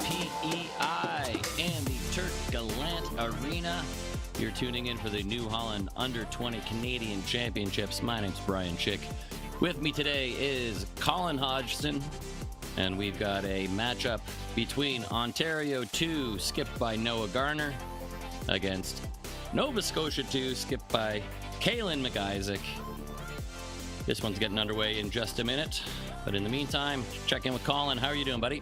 PEI and the Turk Gallant Arena. You're tuning in for the New Holland Under-20 Canadian Championships. My name's Brian Chick. With me today is Colin Hodgson, and we've got a matchup between Ontario 2, skipped by Noah Garner, against Nova Scotia 2, skipped by Kaylin McIsaac. This one's getting underway in just a minute, but in the meantime, check in with Colin. How are you doing, buddy?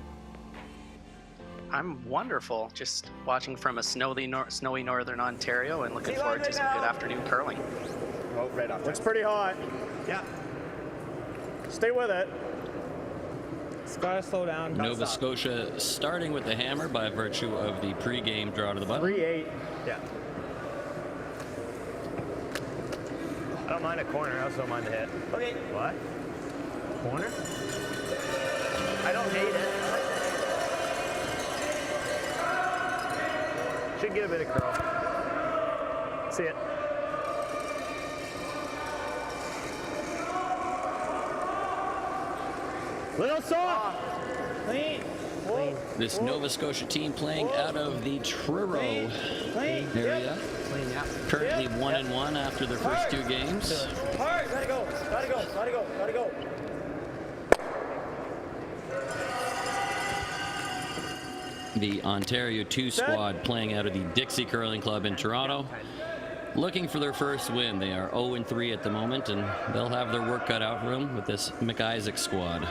I'm wonderful. Just watching from a snowy northern Ontario and looking forward to some good afternoon curling. Oh, right off. Looks pretty hot. Yeah. Stay with it. It's gotta slow down. Nova Scotia starting with the hammer by virtue of the pre-game draw to the button. 3-8. Yeah. I don't mind a corner. I also don't mind the hit. Okay. What? Corner? I don't hate it. Should get a bit of curl. See it. Little soft. Clean. Clean. This Nova Scotia team playing out of the Truro area. Currently 1-1 after their first two games. Hard. Gotta go. Gotta go. Gotta go. Gotta go. The Ontario 2 squad playing out of the Dixie Curling Club in Toronto, looking for their first win. They are 0-3 at the moment, and they'll have their work cut out for them with this McIsaac squad.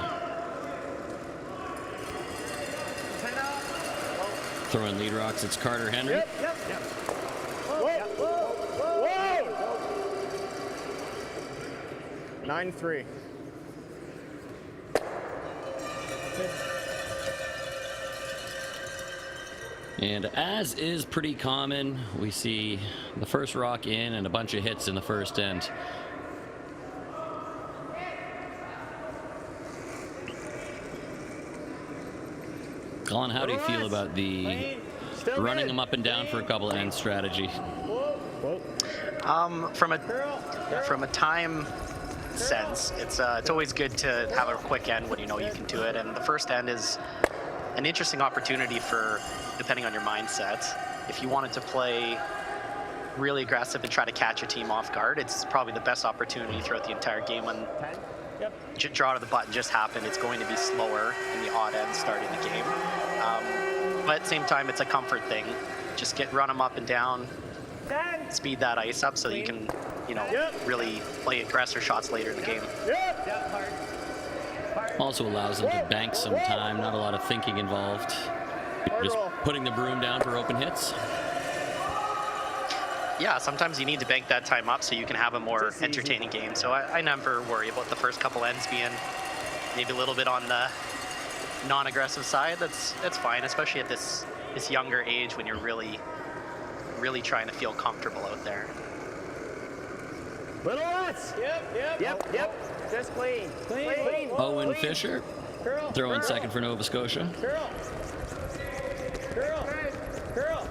Throwing lead rocks, it's Carter Henry. Yep. Whoa. 9-3. And as is pretty common, we see the first rock in and a bunch of hits in the first end. Colin, how do you feel about the running them up and down for a couple end strategy? From a time sense, it's always good to have a quick end when you know you can do it, and the first end is an interesting opportunity for, depending on your mindset. If you wanted to play really aggressive and try to catch a team off guard, it's probably the best opportunity throughout the entire game. When draw to the button just happened, it's going to be slower in the odd end starting the game. But at the same time, it's a comfort thing. Just run them up and down, speed that ice up so that you can, really play aggressor shots later in the game. Also allows them to bank some time, not a lot of thinking involved. Just putting the broom down for open hits. Yeah, sometimes you need to bank that time up so you can have a more entertaining game. So I never worry about the first couple ends being maybe a little bit on the non-aggressive side. That's fine, especially at this younger age when you're really trying to feel comfortable out there. Little less. Yep. Just clean. Owen Fisher throwing second for Nova Scotia. Curl.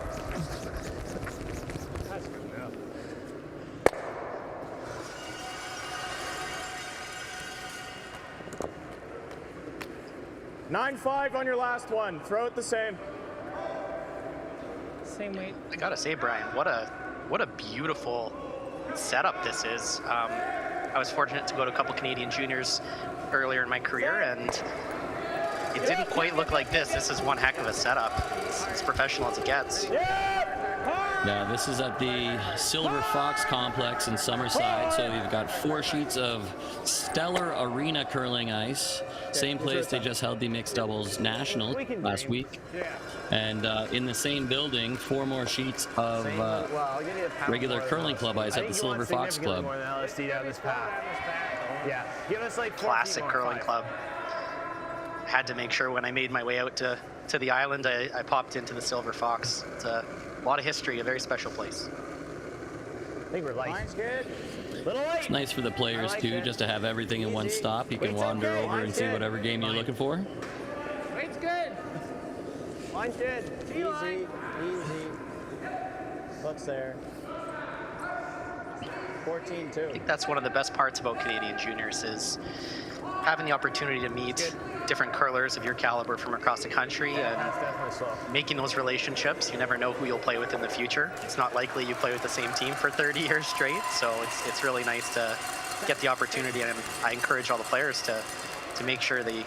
9-5 on your last one. Throw it the same. Same weight. I gotta say, Brian, what a beautiful setup this is. I was fortunate to go to a couple Canadian juniors earlier in my career, and it didn't quite look like this. This is one heck of a setup. It's as professional as it gets. Now, this is at the Silver Fox Complex in Summerside, so you've got 4 sheets of stellar arena curling ice. Same place they just held the mixed doubles national last week. And in the same building, 4 more sheets of regular curling club ice at the Silver Fox Club. Classic curling club. Had to make sure when I made my way out to the island, I popped into the Silver Fox. It's a lot of history, a very special place. I think we're light. Mine's good. It's nice for the players too, just to have everything in one stop. You can wander over and see whatever game you're looking for. Weight's good. Mine's good. Easy. Looks there. 14-2. I think that's one of the best parts about Canadian juniors is having the opportunity to meet different curlers of your caliber from across the country and That's definitely slow. making those relationships. You never know who you'll play with in the future. It's not likely you play with the same team for 30 years straight, so it's really nice to get the opportunity, and I encourage all the players to make sure they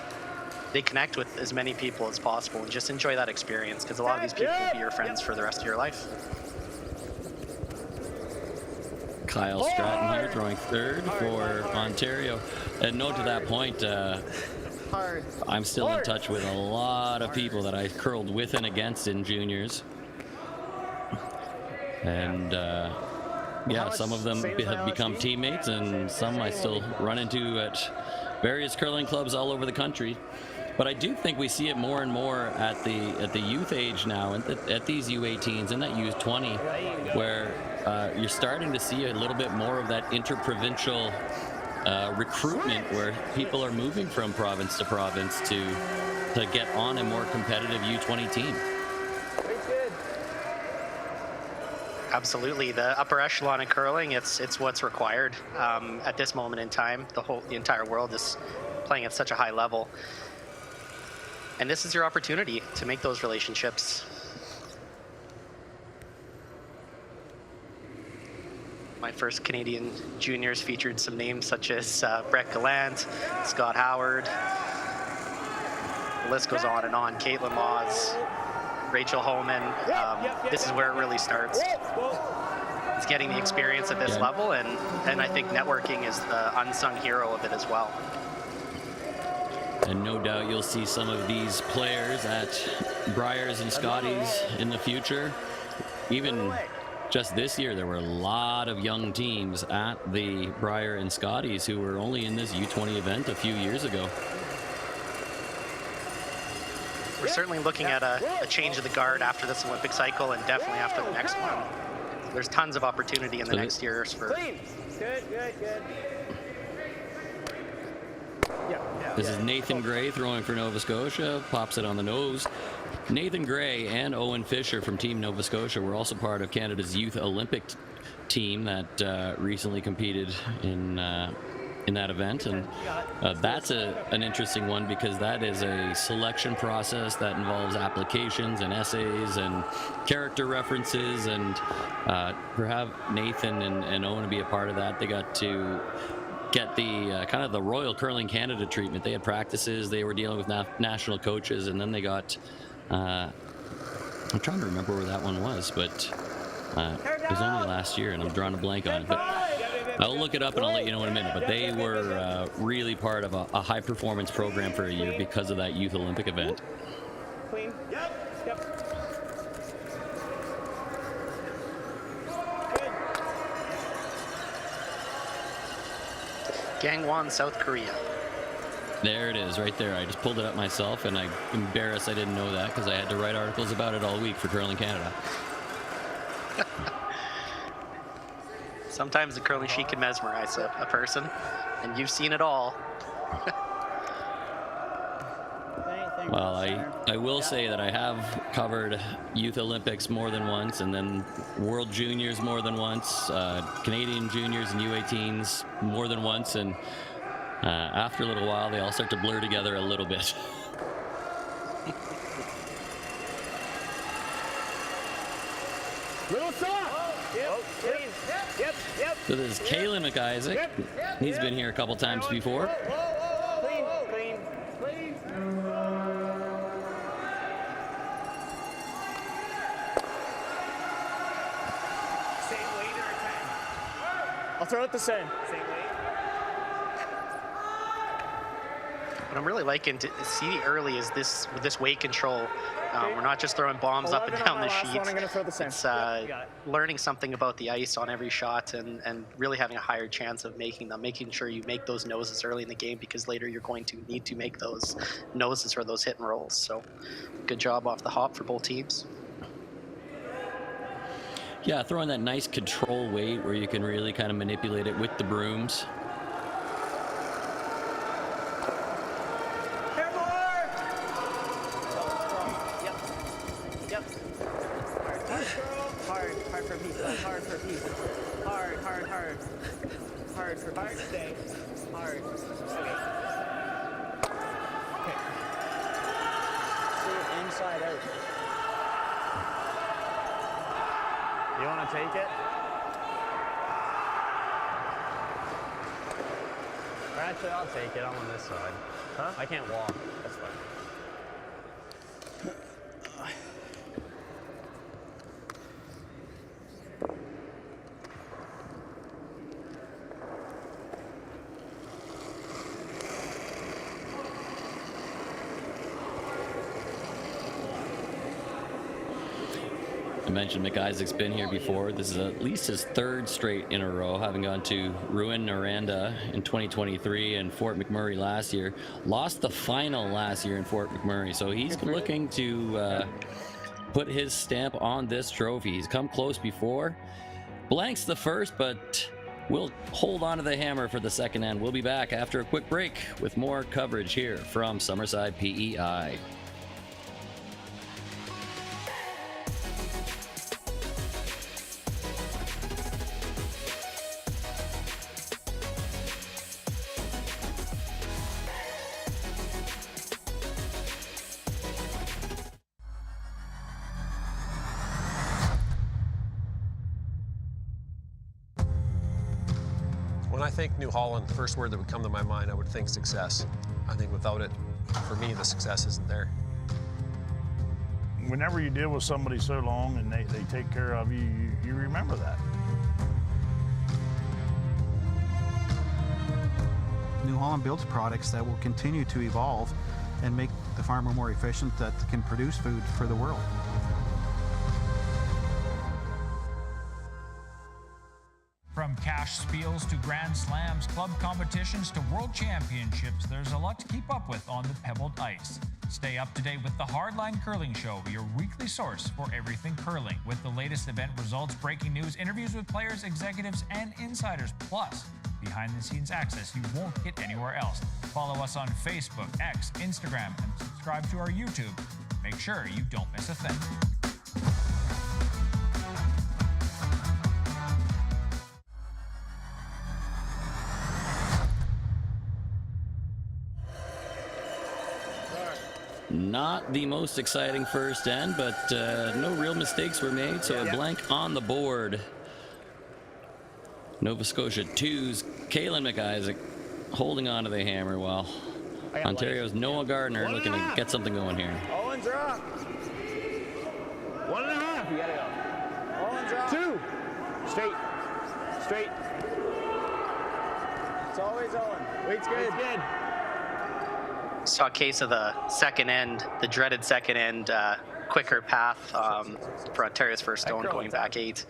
connect with as many people as possible and just enjoy that experience, because a lot of these people will be your friends for the rest of your life. Kyle Stratton here throwing third for Ontario. And note to that point, I'm still in touch with a lot of people that I curled with and against in juniors. And yeah, some of them have become teammates, and some I still run into at various curling clubs all over the country. But I do think we see it more and more at the youth age now, and at these U18s and that U-20, where you're starting to see a little bit more of that interprovincial recruitment, where people are moving from province to province to get on a more competitive U-20 team. Absolutely, the upper echelon in curling, it's what's required at this moment in time. The entire world is playing at such a high level, and this is your opportunity to make those relationships. My first Canadian juniors featured some names such as Brett Gallant, Scott Howard. The list goes on and on. Caitlin Laws, Rachel Holman. This is where it really starts. It's getting the experience at this level, and I think networking is the unsung hero of it as well. And no doubt you'll see some of these players at Briars and Scotties in the future. Even just this year, there were a lot of young teams at the Briar and Scotties who were only in this U-20 event a few years ago. We're certainly looking at a change of the guard after this Olympic cycle, and definitely after the next one. There's tons of opportunity in the next years for... Good. This is Nathan Gray throwing for Nova Scotia, pops it on the nose. Nathan Gray and Owen Fisher from Team Nova Scotia were also part of Canada's Youth Olympic team that recently competed in that event, and that's an interesting one, because that is a selection process that involves applications and essays and character references, and to have Nathan and Owen be a part of that, they got to get the kind of the Royal Curling Canada treatment. They had practices, they were dealing with national coaches, and then they got I'm trying to remember where that one was, but it was only last year and I'm drawing a blank on it, but I'll look it up and I'll let you know in a minute. But they were really part of a high performance program for a year because of that Youth Olympic event. Clean. Yep. Gangwon, South Korea. There it is, right there. I just pulled it up myself, and I'm embarrassed I didn't know that, because I had to write articles about it all week for Curling Canada. Sometimes the curling sheet can mesmerize a person, and you've seen it all. Well, I will say that I have covered Youth Olympics more than once, and then World Juniors more than once, Canadian Juniors and U18s more than once, and after a little while, they all start to blur together a little bit. Little soft. Yep. So this is Kalen McIsaac. He's been here a couple times before. Clean. Same weight or 10? I'll throw it the same. Same weight. What I'm really liking to see early is this weight control. We're not just throwing bombs up and down the sheet. I'm gonna throw the same. It's learning something about the ice on every shot, and really having a higher chance of making them, making sure you make those noses early in the game, because later you're going to need to make those noses or those hit and rolls. So good job off the hop for both teams. Yeah, throwing that nice control weight where you can really kind of manipulate it with the brooms. Hard for stay. Hard. Okay. You want to take it? Or actually, I'll take it. I'm on this side. Huh? I can't walk. That's fine. I mentioned McIsaac's been here before. This is at least his third straight in a row, having gone to Rouyn-Noranda in 2023 and Fort McMurray last year. Lost the final last year in Fort McMurray, so he's looking to put his stamp on this trophy. He's come close before. Blanks the first, but we'll hold on to the hammer for the second end. We'll be back after a quick break with more coverage here from Summerside PEI. When I think New Holland, the first word that would come to my mind, I would think success. I think without it, for me, the success isn't there. Whenever you deal with somebody so long and they take care of you, you remember that. New Holland builds products that will continue to evolve and make the farmer more efficient, that can produce food for the world. From cash spiels to grand slams, club competitions to world championships, there's a lot to keep up with on the pebbled ice. Stay up to date with the Hardline Curling Show, your weekly source for everything curling, with the latest event results, breaking news, interviews with players, executives, and insiders, plus behind-the-scenes access you won't get anywhere else. Follow us on Facebook, X, Instagram, and subscribe to our YouTube. Make sure you don't miss a thing. Not the most exciting first end, but no real mistakes were made, so a blank on the board. Nova Scotia 2's Kaylin McIsaac holding on to the hammer while Ontario's Noah Gardner looking to get something going here. Owen's rock. 1.5. You gotta go. Owen's rock. 2. Straight. Straight. It's always Owen. Weight's good. It's good. Saw a case of the second end, the dreaded second end, quicker path for Ontario's first stone going back 8.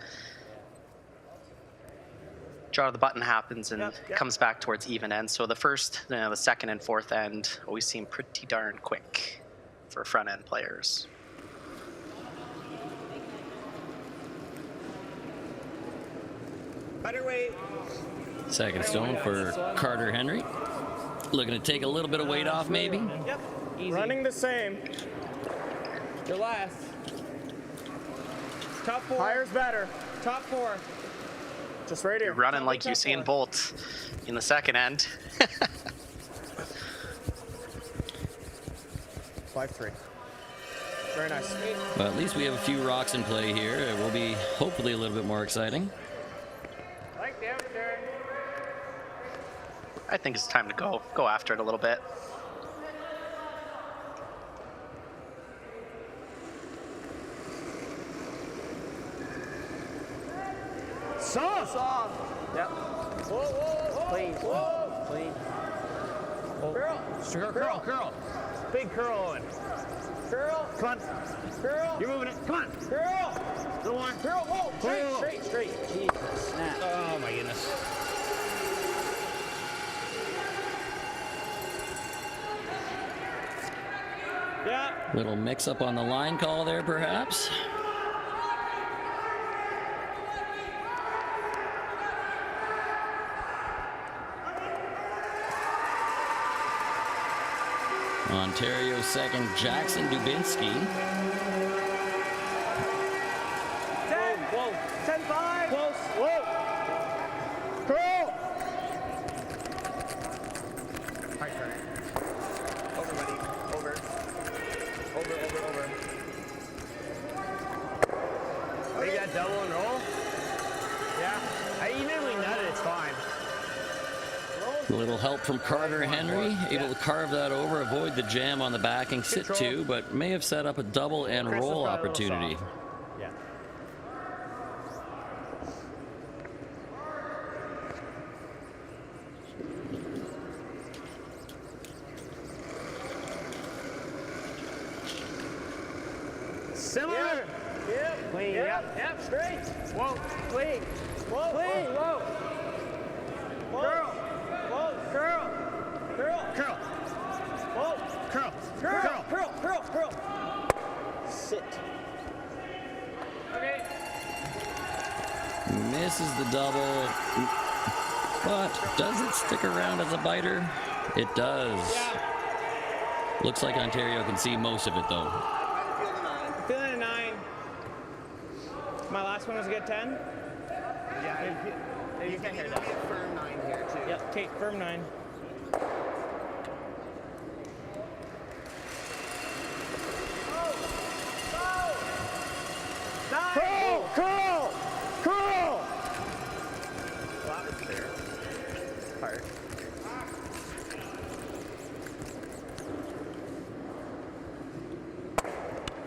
Draw of the button happens and comes back towards even end. So the first, the second and fourth end always seem pretty darn quick for front end players. Better weight. Second stone for Carter Henry. Looking to take a little bit of weight off, maybe. Yep. Easy. Running the same. Your last. Top 4. Higher's better. Top 4. Just right here. You're running like Usain Bolt in the second end. 5-3. Very nice. But at least we have a few rocks in play here. It will be hopefully a little bit more exciting. Like the outer. I think it's time to go after it a little bit. Soft. Yep. Whoa. Clean. Whoa. Clean. Curl. Big curl on. Curl. Come on. Curl. You're moving it. Come on. Curl. Little one. Curl. Whoa. Whoa. Straight. Jesus. Snap. Oh my goodness. Yeah. Little mix up on the line call there, perhaps. Ontario second, Jackson Dubinsky. 10. Whoa. 10-5. Close. Whoa. Curl. Right turn. Over, buddy. Over. Over. Make that double and roll. A little help from Carter Henry, able to carve that over, avoid the jam on the backing, sit two, but may have set up a double and roll opportunity. Yeah. Similar. Yep. Clean. Yep. Straight. Whoa. Clean. Whoa. Clean. Whoa. Whoa. Curl. Whoa. Curl. Curl. Curl. Whoa. Curl. Curl. Curl. Curl. Curl. Sit. Okay. Misses the double, but does it stick around as a biter? It does. Yeah. Looks like Ontario can see most of it though. I'm feeling a 9. My last one was a good 10. Yeah. You can hear that. Firm 9 here too. Yep. Okay. Firm 9. Curl! Curl! Curl! Well, that was clear. Hard.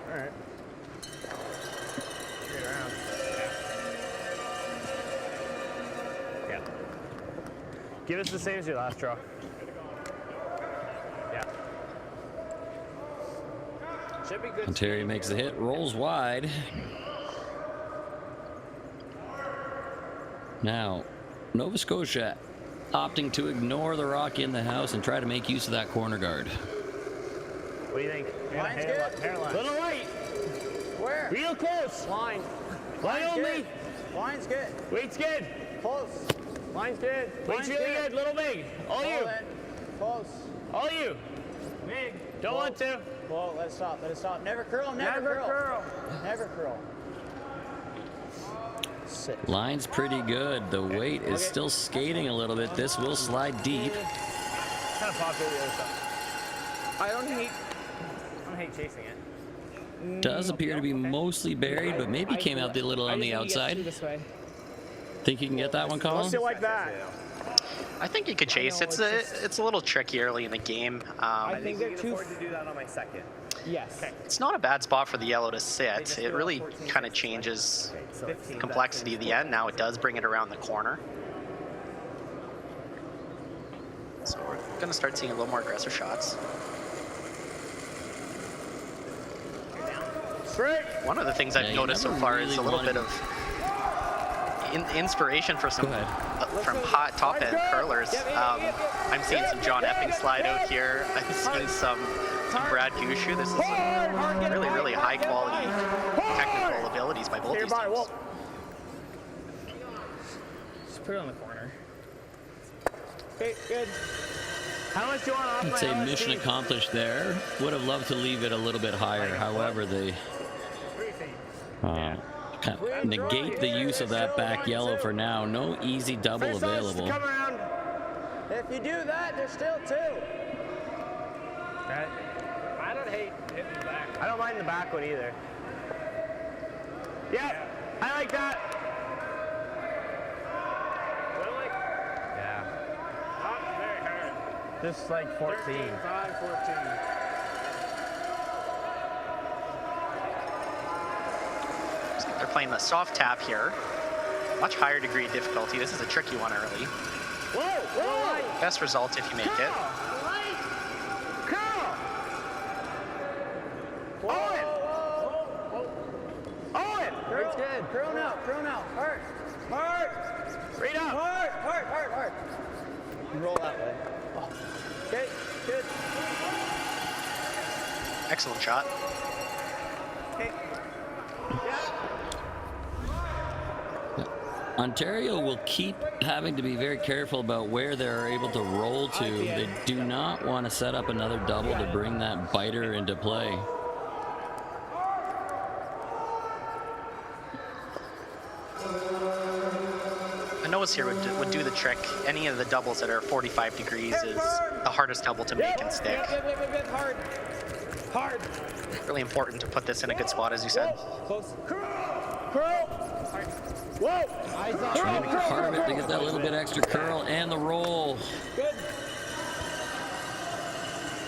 All right. Get around. Yeah. Give us the same as your last draw. Yeah. Should be good. Ontario makes the hit, rolls wide. Now, Nova Scotia opting to ignore the rock in the house and try to make use of that corner guard. What do you think? Line's good. Hairline. Little light. Where? Real close. Line. Line Line's only. good. Line's good. Weight's good. Close. Line's good. Weight's Line's really good. Little big. All you. Hold it. Close. All you. Big. Don't Whoa. want to. Whoa, let it stop. Let it stop. Never curl. Never curl. Never curl. Sit. Line's pretty good. The weight is still skating a little bit. This will slide deep. Kind of popped over the other side. I don't hate chasing it. Does appear to be mostly buried, but maybe came out a little on the outside. This way. Think you can get that one, Colin? What's it like that? I think you could chase. It's a little tricky early in the game. I think they're too. to do that on my second. Yes. It's not a bad spot for the yellow to sit. It really kind of changes the complexity of the end. Now it does bring it around the corner. So we're going to start seeing a little more aggressive shots. One of the things I've noticed so far is a little bit of inspiration for some from hot top end curlers. I'm seeing some John Epping slide out here. I'm seeing some Brad Gushu. This is some really high quality technical abilities by both these teams. Just put it on the corner. Okay, good. How much do you want off I'd say mission accomplished there. Would have loved to leave it a little bit higher. However, they kind of negate the use of that back yellow for now. No easy double available. Come around. If you do that, there's still 2. Okay. I don't hate hitting the back. I don't mind the back one either. Yep. I like that. Really? Yeah. Not very hard. Just like 14. 5, 14. They're playing the soft tap here. Much higher degree of difficulty. This is a tricky one early. Whoa! Best result if you make it. Curl! Owen! Owen! Curl. It's good. Curl now. Curl now. Hard. Hard. Straight up. Hard. Roll that way. Okay, good. Excellent shot. Okay. Ontario will keep having to be very careful about where they're able to roll to. They do not want to set up another double to bring that biter into play. A nose here would do the trick. Any of the doubles that are 45 degrees is the hardest double to make and stick. Hard. Really important to put this in a good spot, as you said. Close. Curl. Curl. Whoa. Trying to carve it to get that little bit extra curl and the roll. Good.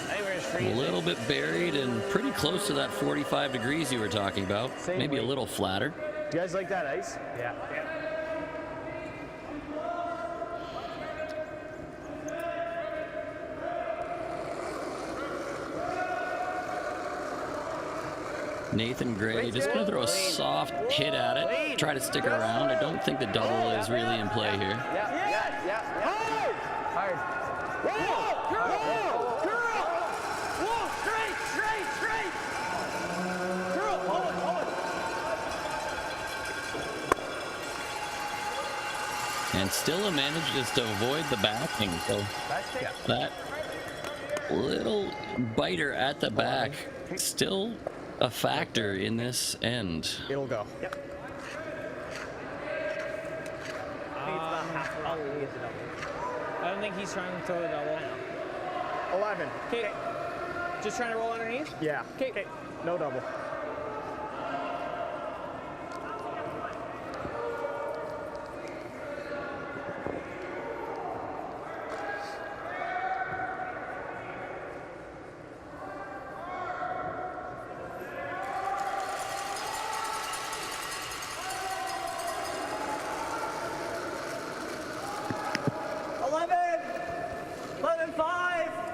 I think we're just A freezing. little bit buried and pretty close to that 45 degrees you were talking about. Same Maybe a weight. little flatter. You guys like that ice? Yeah. Nathan Gray just going to throw a soft hit at it. Try to stick around. I don't think the double is really in play here. Yeah. Hard. Whoa. Curl. Curl. Whoa. Straight. Curl. Hold it. And still manages to avoid the backing. So that little biter at the back still a factor in this end. It'll go. Yep. I don't think he's trying to throw the double. 11. Okay. Just trying to roll underneath? Yeah. Okay. No double.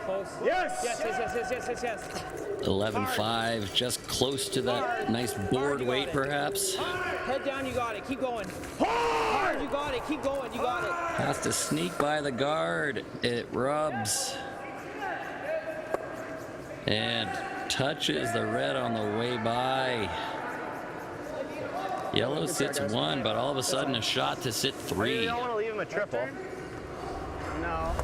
Close. Yes. 11.5, just close to that nice board weight, perhaps. Head down, you got it. Keep going. Hard, you got it. Keep going, you got it. Has to sneak by the guard. It rubs. And touches the red on the way by. Yellow sits 1, but all of a sudden a shot to sit 3. You don't want to leave him a triple. No.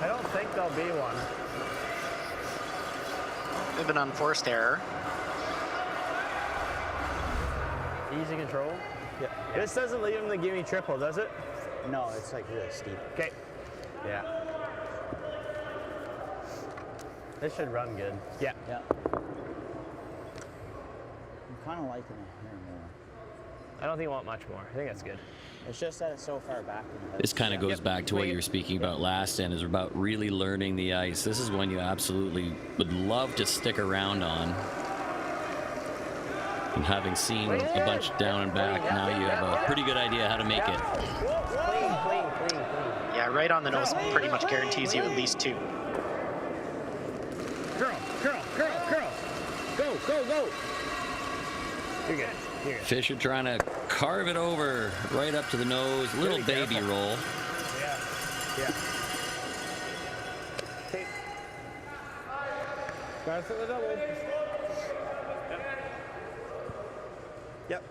I don't think there'll be one. Bit of an unforced error. Easy control. Yeah. This doesn't leave him the gimme triple, does it? No, it's like really steep. Okay. Yeah. This should run good. Yeah. Yeah. I'm kind of liking it here more. I don't think you want much more. I think that's good. It's just that it's so far back. This kind of goes back to what you were speaking about last end, is about really learning the ice. This is one you absolutely would love to stick around on. And having seen a bunch down and back, now you have a pretty good idea how to make it. Clean. Yeah, right on the nose pretty much guarantees you at least 2. Curl. Go. You're good. Fisher trying to carve it over right up to the nose. Little baby roll. Yeah. Okay. Gotta throw the double. Yep.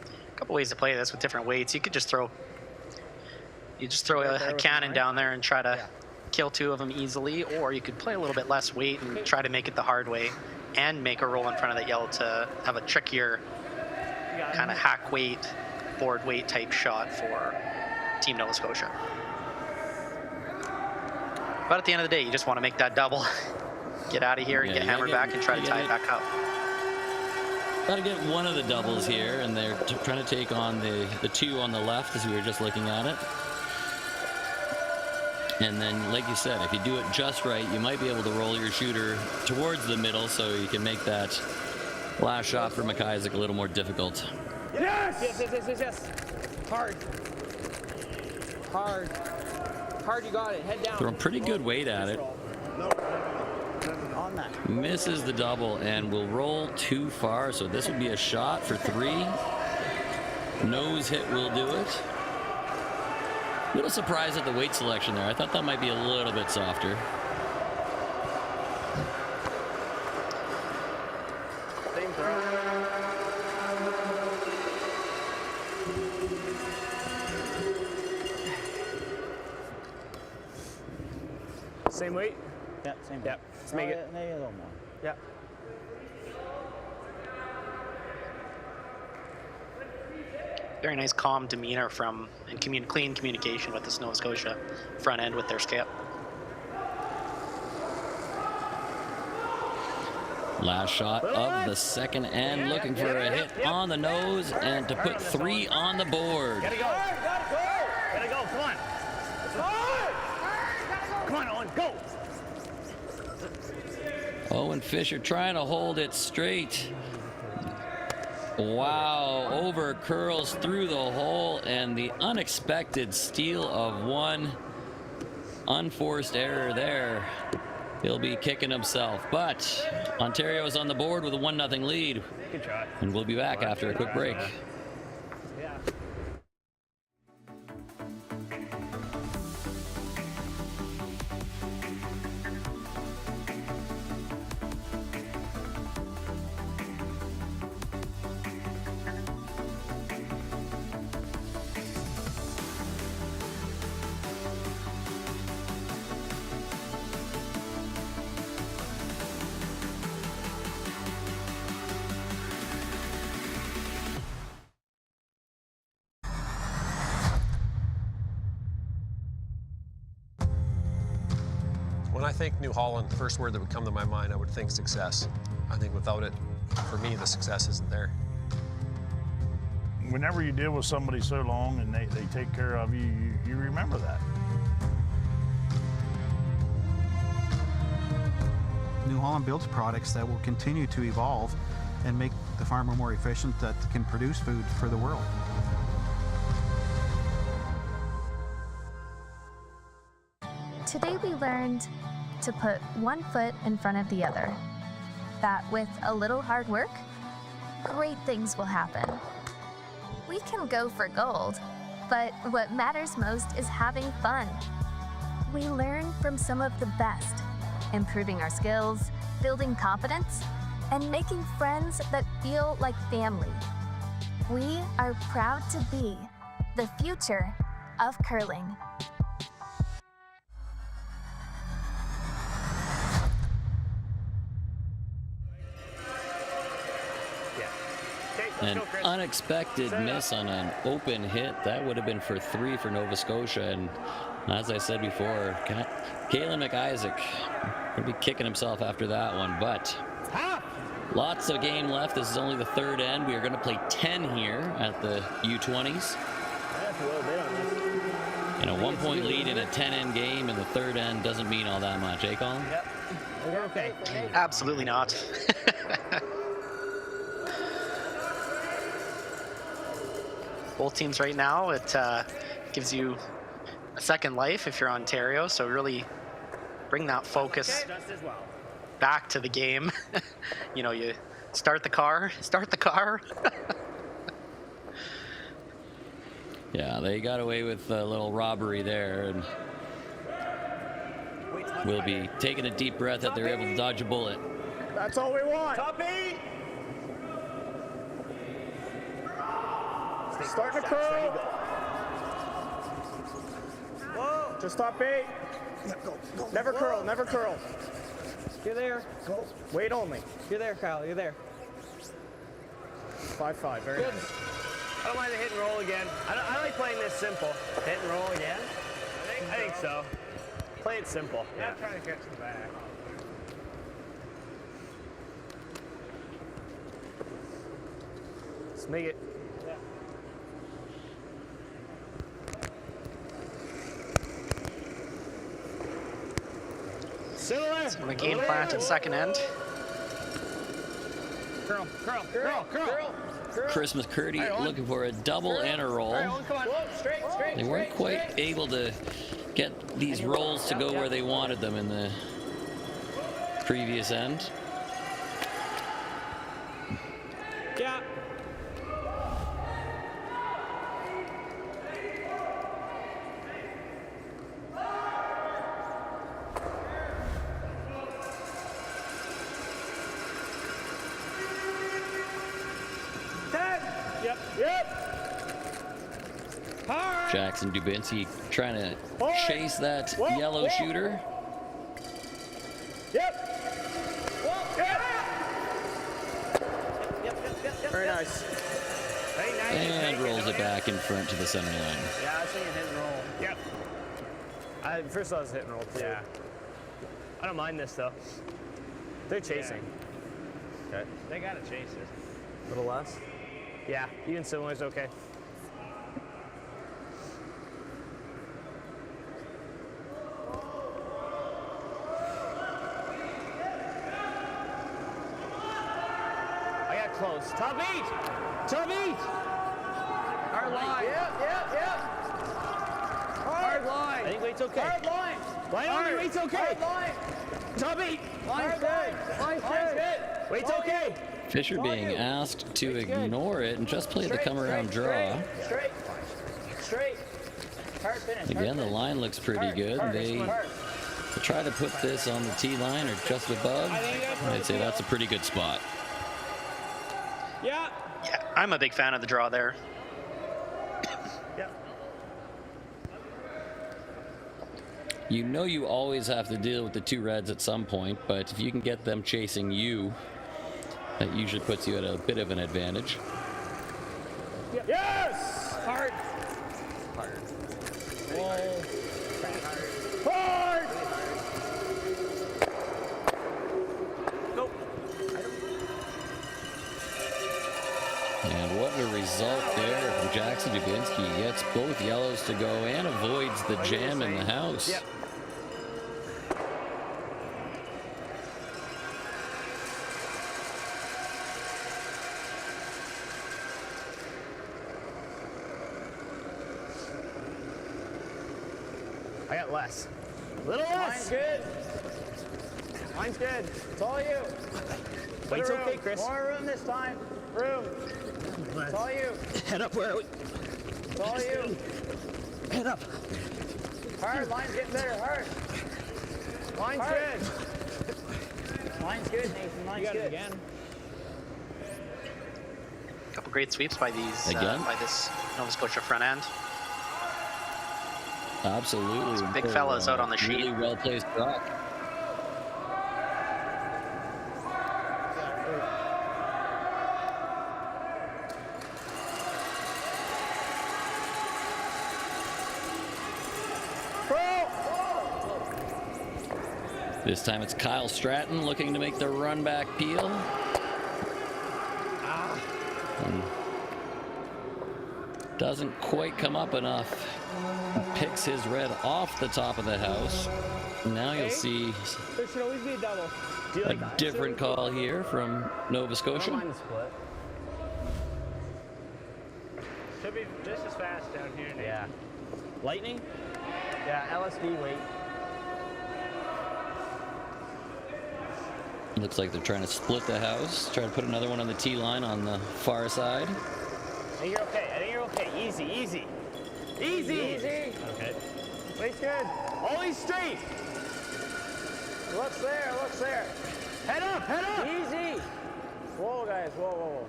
A couple ways to play this with different weights. You could just throw a cannon down there and try to kill 2 of them easily, or you could play a little bit less weight and try to make it the hard way and make a roll in front of that yellow to have a trickier kind of hack weight, board weight type shot for Team Nova Scotia. But at the end of the day, you just want to make that double, get out of here and get hammered back and try to tie it back up. Got to get one of the doubles here, and they're trying to take on the 2 on the left as we were just looking at it. And then, like you said, if you do it just right, you might be able to roll your shooter towards the middle so you can make that last shot for McIsaac a little more difficult. Yes. Hard, you got it. Head down. Throwing pretty good weight at it. On that. Misses the double and will roll too far, so this would be a shot for 3. Nose hit will do it. A little surprised at the weight selection there. I thought that might be a little bit softer. Same throw. Same weight? Yeah, same. Yep. Let's make it. Maybe a little more. Yeah. Very nice, calm demeanor and clean communication with the Nova Scotia front end with their skip. Last shot of the second end, looking for a hit on the nose and to put 3 on the board. Gotta go. Gotta go. Come on. Come on, Owen. Go. Owen Fisher trying to hold it straight. Wow, over curls through the hole, and the unexpected steal of 1. Unforced error there. He'll be kicking himself, but Ontario's on the board with a 1-0 lead. Good try. And we'll be back after a quick break. Yeah. When I think New Holland, the first word that would come to my mind, I would think success. I think without it, for me, the success isn't there. Whenever you deal with somebody so long and they take care of you, you remember that. New Holland builds products that will continue to evolve and make the farmer more efficient, that can produce food for the world. Today we learned to put one foot in front of the other. That with a little hard work, great things will happen. We can go for gold, but what matters most is having fun. We learn from some of the best, improving our skills, building confidence, and making friends that feel like family. We are proud to be the future of curling. An unexpected miss on an open hit. That would have been for 3 for Nova Scotia. And as I said before, Kalen McIsaac will be kicking himself after that one. But lots of game left. This is only the third end. We are going to play 10 here at the U-20s. And a 1-point lead in a 10-end game in the third end doesn't mean all that much, eh, Colin? Yep. We're okay. Absolutely not. Both teams right now, it gives you a second life if you're Ontario, so really bring that focus back to the game. You know, you start the car. Yeah, they got away with a little robbery there, and we'll be taking a deep breath that they're able to dodge a bullet. That's all we want. Top 8. Starting to curl. Whoa. Just top 8. Never curl, never curl. You're there. Go. Wait only. You're there, Kyle. You're there. 5-5, very Good. nice. I don't mind the hit and roll again. I like playing this simple. Hit and roll again? I think so. Play it simple. Yeah. I'm trying to catch the back. Let's make it. Similar. So a game plan to the second end. Curl. Chris McCurdy looking for a double and a roll. They weren't quite able to get these rolls to go where they wanted them in the previous end. Yeah. Jackson Dubinsky trying to chase that yellow shooter. Very nice. And rolls it back in front to the center line. Yeah, I was thinking hit and roll. Yep. First I was hit and roll too. Yeah. I don't mind this though. They're chasing. Okay. They gotta chase it. A little less? Yeah, even similar is okay. I got close. Top 8! Top 8! Hard line. Yep. Hard line. I think weight's okay. Hard line. Line only, weight's okay. Hard line. Top 8! Line's good. Line's good. Weight's okay. Fisher being asked to ignore it and just play the come around draw. Straight. Hard finish. Again, the line looks pretty good. They try to put this on the tee line or just above. I'd say that's a pretty good spot. Yeah. Yeah, I'm a big fan of the draw there. Yep. You know you always have to deal with the two reds at some point, but if you can get them chasing you, that usually puts you at a bit of an advantage. Yes! Hard. Hard! Nope. And what a result there from Jackson Dubinsky. He gets both yellows to go and avoids the jam in the house. Yep. I got less. A little less. Line's good. Mine's good. It's all you. Weight's okay, Chris. More room this time. Room. It's all you. Head up, where are we? It's all you. Head up. Hard. Line's getting better. Hard. Mine's Hard. good. Line's good, Nathan. Line's good. Again. Couple great sweeps by these Again? by this Nova Scotia front end. Absolutely. Some big fellas out on the sheet. Really well placed drop. This time it's Kyle Stratton looking to make the run back peel. And doesn't quite come up enough. Picks his red off the top of the house. Now you'll see There should always be a double. a different call here from Nova I don't Scotia. mind the split. Should be just as fast down here, Nathan. Yeah. Lightning? Yeah, LSD weight. Looks like they're trying to split the house. Try to put another one on the tee line on the far side. I think you're okay. I think you're okay. Easy, easy. Easy! Easy. Okay. Weight's good. Always straight! Looks there. Looks there. Head up, head up! Easy. Whoa, guys. Whoa, whoa, whoa.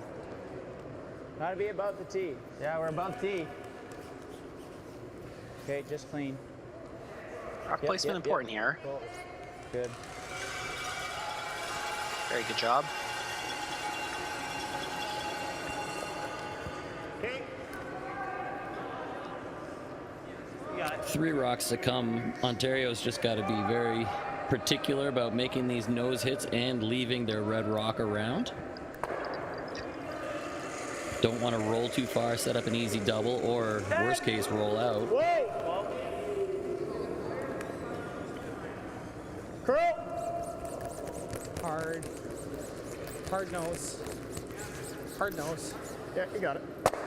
Gotta be above the tee. Yeah, we're above tee. Okay, just clean. Rock placement important here. Cool. Good. Very good job. Okay. You got it. 3 rocks to come. Ontario's just got to be very particular about making these nose hits and leaving their red rock around. Don't want to roll too far, set up an easy double, or worst case, roll out. Whoa! Curl! Hard. Hard nose. Hard nose. Yeah, you got it.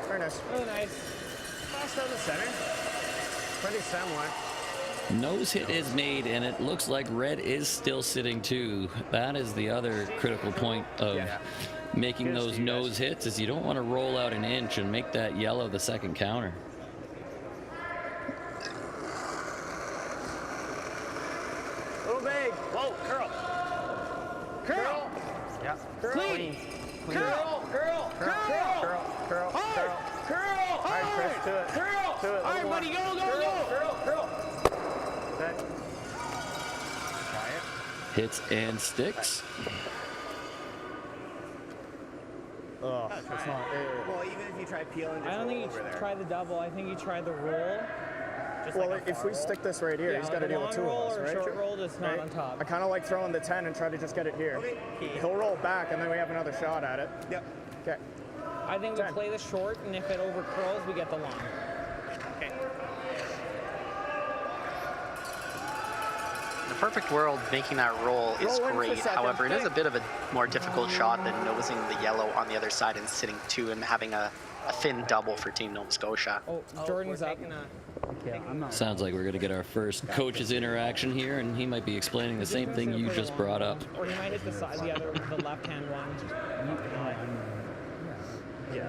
Very nice. Oh, nice. Fast down the center. Pretty similar. Nose hit is made, and it looks like red is still sitting too. That is the other critical point of making those nose hits, is you don't want to roll out an inch and make that yellow the second counter. Little big. Whoa, curl. Curl. Yeah. Clean. Curl. Curl. Curl. Curl. Hard. Curl. Hard, Chris, to it. Curl. To it. All right, buddy. Go, go, go. Curl. Curl. Okay. Try it. Hits and sticks. Oh, it's not. Well, even if you try peeling, I don't think you should try the double. I think you try the roll. Well, if we stick this right here, he's got to deal with two of us, right? Short roll, just not on top. I kind of like throwing the 10 and try to just get it here. Okay. He'll roll back, and then we have another shot at it. Yep. Okay. I think we play the short, and if it over curls, we get the long. Okay. In the perfect world, making that roll is Roll in for great. second. However, it is a bit of a more difficult shot than nosing the yellow on the other side and sitting 2 and having a thin double for Team Nova Scotia. Oh, Jordan's up. Sounds like we're going to get our first coaches interaction here, and he might be explaining the same thing you just brought up. Or he might hit the side, the left-hand one. Yeah.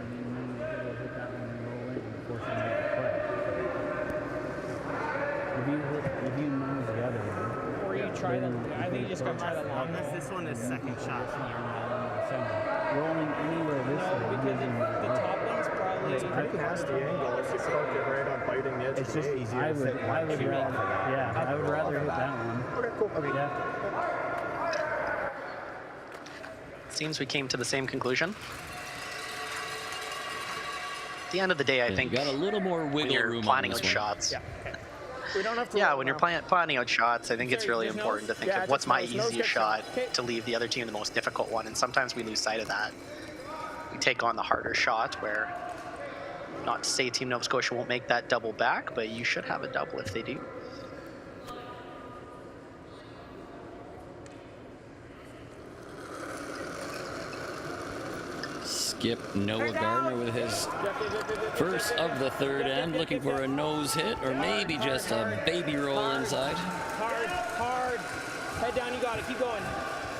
If you move the other one. Or you try the, I think you just got to try the long one. This one is second shot. Rolling anywhere this No, way. because the top one's probably... It's a pretty nasty angle if you poke it right on biting the edge It's of the just eight. I would rather, yeah, I would rather hit that one. Okay, cool. I mean, Seems we came to the same conclusion. At the end of the day, I think You got a little more when wiggle you're room on planning this out one. shots. we don't have to. Yeah, roll when you're now. planning out shots, I think it's really important to think Yeah, of what's just my nose easiest gets shot okay. to leave the other team the most difficult one, and sometimes we lose sight of that. We take on the harder shot where, not to say Team Nova Scotia won't make that double back, but you should have a double if they do. Skip Noah Gardner with his first of the third end, looking for a nose hit or maybe just a baby roll inside. Hard. Head down, you got it. Keep going.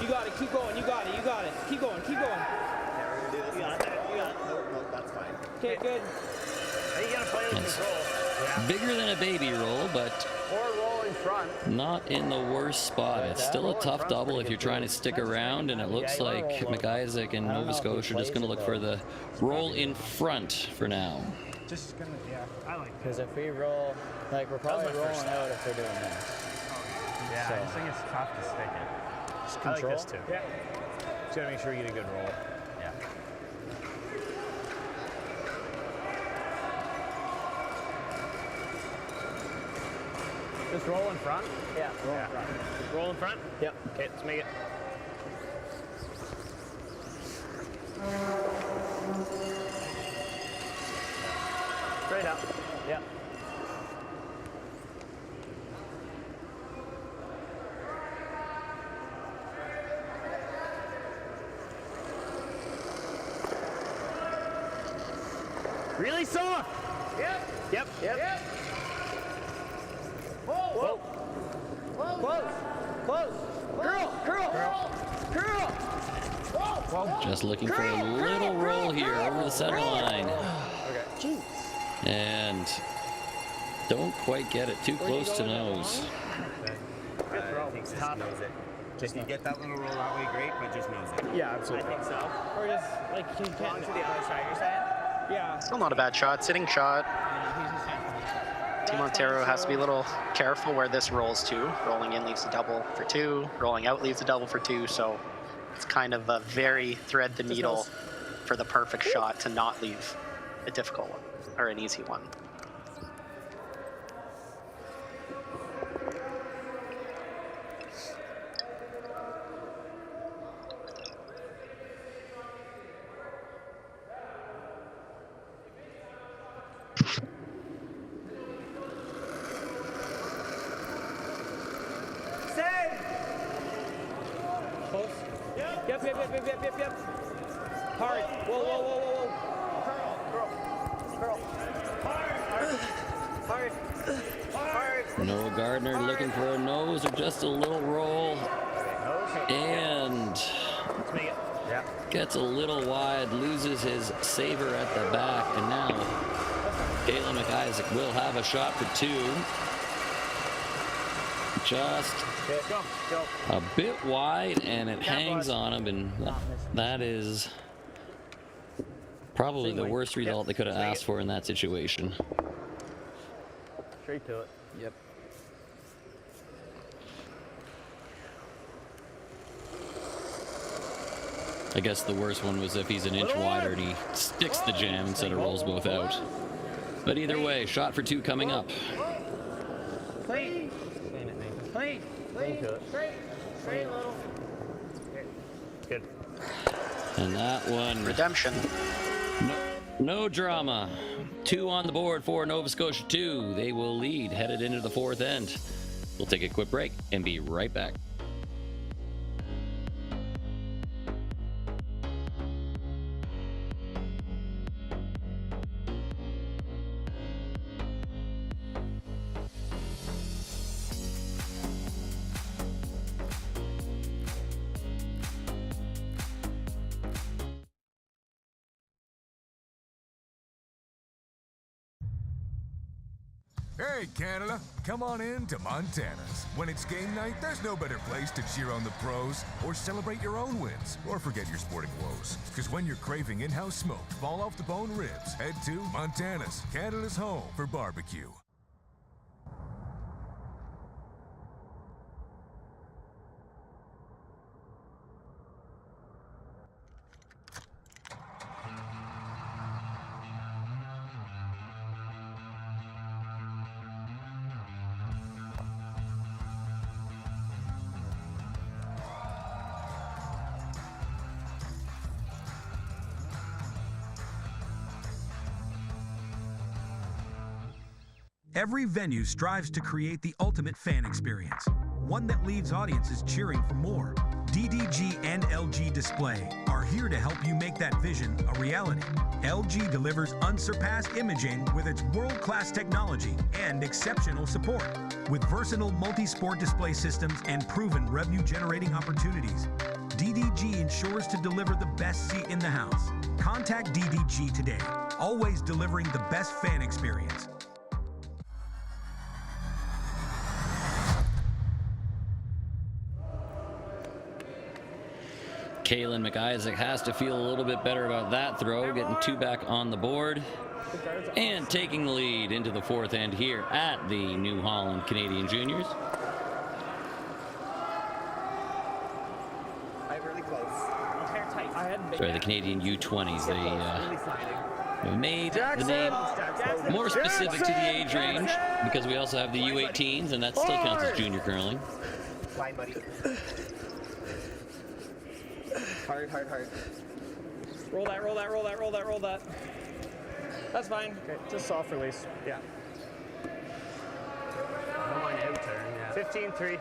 You got it. Keep going. You got it. You got it. Keep going. Keep going. Yeah, we're gonna do this. You got it. You got it. No, that's fine. Okay, good. Now you gotta play with Yes. control. Yeah. Bigger than a baby roll, but Or roll in front. not in the worst spot. It's still a tough double if you're trying to stick around, and it looks like McIsaac and Nova Scotia are just going to look for the roll in front for now. Just gonna, yeah. I like that. Because if we roll, like we're probably my first rolling out if we're doing this. Yeah, So- I just think it's tough to stick it. Just control? I like this too. Yeah. Just gotta make sure you get a good roll. Yeah. Just roll in front? Yeah, roll in front. Roll in front? Yep. Okay, let's make it. Straight up. Yep. Really soft. Yep. Yep. Yep. Whoa. Close. Close. Curl. Just looking for a little roll here over the center line. Okay. And don't quite get it. Too close to nose. It's tough. Just you get that little roll that way, great, but just nose it. Yeah, absolutely. I think so. Or just, like, you can't... Along to the other side, you're saying? Yeah. Still not a bad shot. Sitting shot. Team Ontario has to be a little careful where this rolls to. Rolling in leaves a double for 2. Rolling out leaves a double for 2. So it's kind of a very thread the needle for the perfect shot to not leave a difficult one or an easy one. Close. Yep. Hard. Whoa. Noah Gardner looking for a nose or just a little roll. And Let's make it. Yeah. gets a little wide, loses his saver at the back, and now Galen McIsaac will have a shot for 2. Just Go. a bit wide, and it hangs on him, and that is probably the worst result they could have asked for in that situation. Straight to it. Yep. I guess the worst one was if he's an inch wider and he sticks the jam instead of rolls both out. But either way, shot for 2 coming up. Lead. Straight a little. Good. And that one. Redemption. No drama. 2 on the board for Nova Scotia 2. They will lead headed into the 4th end. We'll take a quick break and be right back. Hey, Canada, come on in to Montana's. When it's game night, there's no better place to cheer on the pros or celebrate your own wins or forget your sporting woes. Because when you're craving in-house smoked, fall-off-the-bone ribs, head to Montana's, Canada's home for barbecue. Every venue strives to create the ultimate fan experience, one that leaves audiences cheering for more. DDG and LG Display are here to help you make that vision a reality. LG delivers unsurpassed imaging with its world-class technology and exceptional support. With versatile multi-sport display systems and proven revenue-generating opportunities, DDG ensures to deliver the best seat in the house. Contact DDG today, always delivering the best fan experience. Kalen McIsaac has to feel a little bit better about that throw, getting 2 back on the board and taking the lead into the 4th end here at the New Holland Canadian Juniors. Really close. Sorry, the Canadian U-20s. They made the name more specific to the age range because we also have the U-18s, and that still counts as junior curling. Fine, buddy. Hard. Roll that. That's fine. Okay, just soft release. Yeah. Come on, out turn. Yeah. 15-3.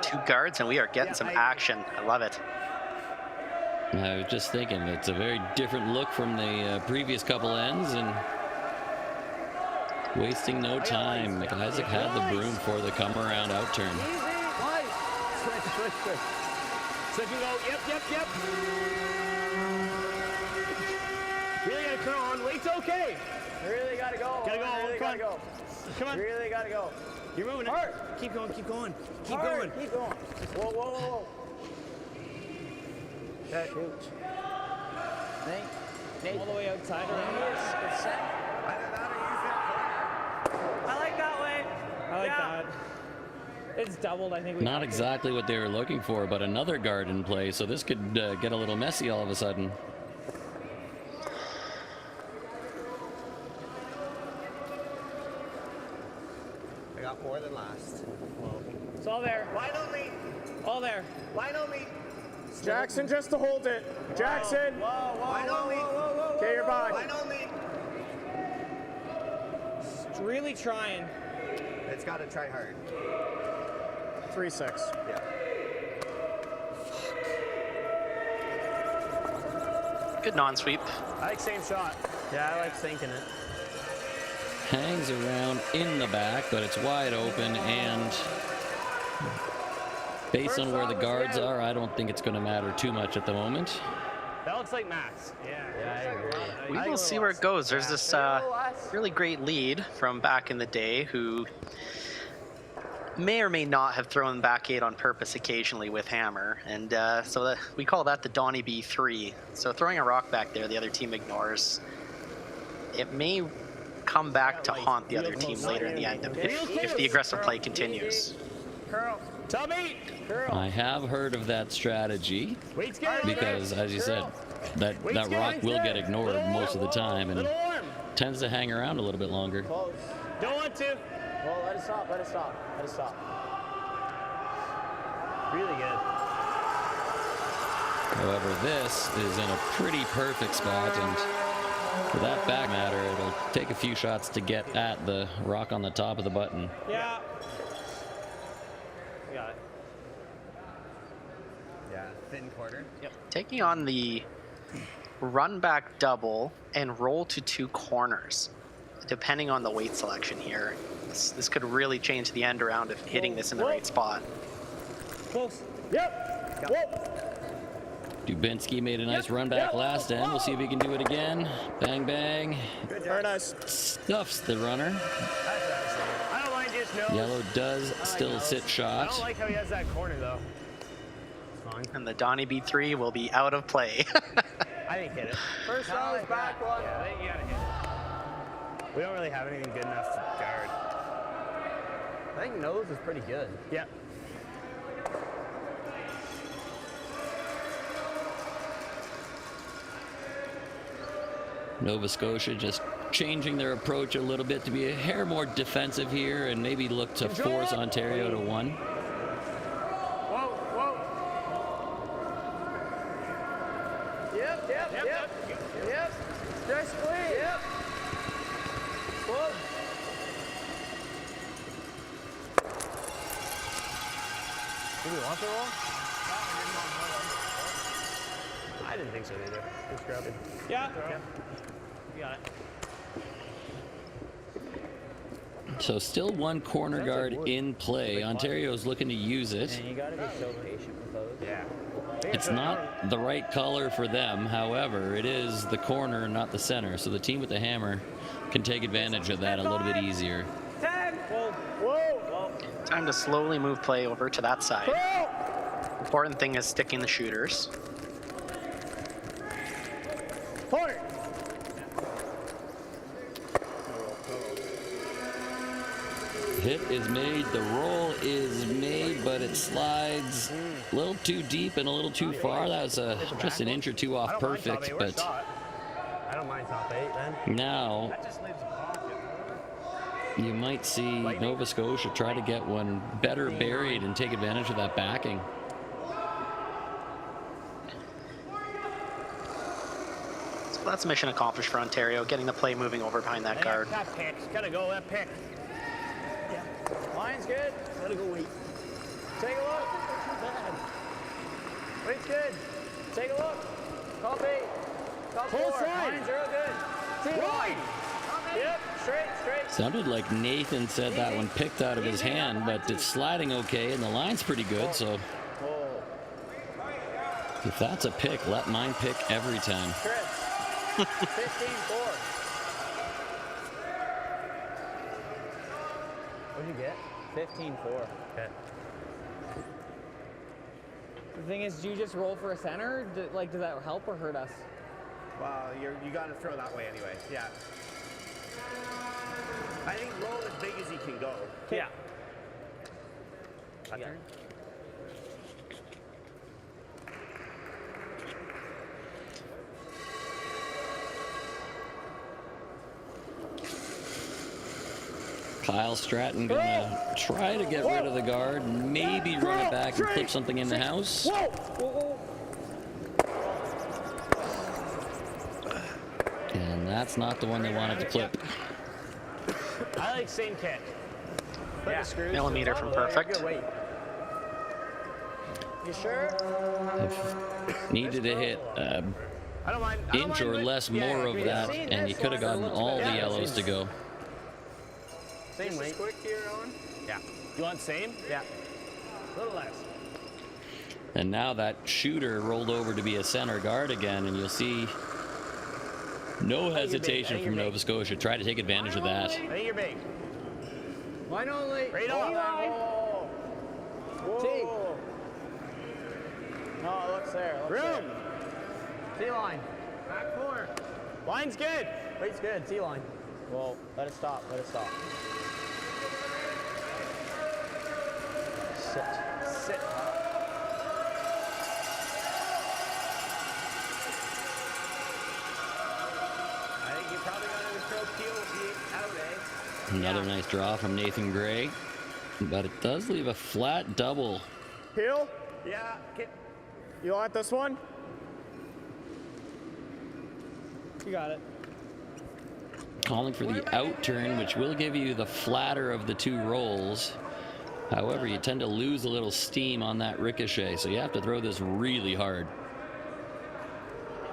2 guards, and we are getting some action. I love it. I was just thinking, it's a very different look from the previous couple ends, and wasting no time. McIsaac had the broom for the come-around out-turn. Slip and go. Yep. Really gotta curl on. Weight's okay. Really gotta go. Gotta go. Come on. Really gotta go. You're moving it. Hard. Keep going. Keep going. Whoa. Okay. Nate. All the way outside. It's set. I like that way. I like that. It's doubled, I think. Not exactly what they were looking for, but another guard in play, so this could get a little messy all of a sudden. I got more than last. It's all there. Line on me. All there. Line on me. Jackson, just to hold it. Jackson. Line on me. Okay, you're by. Line on me. Really trying. It's got to try hard. 3-6. Yeah. Good non-sweep. I like same shot. Yeah, I like sinking it. Hangs around in the back, but it's wide open, and based on where the guards are, I don't think it's going to matter too much at the moment. That looks like Max. Yeah, I agree. We will see where it goes. There's this really great lead from back in the day who may or may not have thrown back 8 on purpose occasionally with hammer, and so we call that the Donnie B3. So throwing a rock back there, the other team ignores. It may come back to haunt the other team later in the end if the aggressive play continues. Tommy! I have heard of that strategy because, as you said, that rock will get ignored most of the time and tends to hang around a little bit longer. Don't want to. Well, let it stop, let it stop, let it stop. Really good. However, this is in a pretty perfect spot, and for that back matter, it'll take a few shots to get at the rock on the top of the button. Yeah. You got it. Yeah, thin quarter. Yep. Taking on the run back double and roll to 2 corners, depending on the weight selection here. This could really change the end around if hitting this in the right spot. Close. Yep. Whoa. Dubinsky made a nice run back last end. We'll see if he can do it again. Bang, bang. Very nice. Stuffs the runner. I don't mind just nose. Yellow does still sit I shot. don't like how he has that corner though. It's fine. And the Donnie B3 will be out of play. I didn't hit it. First nose, back one. Yeah, I think you gotta hit it. We don't really have anything good enough to guard. I think nose is pretty good. Yeah. Nova Scotia just changing their approach a little bit to be a hair more defensive here and maybe look to force Ontario to 1. Whoa, whoa. Yep. Stretch clean. Yep. Whoa. Do we want the roll? I didn't think so either. Just grab it. Yeah. You got it. So still 1 corner guard in play. Ontario's looking to use it. And you got to be so patient with those. Yeah. It's not the right color for them. However, it is the corner, not the center. So the team with the hammer can take advantage of that a little bit easier. 10. Whoa. Time to slowly move play over to that side. Important thing is sticking the shooters. Corner. Hit is made, the roll is made, but it slides a little too deep and a little too far. That was just an inch or 2 off perfect, but I don't mind top 8 then. now That just leaves a pocket. you might see Nova Scotia try to get one better buried and take advantage of that backing. So that's mission accomplished for Ontario, getting the play moving over behind that guard. That pick. Gotta go, that pick. Line's good. Gotta go wait. Take a look. Weight's good. Take a look. Top 8. Top 4. Full side. Line's real good. Wide. Yep. Straight. Sounded like Nathan said that one picked out of his hand, but it's sliding okay and the line's pretty good, so if that's a pick, let mine pick every time. Chris. 15-4. What'd you get? 15-4. Okay. The thing is, do you just roll for a center? Does that help or hurt us? Well, you got to throw that way anyway. Yeah. I think roll as big as he can go. Yeah. Yeah. Kyle Stratton gonna try to get rid of the guard, maybe run it back and clip something in the house. And that's not the one they wanted to clip. I like same kick. Yeah. Millimeter from perfect. Good weight. You sure? Needed to hit I don't mind. inch or less more of that, and you could have gotten all the yellows to go. Same weight. Quick here, Owen. Yeah. You want same? Yeah. A little less. And now that shooter rolled over to be a center guard again, and you'll see no hesitation from Nova Scotia. Try to take advantage of that. I think you're big. Line only. Right on. Whoa. No, it looks there. Room. T-line. Back four. Line's good. Weight's good. T-line. Whoa. Let it stop. Sit. I think you probably got to throw Keel out, eh? Another nice draw from Nathan Gray, but it does leave a flat double. Heel? Yeah. You want this one? You got it. Calling for the out turn, which will give you the flatter of the two rolls. However, you tend to lose a little steam on that ricochet, so you have to throw this really hard.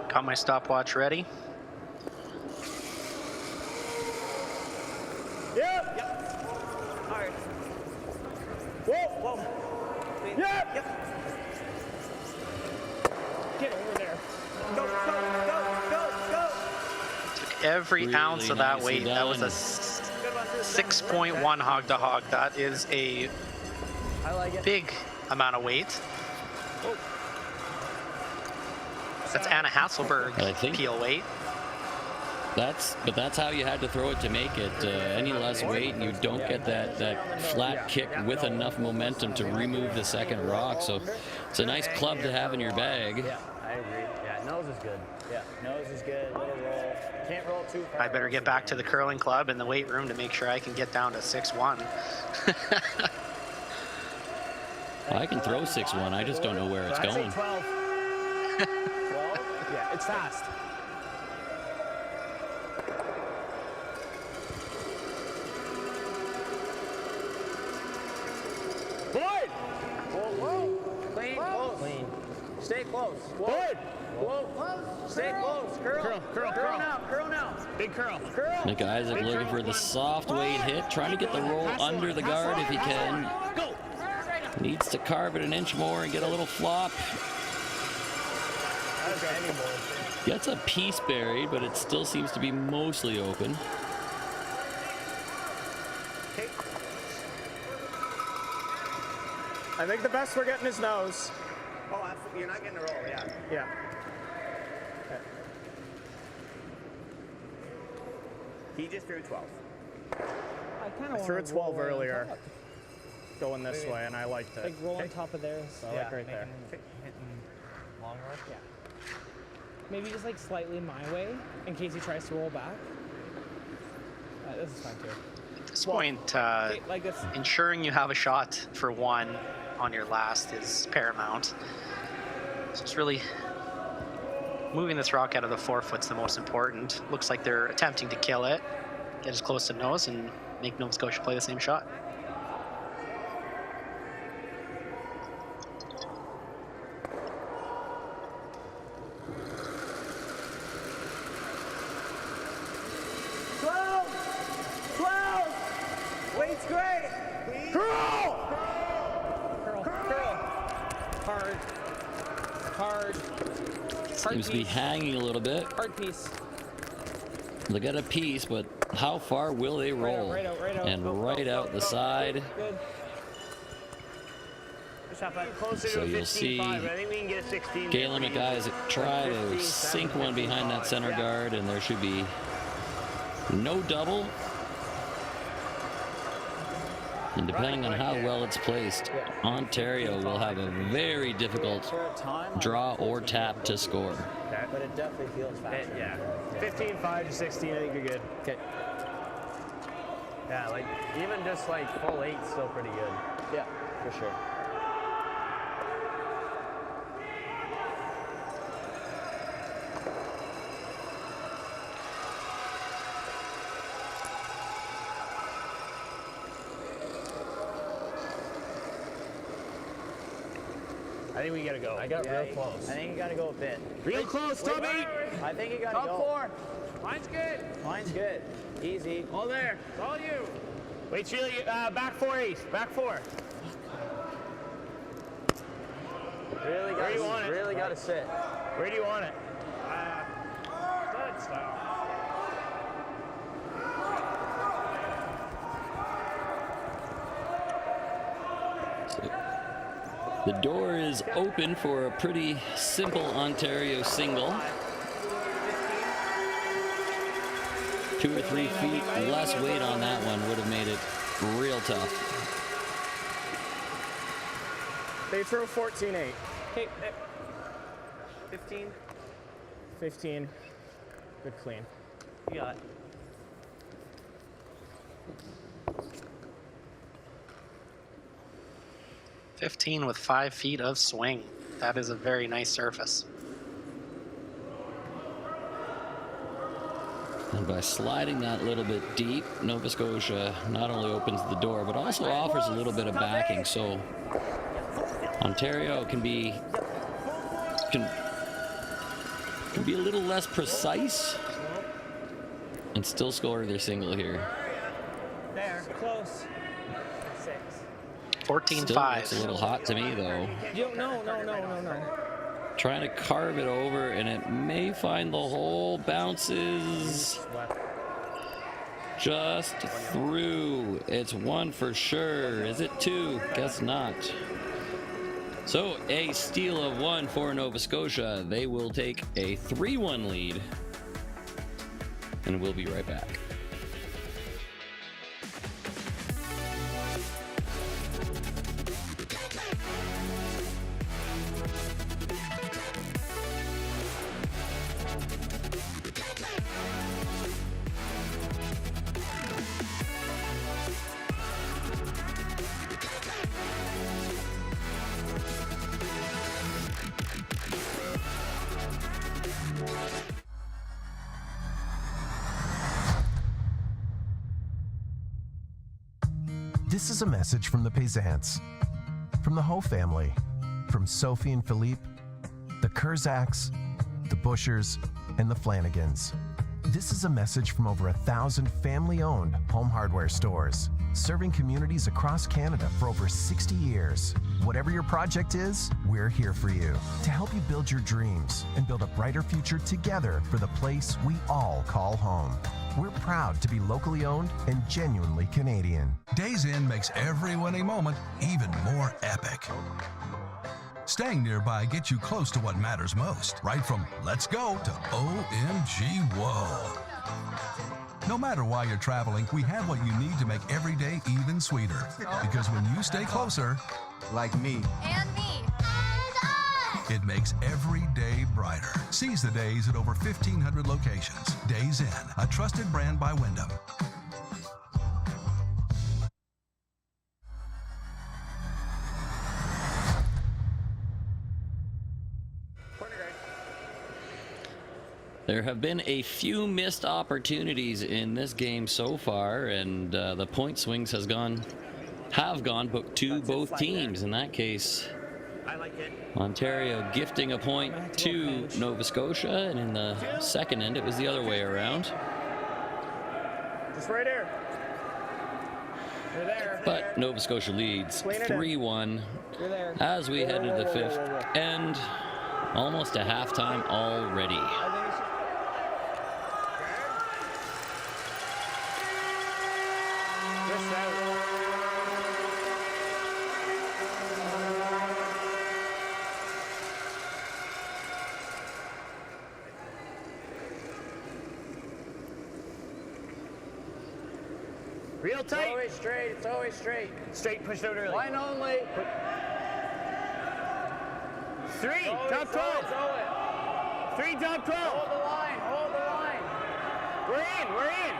Got my stopwatch ready. Yep. All right. Whoa. Yep. Get over there. Go. Took every Really ounce of that nicely weight. That was a done. 6.1 hog to hog. That is a big amount of weight. That's Anna Hasselberg I think peel weight. but that's how you had to throw it to make it. Any less weight, and you don't get that flat kick with enough momentum to remove the second rock. So it's a nice club to have in your bag. Yeah, I agree. Yeah, nose is good. Yeah, nose is good. Little roll. Can't roll too far. I better get back to the curling club in the weight room to make sure I can get down to 6'1". I can throw 6'1", I just don't know where it's going. 12. 12? Yeah, it's fast. Boyd! Whoa. Clean, close. Clean. Stay close. Boyd! Whoa. Stay close. Curl now. Big curl. Nick Isaac looking for the soft weight hit, trying to get the roll under the guard if he can. Go. Needs to carve it an inch more and get a little flop. Gets a piece buried, but it still seems to be mostly open. I think the best we're getting is nose. Oh, absolutely. You're not getting a roll, yeah. Yeah. He just threw 12. I threw a 12 earlier, going this way, and I liked it. Like roll on top of theirs. So I like right there. Hitting long roll? Yeah. Maybe just like slightly my way, in case he tries to roll back. This is fine too. At this point, like this. ensuring you have a shot for one on your last is paramount. So it's really moving this rock out of the forefoot's the most important. Looks like they're attempting to kill it, get as close to nose, and make Nova Scotia play the same shot. Weight's great. Curl. Hard. Seems to be hanging a little bit. Hard piece. They got a piece, but how far will they roll? Right out. And right out the side. Good. So you'll see Galen McIsaac try to sink one behind that center guard, and there should be no double. And depending on how well it's placed, Ontario will have a very difficult draw or tap to score. But it definitely feels faster. Yeah. 15-5 to 16, I think you're good. Okay. Yeah, like even just like full 8 still pretty good. Yeah, for sure. I think we gotta go. I got real close. I think you gotta go a bit. Real close, top 8. I think you gotta go. Top 4. Mine's good. Mine's good. Easy. All there. It's all you. Wait, really, back 4, Ace. Back 4. Really Where do you want it? Really gotta sit. Where do you want it? Good style. The door is open for a pretty simple Ontario single. 2 or 3 feet less weight on that one would have made it real tough. They throw 14-8. Okay. 15. 15. Good clean. You got it. 15 with 5 feet of swing. That is a very nice surface. And by sliding that little bit deep, Nova Scotia not only opens the door, but also offers a little bit of backing. So Ontario can be a little less precise and still score their single here. There, close. 6. 14-5. Looks a little hot to me, though. No. Trying to carve it over, and it may find the hole. Bounces just through. It's 1 for sure. Is it 2? Guess not. So a steal of 1 for Nova Scotia. They will take a 3-1 lead, and we'll be right back. This is a message from the Payzants, from the Ho family, from Sophie and Philippe, the Kurzaks, the Bushers, and the Flanagans. This is a message from over 1,000 family-owned home hardware stores, serving communities across Canada for over 60 years. Whatever your project is, we're here for you to help you build your dreams and build a brighter future together for the place we all call home. We're proud to be locally owned and genuinely Canadian. Days Inn makes every winning moment even more epic. Staying nearby gets you close to what matters most, right from let's go to OMG whoa. No matter why you're traveling, we have what you need to make every day even sweeter. Because when you stay closer, like me, And me. it makes every day brighter. Seize the days at over 1,500 locations. Days Inn, a trusted brand by Wyndham. There have been a few missed opportunities in this game so far, and the point swings have gone to both teams. In that case, Ontario gifting a point to Nova Scotia, and in the second end, it was the other way around. Just right here. You're there. But Nova Scotia leads 3-1 You're there. as we head into the fifth end. Almost to halftime already. Real tight. It's always straight. It's always straight. Straight, push out early. Line only. 3, top 12. 3, top 12. Hold the line. Hold the line. We're in. We're in.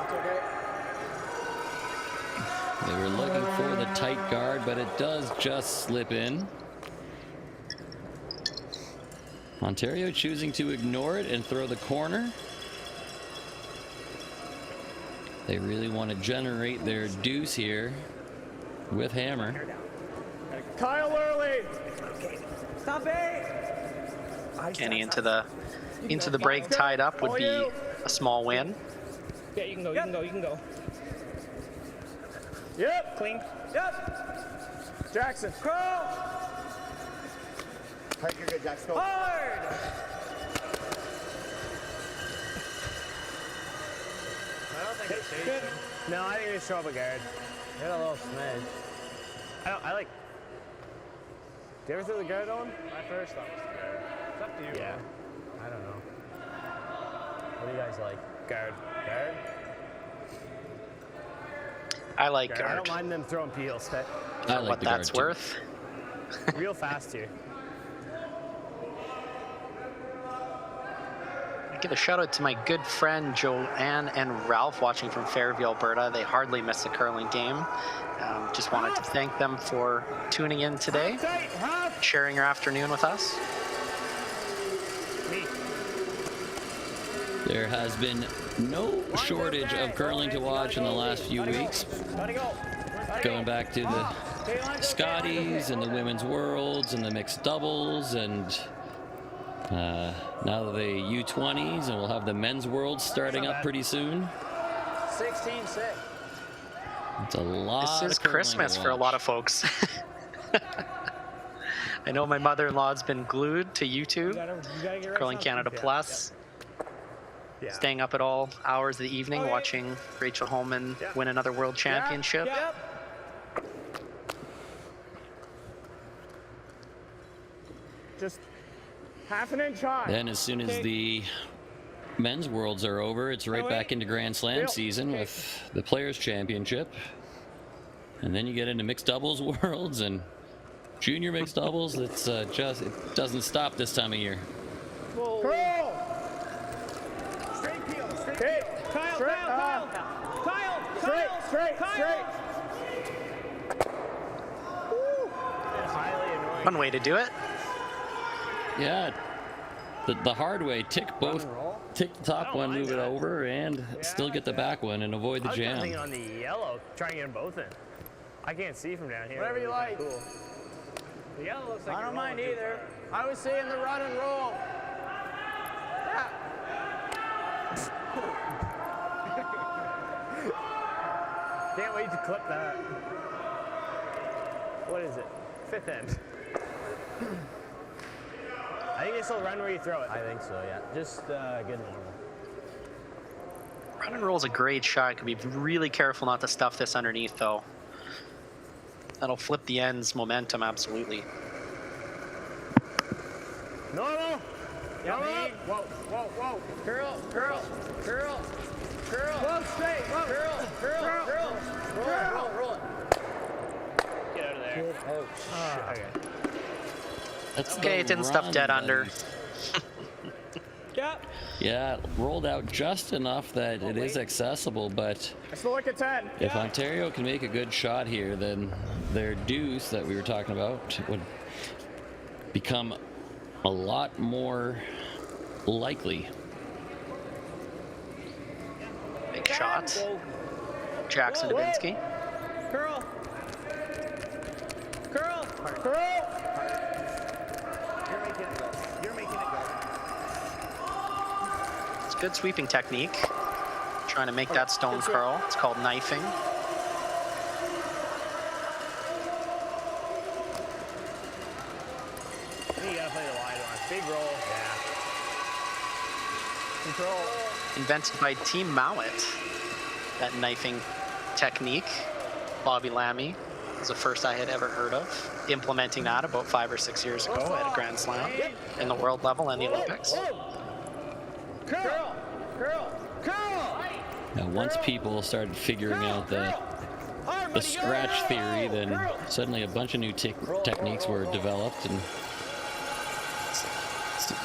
It's okay. They were looking for the tight guard, but it does just slip in. Ontario choosing to ignore it and throw the corner. They really want to generate their deuce here with hammer. Kyle early. Stop it. Kenny into the break tied up would be a small win. Yeah, you can go. You can go. You can go. Yep. Clean. Yep. Jackson. Curl. You're good, Jackson. Hard. I don't think it's good. No, I think it's trouble guard. Hit a little smidge. I like. Do you ever throw the guard on? My first thought was the guard. It's up to you. Yeah. I don't know. What do you guys like? Guard. Guard? I like guard. I guard. don't mind them throwing peels. I like what the that's guard too. worth. Real fast here. Give a shout out to my good friend Joanne and Ralph watching from Fairview, Alberta. They hardly missed the curling game. Just wanted to thank them for tuning in today, sharing your afternoon with us. There has been no shortage of curling to watch in the last few weeks. Going back to the Scotties and the Women's Worlds and the mixed doubles and now the U-20s, and we'll have the Men's Worlds starting up pretty soon. 16-6. It's a lot. This is Christmas for a lot of folks. I know my mother-in-law's been glued to YouTube, Curling Canada Plus, staying up at all hours of the evening watching Rachel Holman win another world championship. Just half an inch high. Then as soon as the Men's Worlds are over, it's right back into Grand Slam season with the Players' Championship. And then you get into mixed doubles worlds and junior mixed doubles. It's just, it doesn't stop this time of year. Curl! Straight peel, straight peel. Kyle! Straight. Highly annoying. One way to do it. Yeah, the hard way, tick the top one, move it over, and still get the back one and avoid the jam. I was thinking on the yellow, trying to get them both in. I can't see from down here. Whatever you like. Cool. The yellow looks like I don't mind either. I was seeing the run and roll. Yeah. Can't wait to clip that. What is it? Fifth end. I think this will run where you throw it. I think so, yeah. Just good normal. Run and roll is a great shot. Could be really careful not to stuff this underneath, though. That'll flip the end's momentum, absolutely. Normal. Yep. Whoa. Curl. Whoa, straight. Whoa. Curl. Roll it. Get out of there. Oh, shit. Okay. That's okay, it didn't stuff dead under. Yep. Yeah, it rolled out just enough that it is accessible, but I still like a 10. if Ontario can make a good shot here, then their deuce that we were talking about would become a lot more likely. Big shot. Jackson Dubinsky. Curl. You're making it go. It's good sweeping technique. Trying to make that stone curl. It's called knifing. You gotta play the wide one. Big roll. Yeah. Control. Invented by Team Mowat, that knifing technique. Bobby Lammy was the first I had ever heard of, implementing that about 5 or 6 years ago at a Grand Slam in the world level and the Olympics. Curl. Now, once people started figuring out the scratch theory, then suddenly a bunch of new techniques were developed, and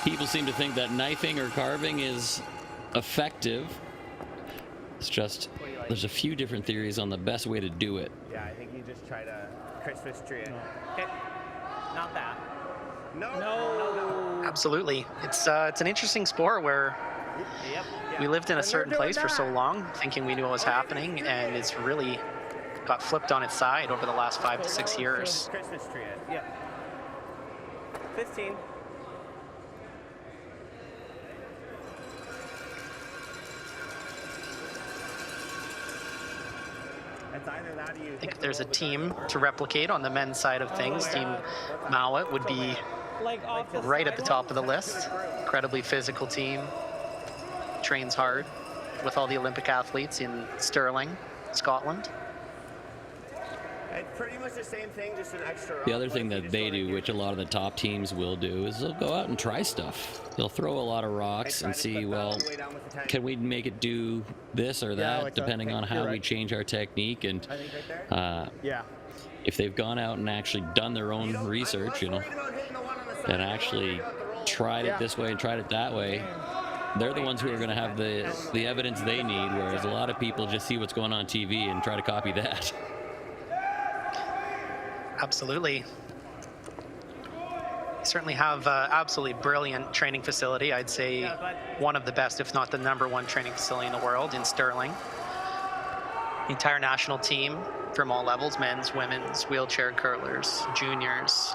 people seem to think that knifing or carving is effective. It's just there's a few different theories on the best way to do it. Yeah, I think you just try to Christmas tree it. Okay. Not that. No. Absolutely. It's an interesting sport where we lived in a certain place for so long, thinking we knew what was happening, and it's really got flipped on its side over the last 5 to 6 years. Christmas tree it. Yeah. 15. It's either that or you. I think if there's a team to replicate on the men's side of things, Team Mowat would be right at the top of the list. Incredibly physical team, trains hard with all the Olympic athletes in Stirling, Scotland. It's pretty much the same thing, just an extra. The other thing that they do, which a lot of the top teams will do, is they'll go out and try stuff. They'll throw a lot of rocks and see, well, can we make it do this or that, depending on how we change our technique. And if they've gone out and actually done their own research, you know, and actually tried it this way and tried it that way, they're the ones who are going to have the evidence they need, whereas a lot of people just see what's going on TV and try to copy that. Absolutely. Certainly have absolutely brilliant training facility. I'd say one of the best, if not the #1 training facility in the world in Sterling. The entire national team from all levels, men's, women's, wheelchair curlers, juniors,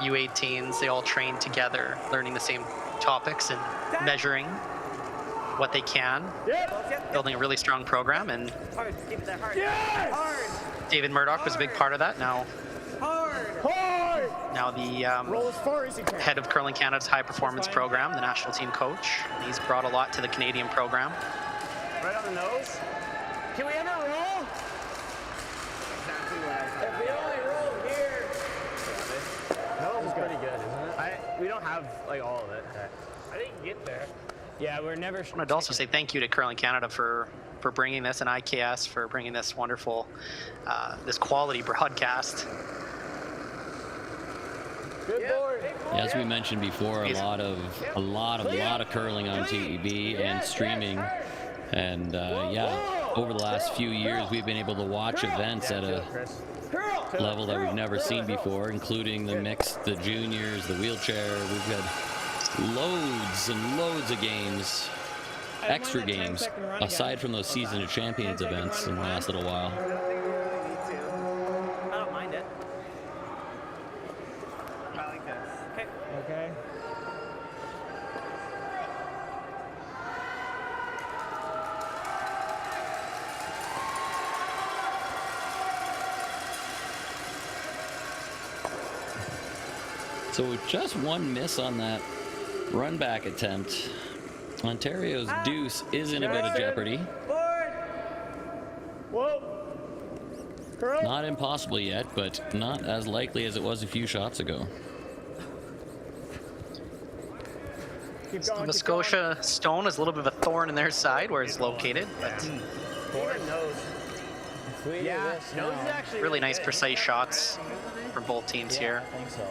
U18s, they all train together, learning the same topics and measuring what they can, building a really strong program. And David Murdoch was a big part of that. Now the head of Curling Canada's high performance program, the national team coach. He's brought a lot to the Canadian program. Right on the nose. Can we ever roll? If we only roll here. Nose is pretty good, isn't it? We don't have like all of it. I didn't get there. Yeah, we're never. I'd also say thank you to Curling Canada for bringing this, and IKS for bringing this wonderful, this quality broadcast. Good board. As we mentioned before, a lot of curling on TV and streaming, and over the last few years we've been able to watch events at a level that we've never seen before, including the mixed, the juniors, the wheelchair. We've had loads and loads of games, extra games, aside from those Season of Champions events in the last little while. I don't mind it. I like this. Okay. So just one miss on that run back attempt. Ontario's deuce is in a bit of jeopardy. Whoa. Not impossible yet, but not as likely as it was a few shots ago. Nova Scotia stone is a little bit of a thorn in their side where it's located, but Yeah, nose is actually really nice precise shots from both teams here. I think so.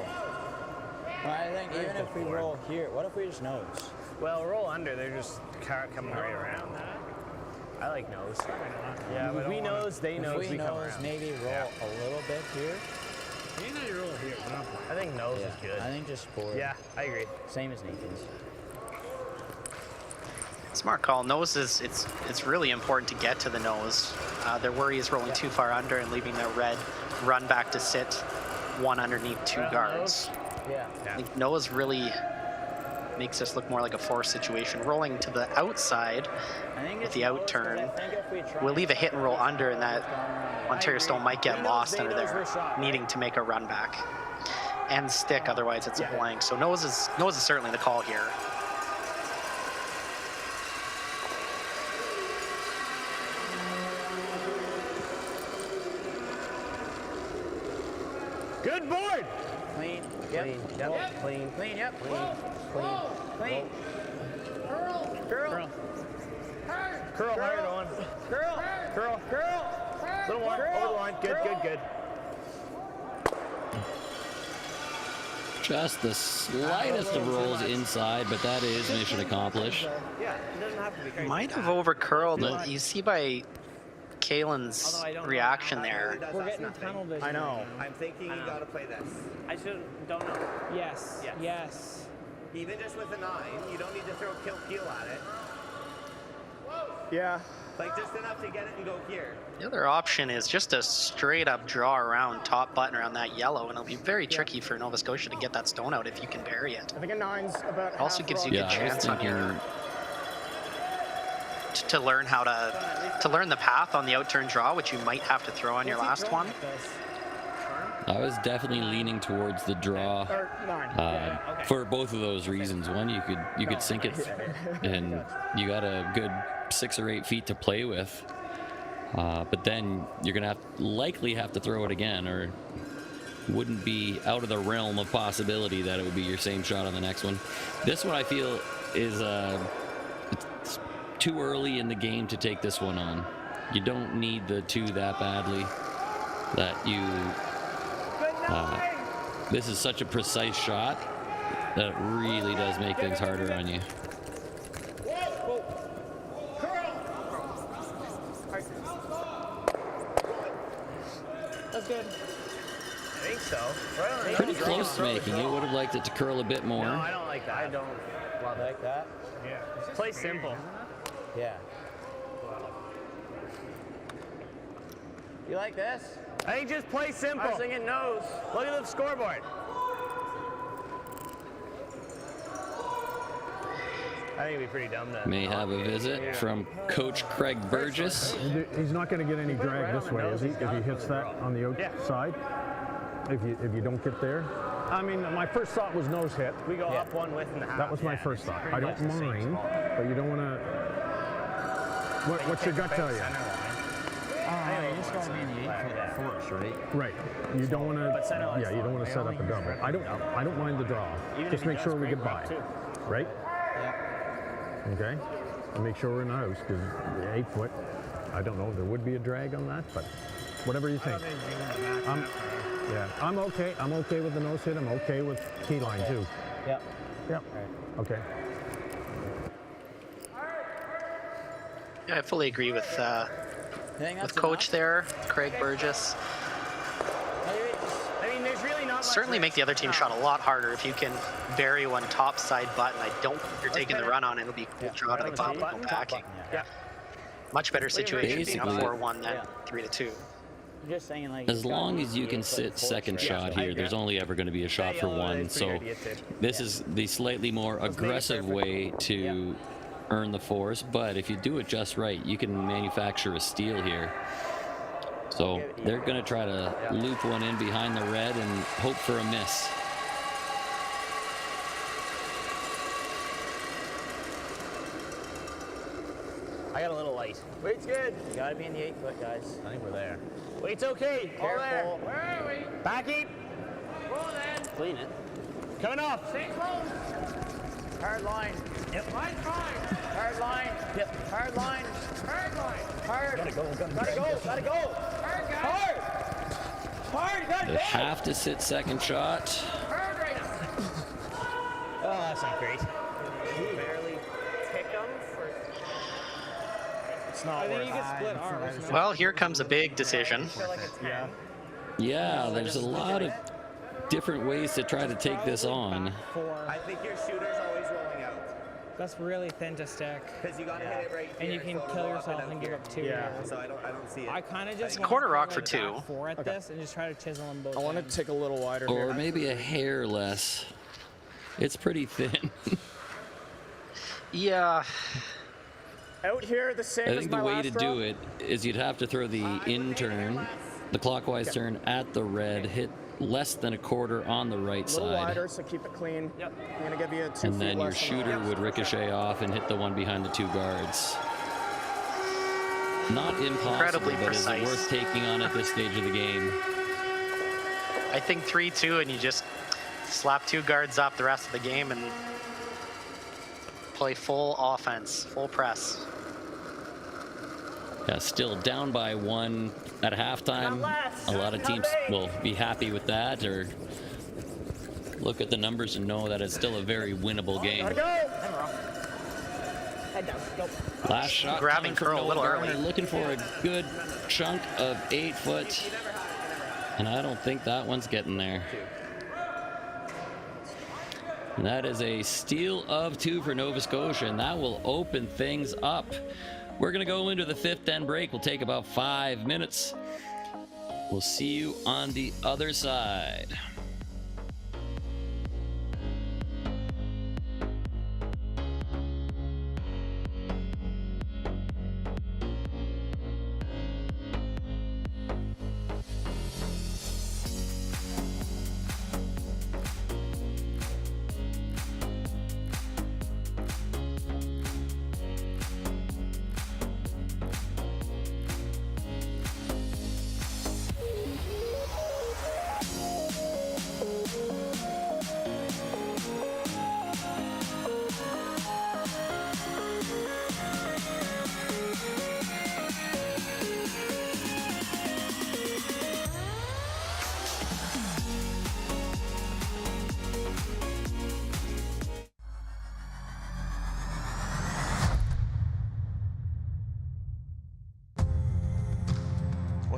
Well, I think even if we roll here, what if we just nose? Well, roll under, they're just coming right around. I like nose. Yeah, but we nose, they nose, if we come nose, around. maybe roll a little bit here. You roll here. I think nose is good. I think just forward. Yeah, I agree. Same as Nathan's. Smart call. Nose is it's really important to get to the nose. Their worry is rolling too far under and leaving their red run back to sit one underneath two guards. Yeah. I think nose really makes this look more like a force situation. Rolling to the outside with the out turn will leave a hit and roll under, and that Ontario Stone might get lost under there, needing to make a run back and stick. Otherwise, it's a blank. So nose is certainly the call here. Good board. Clean. Yep. Clean. Yep. Clean. Clean. Yep. Clean. Clean. Curl. Curl hard on. Curl. Little one. Over the line. Good. Just the slightest of rolls inside, but that is mission accomplished. Yeah, it doesn't have to be crazy. Might have over curled. No. You see by Kalen's reaction there. We're getting tunnel vision. I know. I'm thinking you gotta play this. I don't know. Yes. Yes. Even just with a 9, you don't need to throw kill peel at it. Yeah. Like just enough to get it and go here. The other option is just a straight up draw around top button around that yellow, and it'll be very tricky for Nova Scotia to get that stone out if you can bury it. I think a 9's about. It also gives you a good chance on your to learn how to learn the path on the out turn draw, which you might have to throw on your last one. I was definitely leaning towards the draw for both of those reasons. One, you could sink it, and you got a good 6 or 8 feet to play with. But then you're gonna likely have to throw it again, or wouldn't be out of the realm of possibility that it would be your same shot on the next one. This one I feel is it's too early in the game to take this one on. You don't need the 2 that badly that you This is such a precise shot that it really does make things harder on you. That's good. I think so. Pretty close to making it. Would have liked it to curl a bit more. No, I don't like that. I don't like that. Yeah. Play simple. Yeah. You like this? I think just play simple. I was thinking nose. Look at the scoreboard. I think it'd be pretty dumb to. May have a visit from Coach Craig Burgess. He's not going to get any drag this way, is he? If he hits that on the outside, if you don't get there. I mean, my first thought was nose hit. We go up 1 width and a half. That was my first thought. I don't mind, but you don't want to. What's your gut tell you? You just got to be in the 8-foot force, right? Right. You don't want to. Yeah, you don't want to set up a double. I don't mind the draw. Just make sure we get by. Right. Okay, and make sure we're in the house, because 8 foot, I don't know if there would be a drag on that, but whatever you think. I'm okay. I'm okay with the nose hit. I'm okay with key line too. Yep. Yep. Okay. Yeah, I fully agree with Coach there, Craig Burgess. I mean, there's really not much Certainly make the other team shot a lot harder if you can bury one top side button. I don't think you're taking the run on. It'll be a cool shot at the top and go packing. Yeah. Much better situation being up Basically, 4-1 than 3-2. Just saying, like, As long as you can sit second shot here, there's only ever going to be a shot for one. So this is the slightly more aggressive way to earn the force. But if you do it just right, you can manufacture a steal here. So they're going to try to loop one in behind the red and hope for a miss. I got a little light. Weight's good. You got to be in the 8-foot, guys. I think we're there. Weight's okay. All there. Where are we? Backy. Roll then. Clean it. Coming off. Stay close. Hard line. Yep. Line's fine. Hard line. Yep. Hard line. Hard line. Hard. Gotta go. Gotta go. Hard, guys. Hard. Hard. Got They have to sit second shot. Hard right now. Oh, that's not great. Barely pick them for. It's not I think worth you can split arms. Well, here comes a big decision. Yeah. Yeah, there's a lot of different ways to try to take this on. I think your shooter's always rolling out. That's really thin to stick. Because you gotta hit it right And here, you can so kill it'll go yourself up and give up 2. Yeah. So I don't see it. I kind of just Quarter rock for like 2. 4 at this and just try to chisel them both. I want to take a little wider Or here. maybe a hair less. It's pretty thin. Yeah. Out here, the same I as think my the way last to throw. do it is you'd have to throw the in turn, the clockwise turn at the red, hit less than a quarter on the right A little side. wider, so keep it clean. Yep. I'm gonna give you a 2 And feet then your less than shooter that. would ricochet off and hit the one behind the 2 guards. Not impossible, Incredibly but is it precise. worth taking on at this stage of the game? I think 3-2, and you just slap 2 guards up the rest of the game and play full offense, full press. Yeah, still down by 1 at halftime. A lot of teams will be happy with that, or look at the numbers and know that it's still a very winnable game. Gotta go. Head down. Go. Last shot Grabbing coming from curl a Noah little Gardner, early. looking for a good chunk of 8 foot, and I don't think that one's getting there. And that is a steal of 2 for Nova Scotia, and that will open things up. We're going to go into the 5th end break. We'll take about 5 minutes. We'll see you on the other side.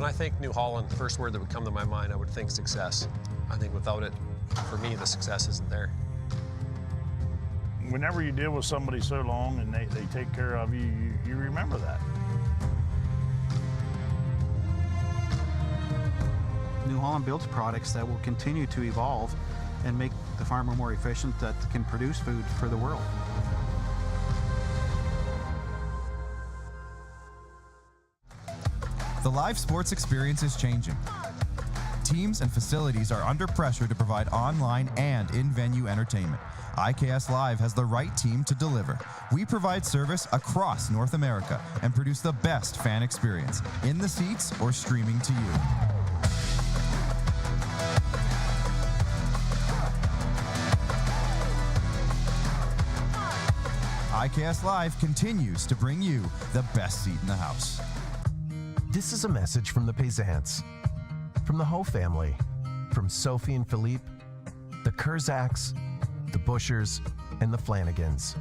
When I think New Holland, the first word that would come to my mind, I would think success. I think without it, for me, the success isn't there. Whenever you deal with somebody so long and they take care of you, you remember that. New Holland builds products that will continue to evolve and make the farmer more efficient that can produce food for the world. The live sports experience is changing. Teams and facilities are under pressure to provide online and in-venue entertainment. IKS Live has the right team to deliver. We provide service across North America and produce the best fan experience, in the seats or streaming to you. IKS Live continues to bring you the best seat in the house. This is a message from the Payzants, from the Ho family, from Sophie and Philippe, the Kurzaks, the Bushers, and the Flanagans.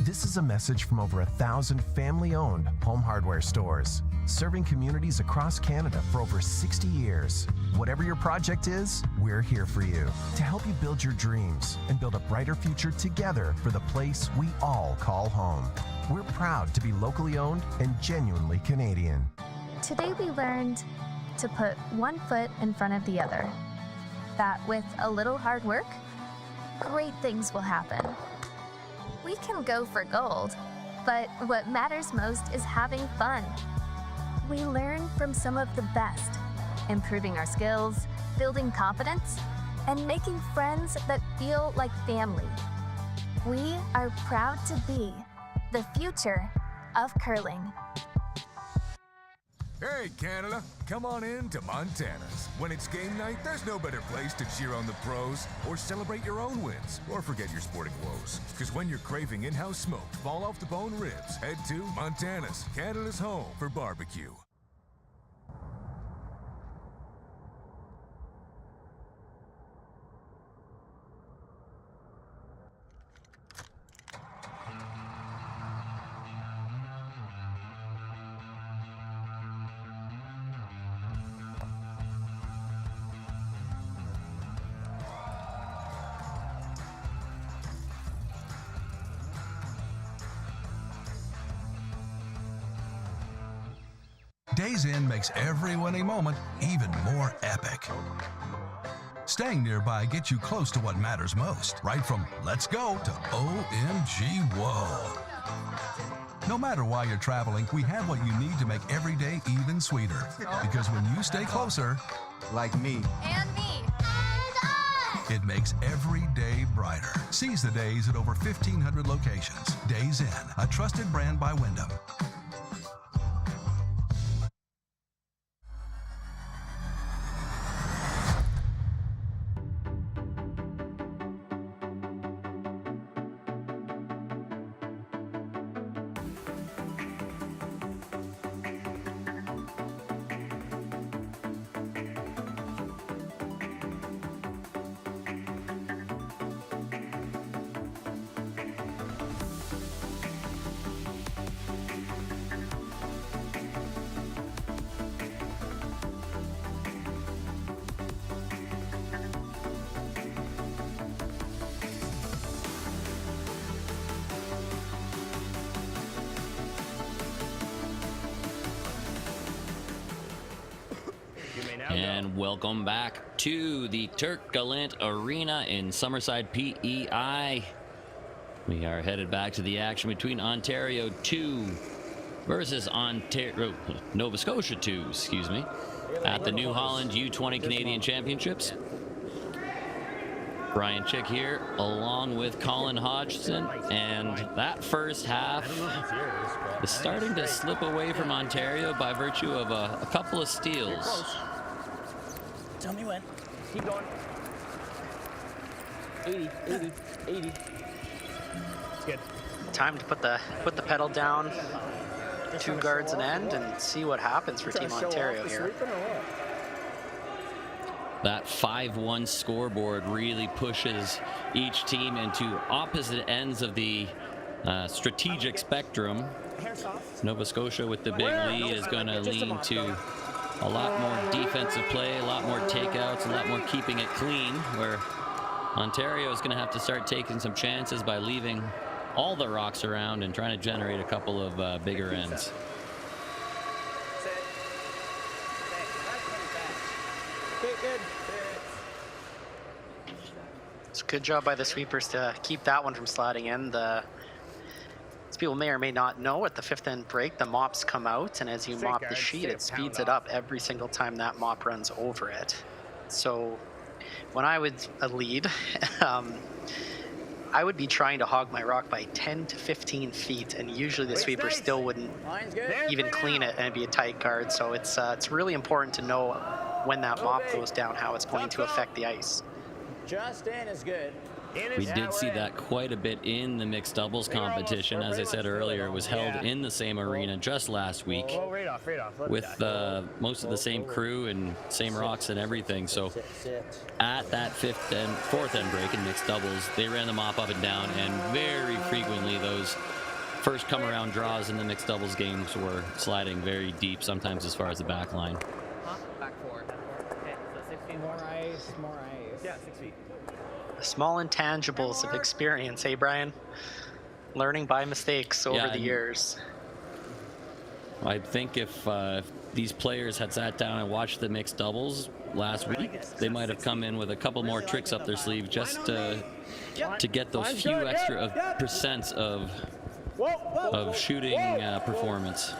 This is a message from over 1,000 family-owned home hardware stores, serving communities across Canada for over 60 years. Whatever your project is, we're here for you to help you build your dreams and build a brighter future together for the place we all call home. We're proud to be locally owned and genuinely Canadian. Today we learned to put one foot in front of the other. That with a little hard work, great things will happen. We can go for gold, but what matters most is having fun. We learn from some of the best, improving our skills, building confidence, and making friends that feel like family. We are proud to be the future of curling. Hey, Canada, come on in to Montana's. When it's game night, there's no better place to cheer on the pros or celebrate your own wins or forget your sporting woes. Because when you're craving in-house smoked, fall-off-the-bone ribs, head to Montana's, Canada's home for barbecue. Days Inn makes every winning moment even more epic. Staying nearby gets you close to what matters most, right from let's go to OMG whoa. No matter why you're traveling, we have what you need to make every day even sweeter. Because when you stay closer, like me, And me. it makes every day brighter. Seize the days at over 1,500 locations. Days Inn, a trusted brand by Wyndham. And welcome back to the Turk Gallant Arena in Summerside, PEI. We are headed back to the action between Ontario 2 versus Nova Scotia 2, excuse me, at the New Holland U-20 Canadian Championships. Brian Chick here, along with Colin Hodgson, and that first half is starting to slip away from Ontario by virtue of a couple of steals. Tell me when. Keep going. 80, 80, 80. It's good. Time to put the pedal down, 2 guards and end, and see what happens for Team Ontario here. That 5-1 scoreboard really pushes each team into opposite ends of the strategic spectrum. Nova Scotia with the big lead is going to lean to a lot more defensive play, a lot more takeouts, a lot more keeping it clean, where Ontario is going to have to start taking some chances by leaving all the rocks around and trying to generate a couple of bigger ends. It's a good job by the sweepers to keep that one from sliding in. As people may or may not know, at the 5th end break, the mops come out, and as you mop the sheet, it speeds it up every single time that mop runs over it. So when I was a lead, I would be trying to hog my rock by 10 to 15 feet, and usually the sweeper still wouldn't even clean it, and it'd be a tight guard. So it's really important to know when that mop goes down, how it's going to affect the ice. Just in is good. We did see that quite a bit in the mixed doubles competition. As I said earlier, it was held in the same arena just last week with most of the same crew and same rocks and everything. So at that 5th and 4th end break in mixed doubles, they ran the mop up and down, and very frequently those first come around draws in the mixed doubles games were sliding very deep, sometimes as far as the back line. Back 4. Okay, so 6 feet. More ice, more ice. Yeah, 6 feet. Small intangibles of experience, hey Brian? Learning by mistakes over the years. I think if these players had sat down and watched the mixed doubles last week, they might have come in with a couple more tricks up their sleeve just to get those few extra percents of shooting performance.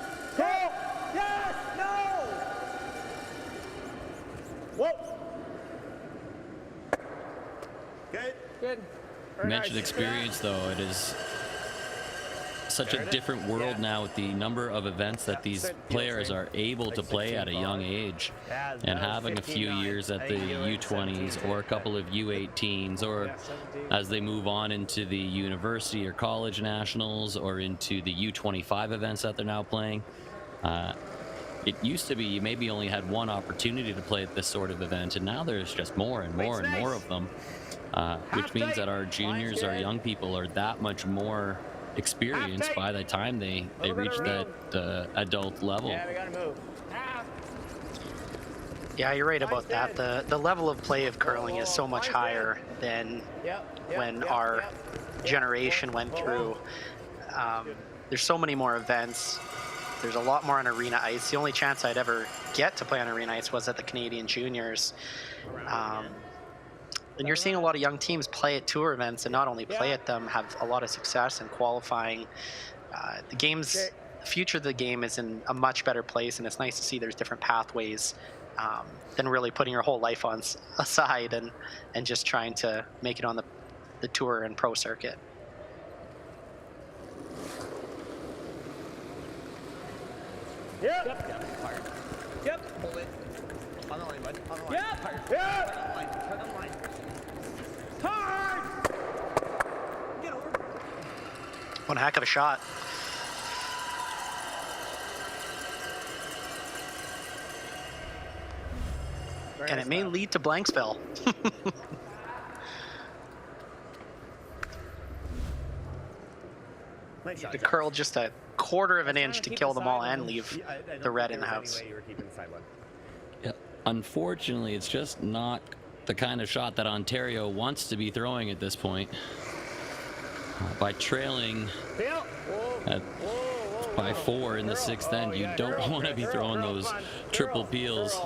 Good. You mentioned experience, though. It is such a different world now with the number of events that these players are able to play at a young age. And having a few years at the U-20s or a couple of U-18s, or as they move on into the university or college nationals or into the U-25 events that they're now playing. It used to be you maybe only had one opportunity to play at this sort of event, and now there's just more and more and more of them. Which means that our juniors, our young people, are that much more experienced by the time they reach that adult level. Yeah, we gotta move. Yeah, you're right about that. The level of play of curling is so much higher than when our generation went through. There's so many more events. There's a lot more on arena ice. The only chance I'd ever get to play on arena ice was at the Canadian Juniors. And you're seeing a lot of young teams play at tour events, and not only play at them, have a lot of success in qualifying. The future of the game is in a much better place, and it's nice to see there's different pathways than really putting your whole life on aside and just trying to make it on the tour and pro circuit. Yep. Hold it. On the line, bud. On the line. Yep. Turn the line. Hard! Get over. One heck of a shot. And it may lead to Blanksville. To curl just a quarter of an inch to kill them all and leave the red in the house. Yeah. Unfortunately, it's just not the kind of shot that Ontario wants to be throwing at this point. By trailing by 4 in the 6th end, you don't want to be throwing those triple peels.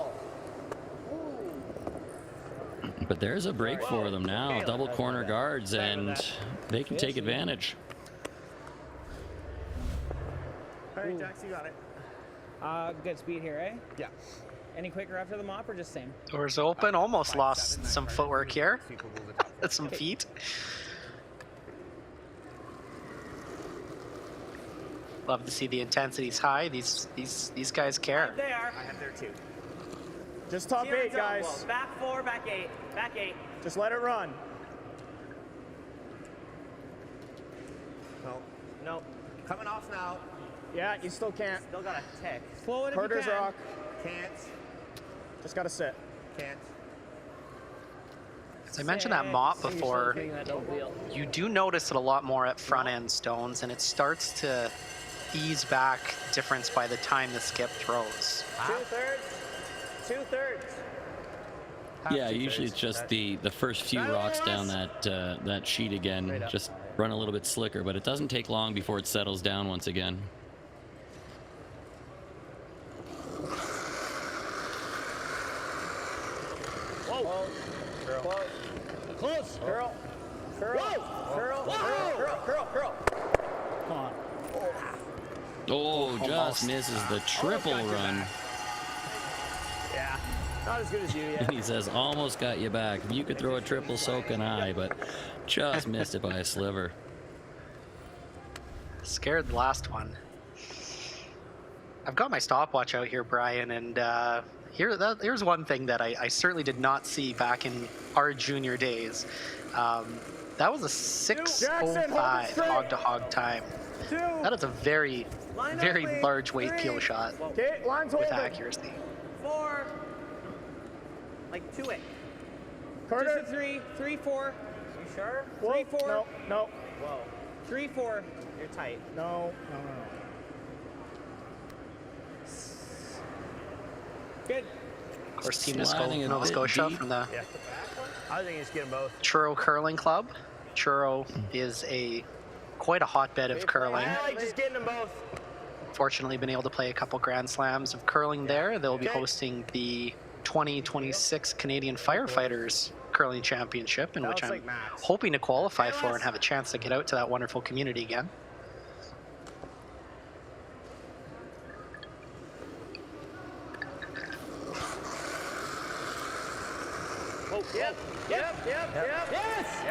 But there's a break for them now. Double corner guards, and they can take advantage. All right, Jax, you got it. Good speed here, eh? Yeah. Any quicker after the mop or just same? Doors open, almost lost some footwork here. Some feet. Love to see the intensity's high. These guys care. They are. I have there too. Just top 8, guys. Back 4, back 8. Back 8. Just let it run. No. Coming off now. Yeah, you still can't. Still got a tick. Slow it if Carter's you can. rock. Can't. Just gotta sit. Can't. As I mentioned that mop before, you do notice it a lot more at front end stones, and it starts to ease back difference by the time the skip throws. 2/3. 2/3. Yeah, usually it's just the first few rocks down that sheet again. Just run a little bit slicker, but it doesn't take long before it settles down once again. Whoa. Curl. Close. Curl. Curl. Curl. Curl. Curl. Come on. Oh, just misses the triple run. Yeah. Not as good as you yet. And he says, almost got you back. If you could throw a triple, so can I, but just missed it by a sliver. Scared the last one. I've got my stopwatch out here, Brian, and here's one thing that I certainly did not see back in our junior days. That was a 6:05 hog-to-hog time. That is a very, very large weight peel shot with accuracy. 4. Like 2-8. Carter. Just a 3. 3, 4. You sure? 3, 4. No. Whoa. 3, 4. You're tight. No. Good. Of course, Team Nova Scotia from the I think he's getting both. Truro Curling Club. Truro is quite a hotbed of curling. I like just getting them both. Fortunately, been able to play a couple Grand Slams of curling there. They'll be hosting the 2026 Canadian Firefighters Curling Championship, in which I'm hoping to qualify for and have a chance to get out to that wonderful community again. Oh, yep. Yes.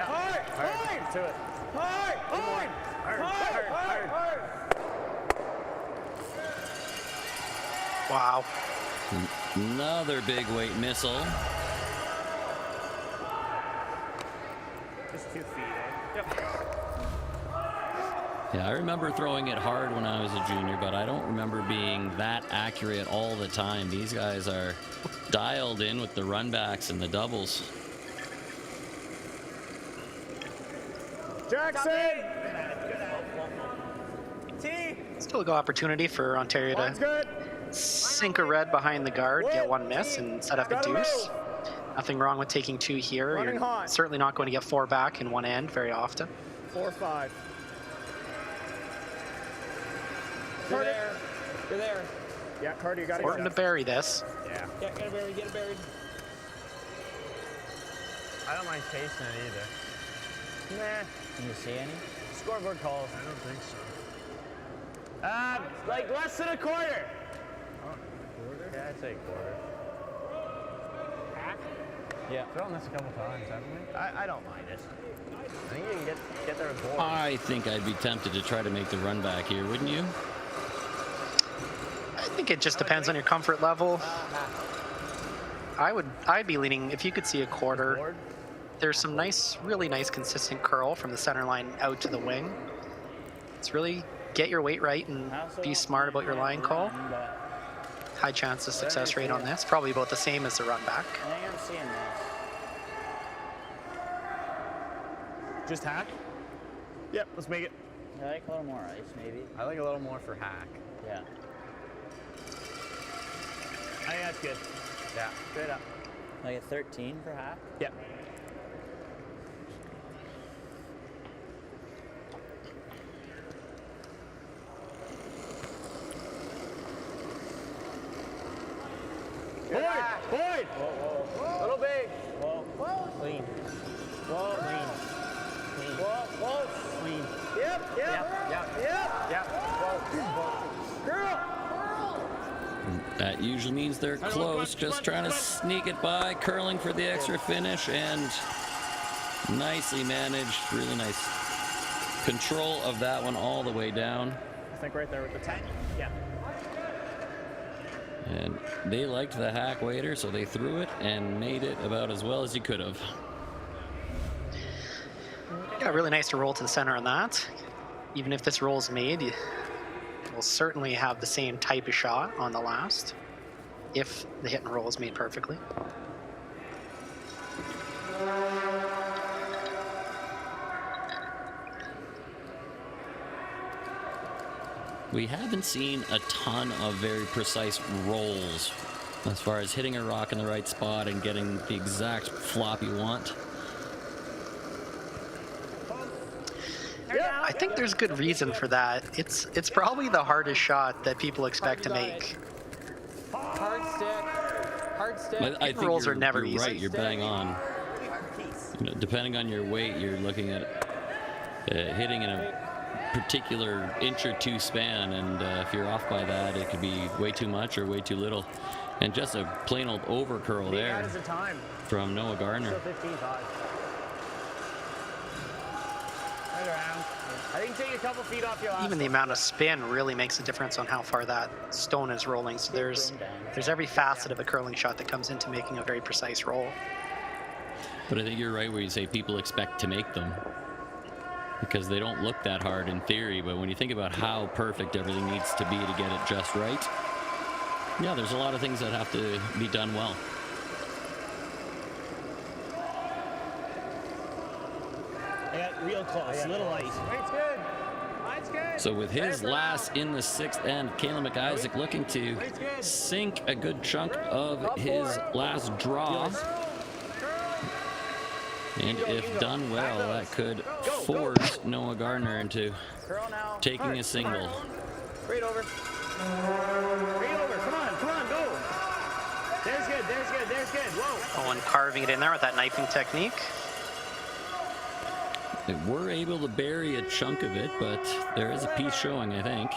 Hard. To it. Hard. Wow. Another big weight missile. Just 2 feet, eh? Yep. Yeah, I remember throwing it hard when I was a junior, but I don't remember being that accurate all the time. These guys are dialed in with the runbacks and the doubles. Jackson! Still a good opportunity for Ontario to sink a red behind the guard, get one miss, and set up a deuce. Nothing wrong with taking 2 here. You're certainly not going to get 4 back in one end very often. 4-5. You're there. You're there. Yeah, Carter, you got it. Important to bury this. Yeah. Yeah, get it buried. I don't mind chasing it either. Nah. Can you see any? Scoreboard calls. I don't think so. Like less than a quarter. Oh, quarter? Yeah, I'd say quarter. Yeah. Thrown this a couple times, haven't we? I don't mind it. I think you can get there with board. I think I'd be tempted to try to make the run back here, wouldn't you? I think it just depends on your comfort level. I'd be leaning, if you could see a quarter, there's some really nice consistent curl from the center line out to the wing. It's really get your weight right and be smart about your line call. High chance of success rate on this, probably about the same as the run back. I think I'm seeing this. Just hack? Yep, let's make it. I like a little more ice, maybe. I like a little more for hack. Yeah. I think that's good. Yeah, straight up. Like a 13 for hack? Yep. Boyd! Whoa. Little big. Whoa. Clean. Whoa. Clean. Whoa. Clean. Yep. Whoa. Girl. That usually means they're close, just trying to sneak it by, curling for the extra finish, and nicely managed. Really nice control of that one all the way down. I think right there with the 10. Yeah. And they liked the hack waiter, so they threw it and made it about as well as you could have. Yeah, really nice to roll to the center on that. Even if this roll's made, we'll certainly have the same type of shot on the last, if the hit and roll is made perfectly. We haven't seen a ton of very precise rolls as far as hitting a rock in the right spot and getting the exact flop you want. I think there's good reason for that. It's probably the hardest shot that people expect to make. Hard stick. I think rolls you're, are never you're easy. right. You're bang on. You know, depending on your weight, you're looking at hitting in a particular inch or two span, and if you're off by that, it could be way too much or way too little. And just a plain old over curl there from Noah Gardner. Still 15.5. Right around. I think take a couple feet off your last. Even the amount of spin really makes a difference on how far that stone is rolling. So there's every facet of a curling shot that comes into making a very precise roll. But I think you're right where you say people expect to make them, because they don't look that hard in theory, but when you think about how perfect everything needs to be to get it just right, yeah, there's a lot of things that have to be done well. I got real close, a little light. Light's good. Light's good. So with his last in the sixth end, Caleb McIsaac looking to sink a good chunk of his last draw. And if done well, that could force Noah Gardner into taking a single. Straight over. Straight over. Come on, go. There's good. Whoa. Owen carving it in there with that knifing technique. They were able to bury a chunk of it, but there is a piece showing, I think.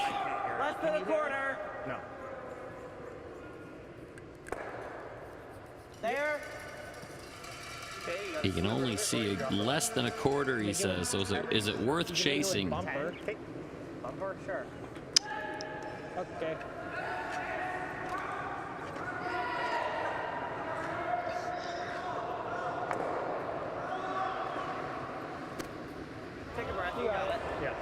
Less than a quarter. No. There. He can only see less than a quarter, he says. So is it worth chasing? Bumper, sure. Okay. Take a breath. You got it. Yeah.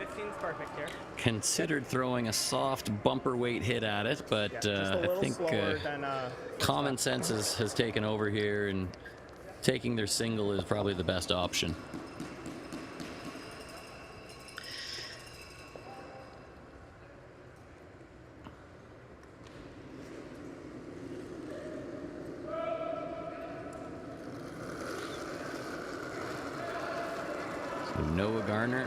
15's perfect here. Considered throwing a soft bumper weight hit at it, but I think common sense has taken over here, and taking their single is probably the best option. So Noah Gardner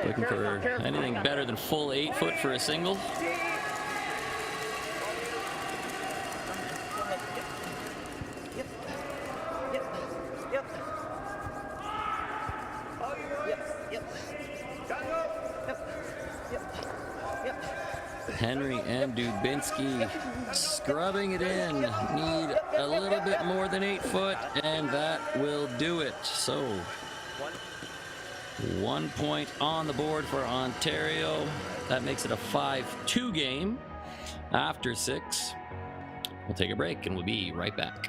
looking for anything better than full 8 foot for a single. Henry and Dubinsky scrubbing it in. Need a little bit more than 8 foot, and that will do it. So 1 point on the board for Ontario. That makes it a 5-2 game after 6. We'll take a break and we'll be right back.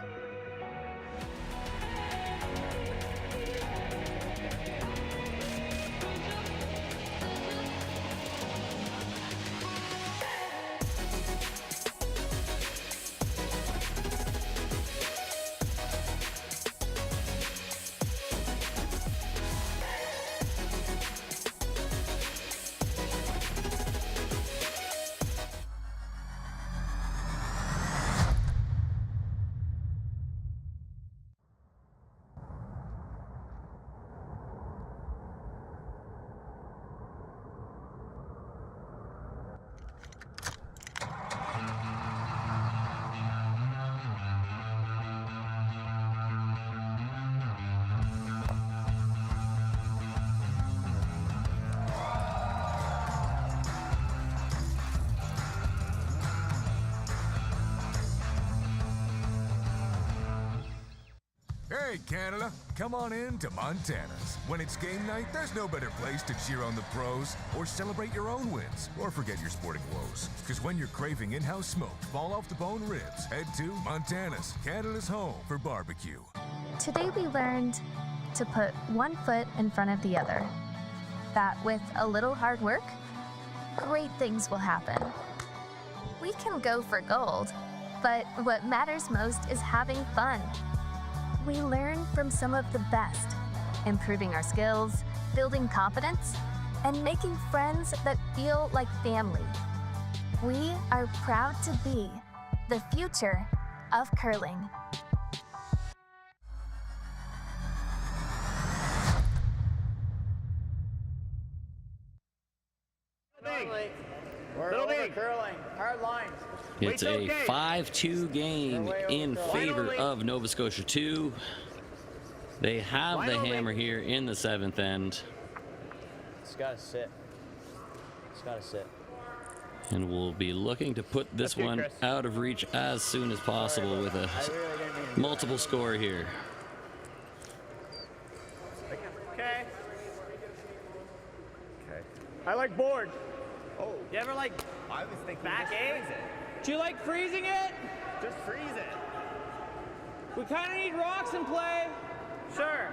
Hey, Canada, come on in to Montana's. When it's game night, there's no better place to cheer on the pros or celebrate your own wins or forget your sporting woes. Because when you're craving in-house smoked, fall-off-the-bone ribs, head to Montana's, Canada's home for barbecue. Today we learned to put one foot in front of the other. That with a little hard work, great things will happen. We can go for gold, but what matters most is having fun. We learn from some of the best, improving our skills, building confidence, and making friends that feel like family. We are proud to be the future of curling. We're over curling. Hard lines. It's a 5-2 game in favor of Nova Scotia 2. They have the hammer here in the 7th end. It's got to sit. It's got to sit. And we'll be looking to put this one out of reach as soon as possible with a multiple score here. Okay. I like board. Oh. You ever like I was thinking back just eight? freeze it. Do you like freezing it? Just freeze it. We kind of need rocks in play. Sure.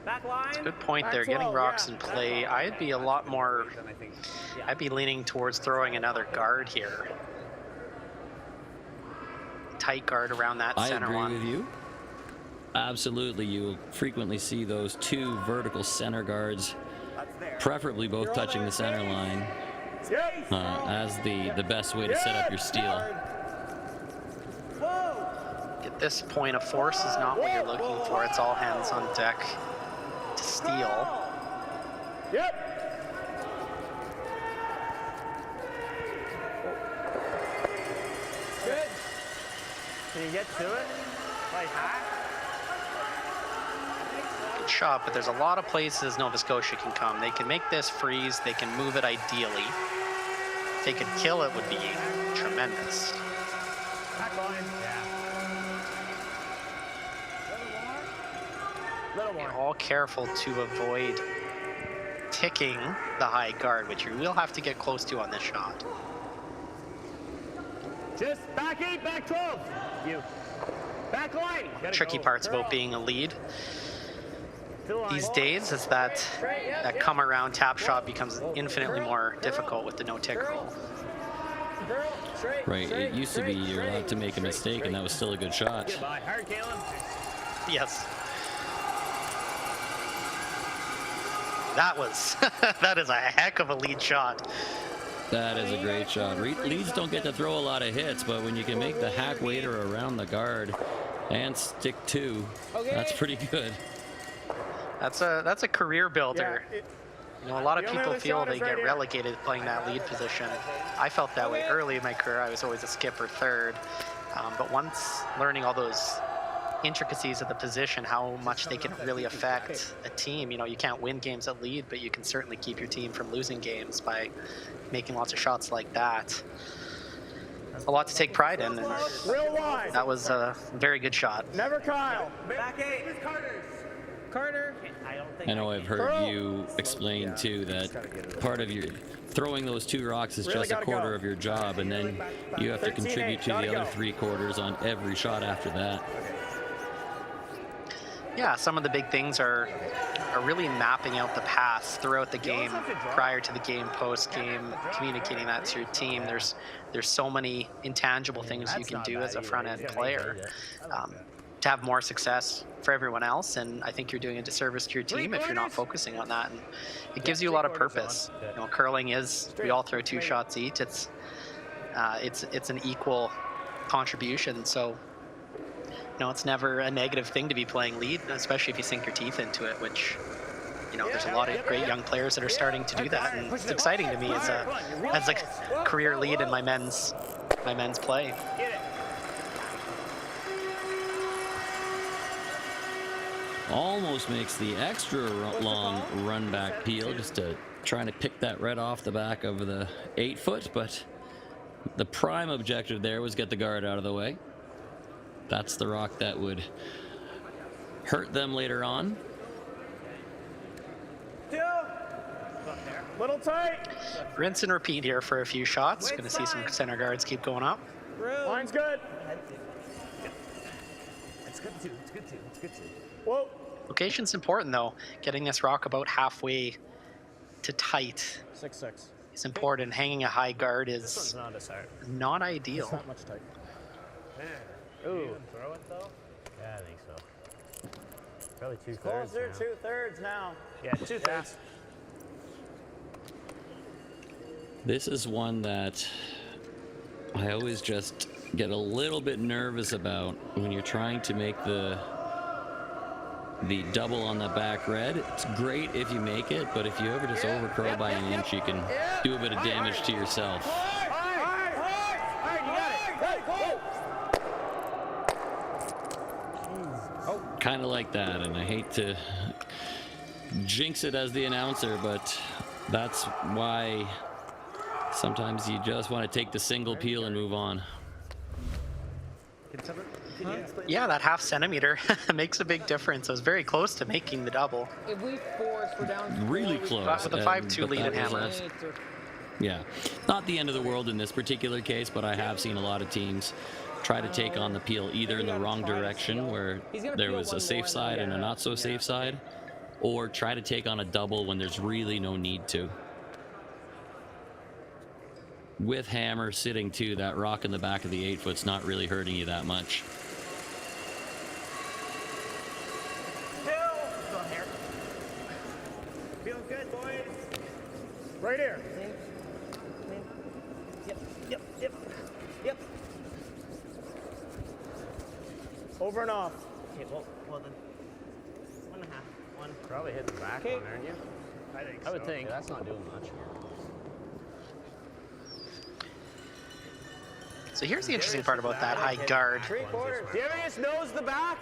Back line. Good point back there, 12, getting rocks yeah. in play. I'd be a lot more, I'd be leaning towards throwing another guard here. Tight guard around that center one. I agree with you. Absolutely, you'll frequently see those two vertical center guards, preferably both touching the center line, as the best way to set up your steal. At this point, a force is not what you're looking for. It's all hands on deck to steal. Yep. Good. Can you get to it? Like high? Good shot, but there's a lot of places Nova Scotia can come. They can make this freeze. They can move it ideally. If they could kill it, would be tremendous. Back line. Yeah. Little more. Be all careful to avoid ticking the high guard, which you will have to get close to on this shot. Just back 8, back 12. You. Back line. Tricky parts about being a lead these days is that that come around tap shot becomes infinitely more difficult with the no tick rule. Right, it used to be you're allowed to make a mistake and that was still a good shot. Yes. That is a heck of a lead shot. That is a great shot. Leads don't get to throw a lot of hits, but when you can make the hack wader around the guard and stick two, that's pretty good. That's a career builder. You know, a lot of people feel they get relegated playing that lead position. I felt that way early in my career. I was always a skip or third. But once learning all those intricacies of the position, how much they can really affect a team. You know, you can't win games at lead, but you can certainly keep your team from losing games by making lots of shots like that. A lot to take pride in, and that was a very good shot. Never Kyle. Back 8. Carter. I know I've heard you explain too that part of your throwing those two rocks is just a quarter of your job, and then you have to contribute to the other 3 quarters on every shot after that. Yeah, some of the big things are really mapping out the paths throughout the game, prior to the game, post game, communicating that to your team. There's so many intangible things you can do as a front end player to have more success for everyone else, and I think you're doing a disservice to your team if you're not focusing on that. And it gives you a lot of purpose. You know, curling is, we all throw 2 shots each. It's an equal contribution. So, you know, it's never a negative thing to be playing lead, especially if you sink your teeth into it, which, you know, there's a lot of great young players that are starting to do that, and it's exciting to me as a career lead in my men's play. Almost makes the extra long run back peel, just to trying to pick that red off the back of the 8-foot, but the prime objective there was get the guard out of the way. That's the rock that would hurt them later on. 2. Little tight. Rinse and repeat here for a few shots. Going to see some center guards keep going up. Line's good. It's good too. It's good too. It's good too. Whoa. Location's important though. Getting this rock about halfway to tight 6-6. is important. Hanging a high guard is not ideal. It's not much tight. Ooh. Throw it though? Yeah, I think so. Probably 2/3. Closer, now. 2/3 now. Yeah, 2/3. This is one that I always just get a little bit nervous about when you're trying to make the double on the back red. It's great if you make it, but if you ever just overcurl by an inch, you can do a bit of damage to yourself. Kind of like that, and I hate to jinx it as the announcer, but that's why sometimes you just want to take the single peel and move on. Yeah, that half centimeter makes a big difference. I was very close to making the double. If we force, we're down. Really close. With a 5-2 lead in hammer. Yeah, not the end of the world in this particular case, but I have seen a lot of teams try to take on the peel either in the wrong direction, where there was a safe side and a not so safe side, or try to take on a double when there's really no need to. With hammer sitting too, that rock in the back of the 8-foot's not really hurting you that much. Feeling good, boys. Right here. Yep. Over and off. Okay, well then. 1.5. One. Probably hit the back one, aren't you? I think I would so. think. Yeah, That's not doing much. So here's the interesting part about that high guard. 3/4. Darius knows the back.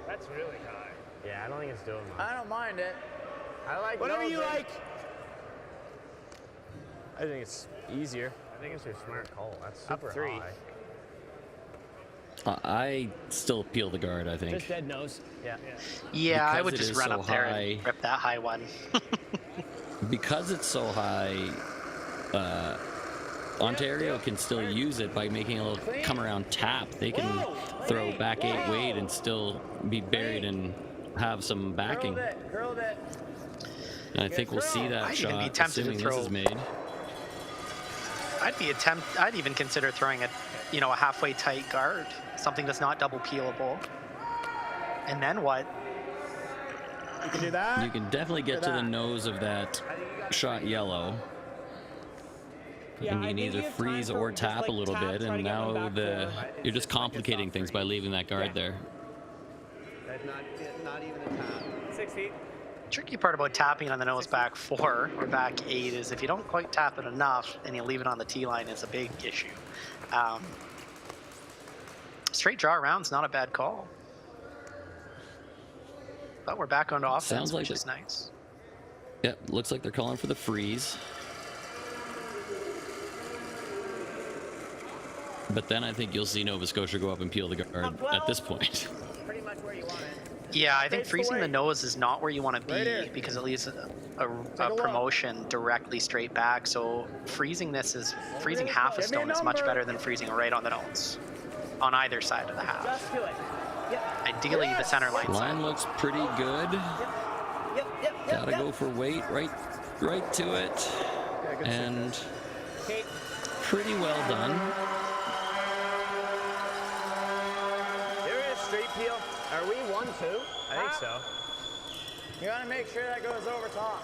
That's really high. Yeah, I don't think it's doing much. I don't mind it. I like Whatever you nosing. like. I think it's easier. I think it's your smart call. That's super Up 3. high. I still peel the guard, I think. Just dead nose. Yeah. Yeah, I Because would it just is run so up there high. and rip that high one. Because it's so high, Ontario can still use it by making a little come around tap. They can throw back 8 weight and still be buried and have some backing. Curled it. And I think we'll see that I'd even be shot, tempted to assuming throw- this is made. I'd even consider throwing a halfway tight guard, something that's not double peelable. And then what? You can do that. You can definitely get to the nose of that shot yellow. Yeah, And you I can think either you have time freeze for or just, tap like, a little tap, bit, try to and get one now back you're just complicating things by leaving that guard there. That's not even a tap. 6 feet. Tricky part about tapping on the nose back 4 or back 8 is if you don't quite tap it enough and you leave it on the tee line, it's a big issue. Straight draw around's not a bad call. But we're back onto offense, Sounds like which it. is nice. Yep, looks like they're calling for the freeze. But then I think you'll see Nova Scotia go up and peel the guard at this point. Pretty much where you want it. Yeah, I think Face freezing away. the nose is not where you want to Right be here. because it leaves a look. promotion directly straight back. So freezing half a Give me a stone is much number. better than freezing right on the nose on either side of the half. Just do it. Yep. Ideally, the center line Line side. looks pretty good. Yep. Gotta go for weight right to it. And Okay. pretty well done. There is straight peel. Are we 1-2? I think so. You want to make sure that goes over top.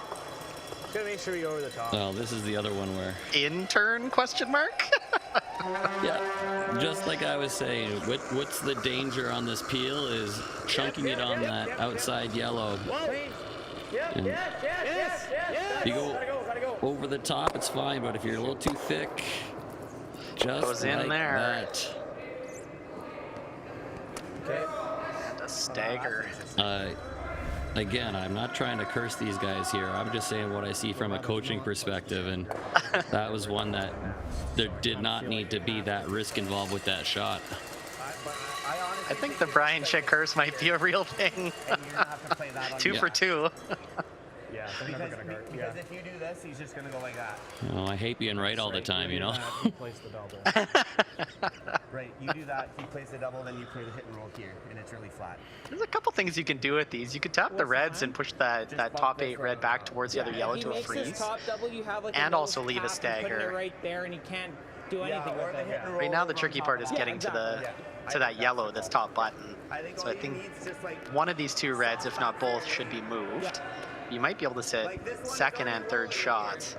Just gotta make sure we go over the top. Oh, this is the other one where, In turn, question mark? yeah, just like I was saying, what's the danger on this peel is chunking it on that outside yellow. And Yes. you go Gotta go. over the top, it's fine, but if you're a little too thick, just Goes in like there. that. And a stagger. Again, I'm not trying to curse these guys here. I'm just saying what I see from a coaching perspective, and that was one that there did not need to be that risk involved with that shot. I think the Brian Chick curse might be a real thing. 2 for 2. Yeah, they're never gonna guard. Yeah. Because if you do this, he's just gonna go like that. Oh, I hate being right all the time, you know? Place the double. Right, you do that, he plays the double, then you play the hit and roll here, and it's really flat. There's a couple things you can do with these. You could tap the reds and push that top 8 red back towards the other yellow He to a makes his freeze. top double, you have like a And nose also leave a tap and putting stagger. it right there, and he can't do anything or with the it. hit and roll Right now, the over on tricky top part of is that. getting to the to that yellow, this top button. So I think one of these two reds, if not both, should be moved. You might be able to sit second and third shots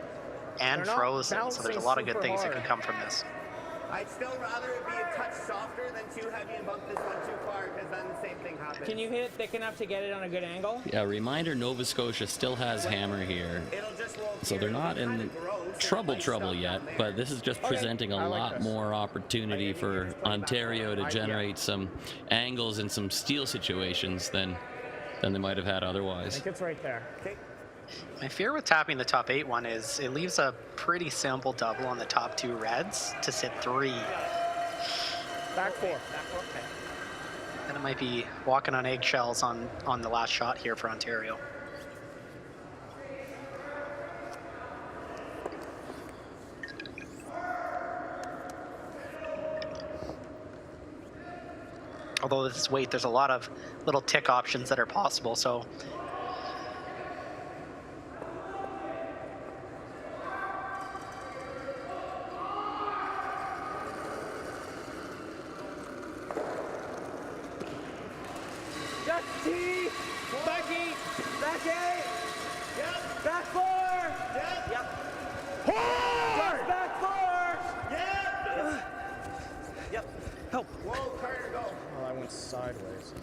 and frozen, so there's a lot of good things that could come from this. I'd still rather it be a touch softer than too heavy and bump this one too far, because then the same thing happens. Can you hit it thick enough to get it on a good angle? Yeah, reminder, Nova Scotia still has hammer here. So they're not in trouble yet, but this is just presenting a lot more opportunity for Ontario to generate some angles and some steal situations than they might have had otherwise. I think it's right there. Okay. My fear with tapping the top 8 one is it leaves a pretty simple double on the top 2 reds to sit 3. Back 4. Okay. And it might be walking on eggshells on the last shot here for Ontario. Although this weight, there's a lot of little tick options that are possible, so sideways.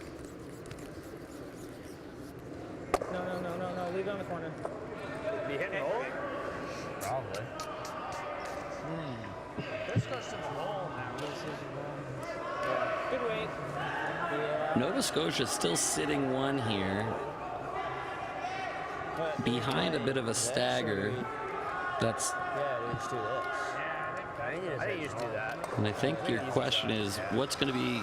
No. Leave it on the corner. Be hitting roll? Probably. This person's roll now. This is roll. Good weight. Yeah. Nova Scotia still sitting 1 here. Behind a bit of a stagger. That's. Yeah, we just do this. I think you just do that. And I think your question is, what's going to be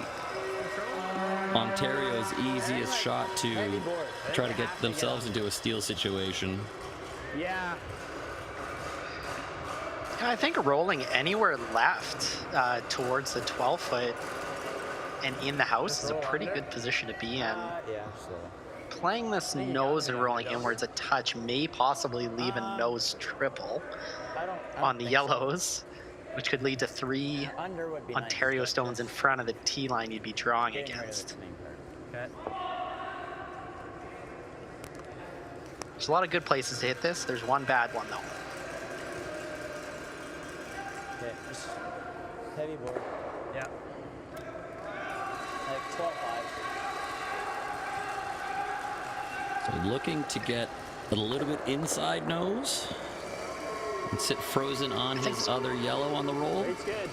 Ontario's easiest shot to try to get themselves into a steal situation? Yeah. I think rolling anywhere left towards the 12-foot and in the house is a pretty good position to be in. Yeah, so. Playing this nose and rolling inwards a touch may possibly leave a nose triple on the yellows, which could lead to 3 Ontario stones in front of the tee line you'd be drawing against. There's a lot of good places to hit this. There's one bad one, though. Okay, just heavy board. Yeah. Like 12-5. So looking to get a little bit inside nose and sit frozen on his other yellow on the roll. It's good.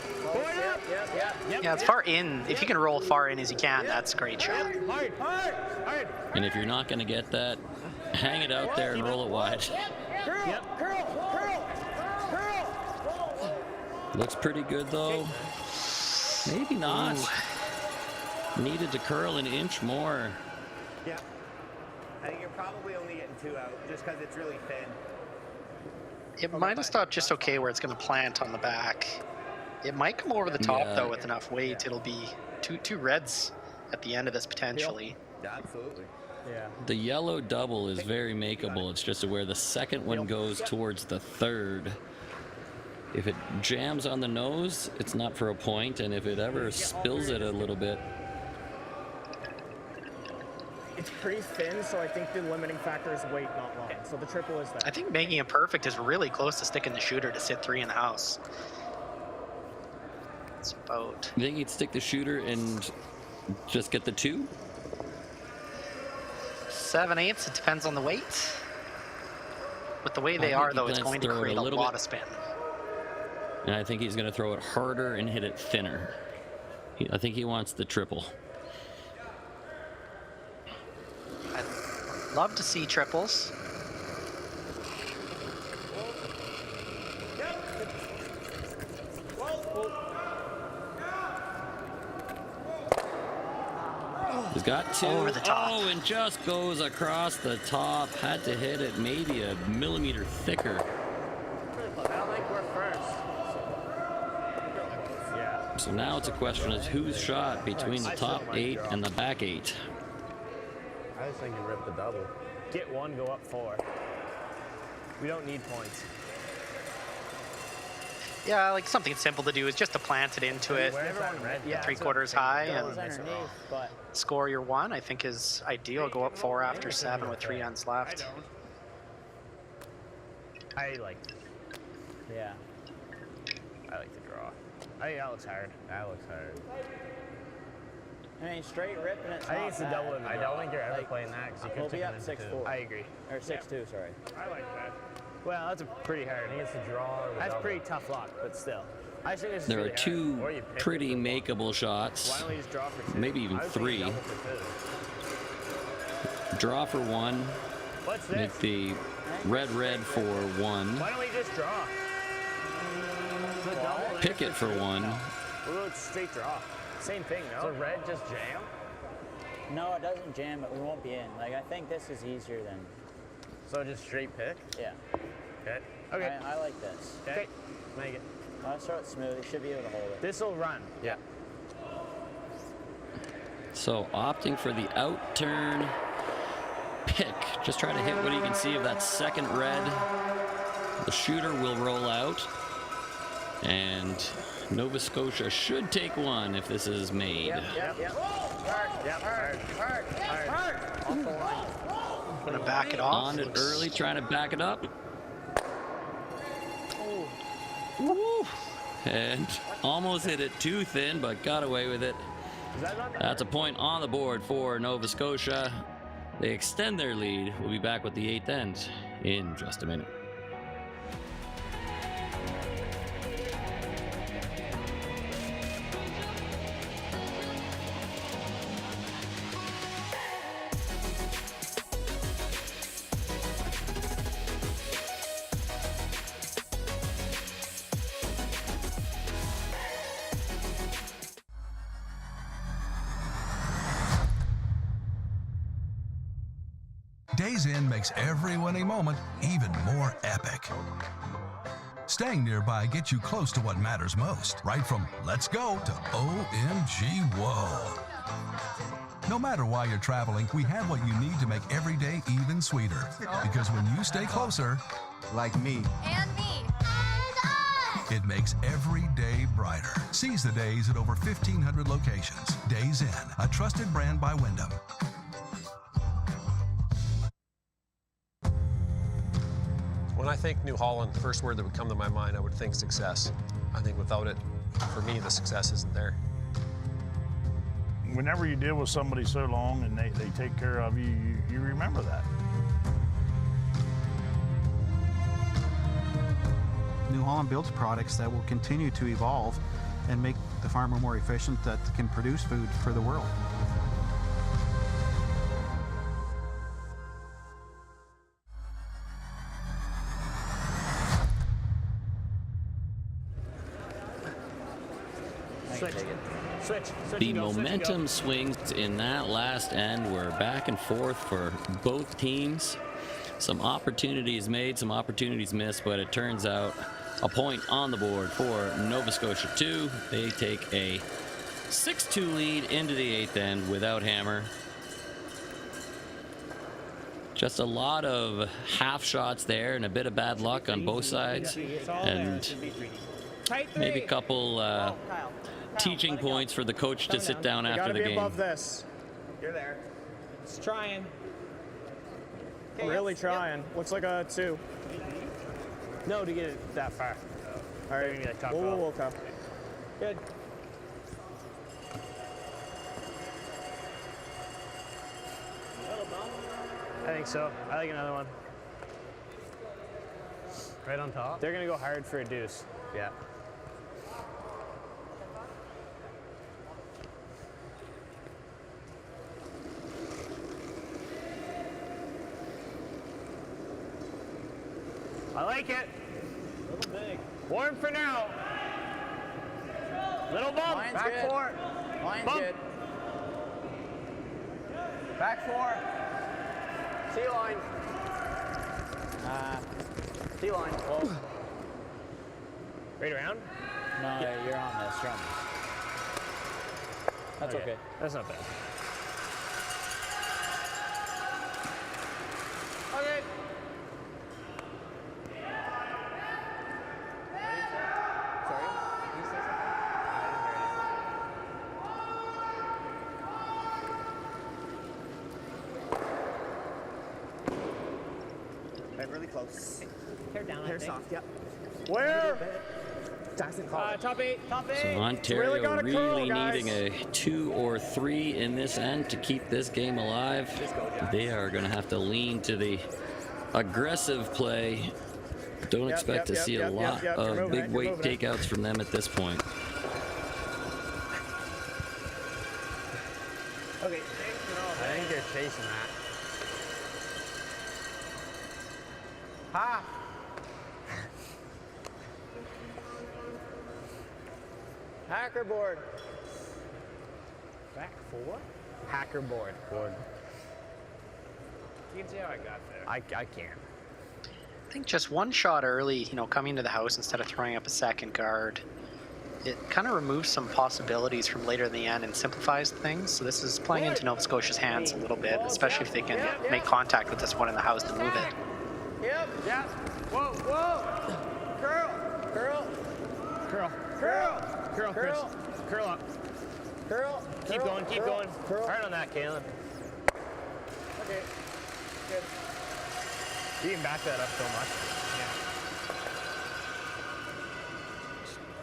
Yeah, it's far in. If you can roll far in as you can, that's a great shot. Hard. And if you're not going to get that, hang it out there and roll it wide. Curl. Looks pretty good though. Maybe not. Needed to curl an inch more. Yeah. I think you're probably only getting 2 out just because it's really thin. It might have stopped just okay where it's going to plant on the back. It might come over the top though with enough weight. It'll be two reds at the end of this potentially. Yeah, absolutely. Yeah. The yellow double is very makeable. It's just where the second one goes towards the third. If it jams on the nose, it's not for a point, and if it ever spills it a little bit. It's pretty thin, so I think the limiting factor is weight, not line. So the triple is there. I think making it perfect is really close to sticking the shooter to sit 3 in the house. It's about. You think he'd stick the shooter and just get the 2? 7/8. It depends on the weight. With the way they are, though, it's going to create a lot of spin. And I think he's going to throw it harder and hit it thinner. I think he wants the triple. I'd love to see triples. He's got 2. Over the top. Oh, and just goes across the top. Had to hit it maybe a millimeter thicker. I don't think we're first. Yeah. So now it's a question of whose shot between the top 8 and the back 8. I was thinking rip the double. Get 1, go up 4. We don't need points. Yeah, like something simple to do is just to plant it into it, Yeah, 3/4 high, and but score your 1. I think is ideal. Go up 4 after 7 with 3 ends left. I like. Yeah. I like the draw. I think that looks hard. That looks hard. I mean, straight ripping it's I think it's the double in the I don't think you're ever playing that because you could We'll be take up it 6-4. I agree. Or 6-2, sorry. I like that. Well, that's a pretty hard. I think it's the draw. That's pretty tough luck, but still. I think this is There really are 2 hard. Or you pick pretty it for one. makeable shots. Why don't we just draw for 2? Maybe even I was thinking 3. double for 2. Draw for 1. What's Make this? the red for 1. Why don't we just draw? Pick it for 1. What about straight draw? Same thing, no? So red just jam? No, it doesn't jam, but we won't be in. Like, I think this is easier than... So just straight pick? Yeah. Okay. Okay. I like this. Okay. Make it. I'll start smooth. You should be able to hold it. This will run. Yeah. So opting for the out turn pick. Just try to hit what you can see of that second red. The shooter will roll out. And Nova Scotia should take 1 if this is made. Yep. Hard. I'm gonna back it off. On it early, trying to back it up. Woo. And almost hit it too thin, but got away with it. That's a point on the board for Nova Scotia. They extend their lead. We'll be back with the 8th end in just a minute. Days Inn makes every winning moment even more epic. Staying nearby gets you close to what matters most, right from let's go to OMG whoa. No matter why you're traveling, we have what you need to make every day even sweeter. Because when you stay closer, like me, And me. it makes every day brighter. Seize the days at over 1,500 locations. Days Inn, a trusted brand by Wyndham. When I think New Holland, the first word that would come to my mind, I would think success. I think without it, for me, the success isn't there. Whenever you deal with somebody so long and they take care of you, you remember that. New Holland builds products that will continue to evolve and make the farmer more efficient that can produce food for the world. Switch. The momentum swings in that last end were back and forth for both teams. Some opportunities made, some opportunities missed, but it turns out a point on the board for Nova Scotia 2. They take a 6-2 lead into the 8th end without hammer. Just a lot of half shots there and a bit of bad luck on both sides. And maybe a couple teaching points for the coach to sit down after the game. Above this. You're there. Just trying. Really trying. Looks like a 2. No, to get it that far. All right, like top We'll come. Good. I think so. I like another one. Right on top? They're gonna go hard for a deuce. Yeah. I like it. Little big. Warm for now. Little bump. Line's Back good. 4. Line's Bump. good. Back 4. T-line. T-line. Close. Right around? No, you're on this. You're on this. That's okay. That's not bad. Okay. be close. Hair down, Hair soft, yep. Where? Jackson, top 8. Top 8. So Ontario really needing a 2 or 3 in this end to keep this game alive. They are going to have to lean to the aggressive play. Don't expect to see a lot of big weight takeouts from them at this point. Okay. I think they're chasing that. Ha! Hacker board. Back 4? Hacker board. You can see how I got there. I can't. I think just one shot early, you know, coming to the house instead of throwing up a second guard, it kind of removes some possibilities from later in the end and simplifies things. So this is playing into Nova Scotia's hands a little bit, especially if they can make contact with this one in the house to move it. Yep. Yeah. Whoa. Curl. Chris. Curl up. Keep going. Hard on that, Kalen. Okay. Good. You can back that up so much. Yeah.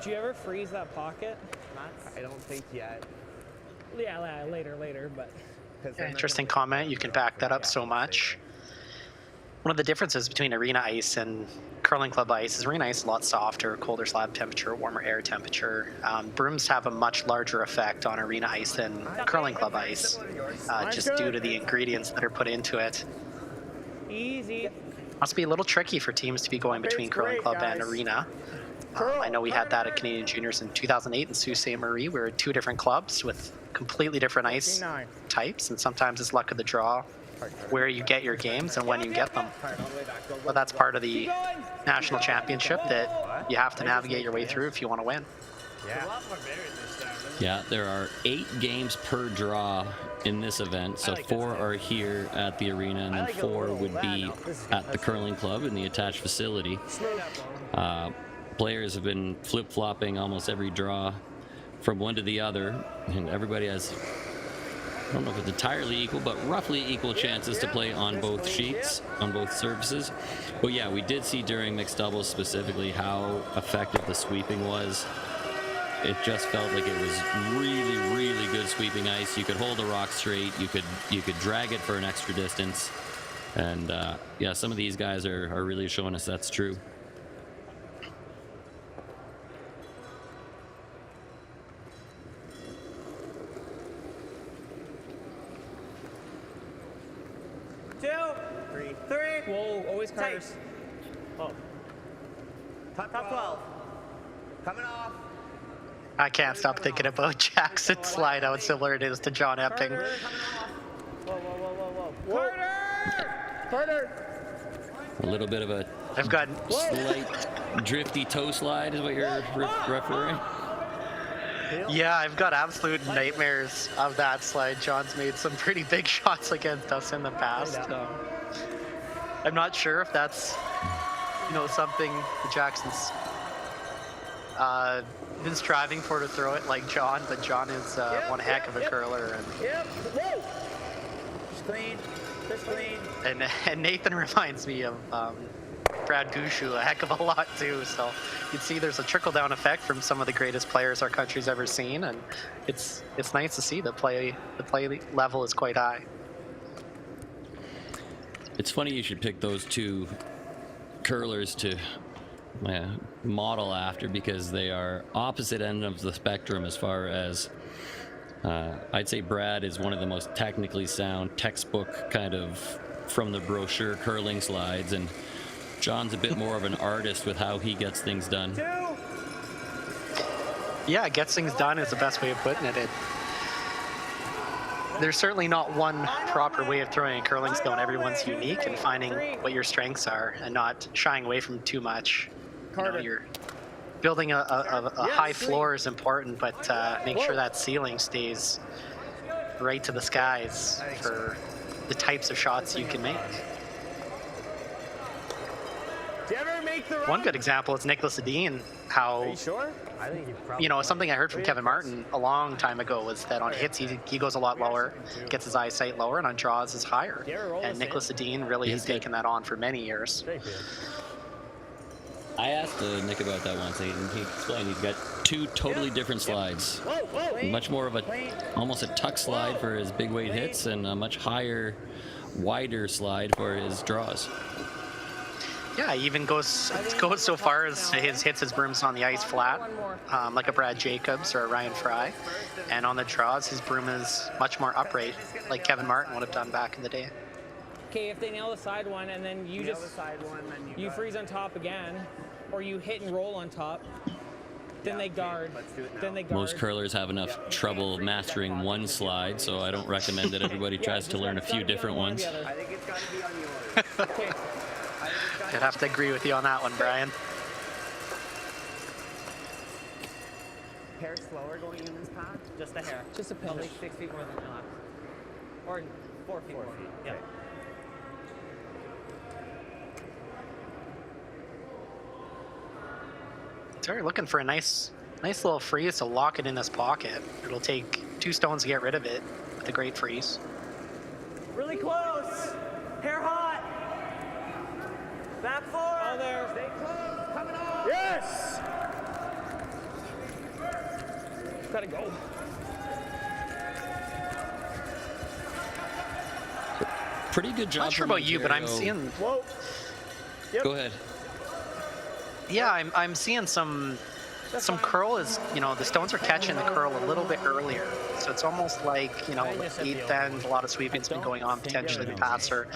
Do you ever freeze that pocket? I don't think yet. Yeah, later, but. Yeah, interesting comment. You can back that up so much. One of the differences between arena ice and curling club ice is arena ice is a lot softer, colder slab temperature, warmer air temperature. Brooms have a much larger effect on arena ice than curling club ice, just due to the ingredients that are put into it. Easy. Must be a little tricky for teams to be going between curling club and arena. I know we had that at Canadian Juniors in 2008 in Sault Ste. Marie. We were 2 different clubs with completely different ice types, and sometimes it's luck of the draw where you get your games and when you get them. But that's part of the national championship that you have to navigate your way through if you want to win. Yeah, there are 8 games per draw in this event, so 4 are here at the arena, and then 4 would be at the curling club in the attached facility. Players have been flip-flopping almost every draw from one to the other, and everybody has, I don't know if it's entirely equal, but roughly equal chances to play on both sheets, on both surfaces. But yeah, we did see during mixed doubles specifically how effective the sweeping was. It just felt like it was really, really good sweeping ice. You could hold a rock straight, you could drag it for an extra distance. And yeah, some of these guys are really showing us that's true. Whoa, always Carter's. Oh. Top 12. Coming off. I can't stop thinking about Jackson's slide out similar it is to John Epping. Whoa. Carter! A little bit of a slight drifty toe slide is what you're referring? Yeah, I've got absolute nightmares of that slide. John's made some pretty big shots against us in the past. I'm not sure if that's, something the Jackson's been striving for to throw it like John, but John is one heck of a curler. Just clean. And Nathan reminds me of Brad Gushu a heck of a lot too. So you'd see there's a trickle-down effect from some of the greatest players our country's ever seen, and it's nice to see the play level is quite high. It's funny you should pick those 2 curlers to model after, because they are opposite ends of the spectrum as far as I'd say Brad is one of the most technically sound, textbook kind of from the brochure curling slides, and John's a bit more of an artist with how he gets things done. Yeah, gets things done is the best way of putting it. There's certainly not one proper way of throwing a curling stone. Everyone's unique, and finding what your strengths are and not shying away from too much. You're building a high floor is important, but make sure that ceiling stays right to the skies for the types of shots you can make. Do you ever make the run? One good example is Nicholas Edin, how, Are you sure? I think you probably. you know, something I heard from Kevin Martin a long time ago was that on hits he goes a lot lower, gets his eyesight lower, and on draws is higher. And Nicholas Edin really has taken that on for many years. I asked Nick about that once, and he explained he's got two totally different slides. Much more of almost a tuck slide for his big weight hits, and a much higher, wider slide for his draws. Yeah, he even goes so far as hits his brooms on the ice flat, like a Brad Jacobs or a Ryan Fry. And on the draws, his broom is much more upright, like Kevin Martin would have done back in the day. Okay, if they nail the side one and then you you freeze on top again, or you hit and roll on top, then they guard. Most curlers have enough trouble mastering one slide, so I don't recommend that everybody tries to learn a few different ones. I think it's got to be on yours. I'd have to agree with you on that one, Brian. Hair slower going in this path? Just a hair. Just a pinch. Probably 6 feet more than the last. Or 4 feet. 4 feet. Yeah. Sorry, looking for a nice little freeze to lock it in this pocket. It'll take 2 stones to get rid of it with a great freeze. Really close. Hair hot. Back forward. Oh, there. Stay close. Coming off. Yes. Gotta go. Pretty good job. Not sure about you, but I'm seeing. Whoa. Yep. Go ahead. Yeah, I'm seeing some curl is, you know, the stones are catching the curl a little bit earlier. So it's almost like, you know, 8th end, a lot of sweeping's been going on, potentially the passer.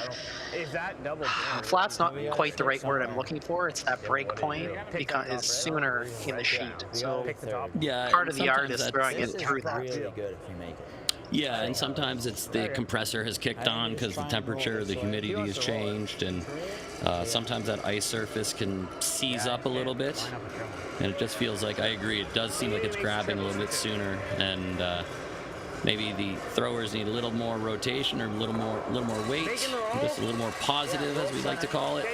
Is that double? Flat's not quite the right word I'm looking for. It's that break point is sooner in the sheet. So yeah, part of the art is throwing it through that. Really good if you make it. Yeah, and sometimes it's the compressor has kicked on because the temperature, the humidity has changed, and sometimes that ice surface can seize up a little bit, and it just feels like, I agree, it does seem like it's grabbing a little bit sooner, and maybe the throwers need a little more rotation or a little more weight, just a little more positive, as we like to call it.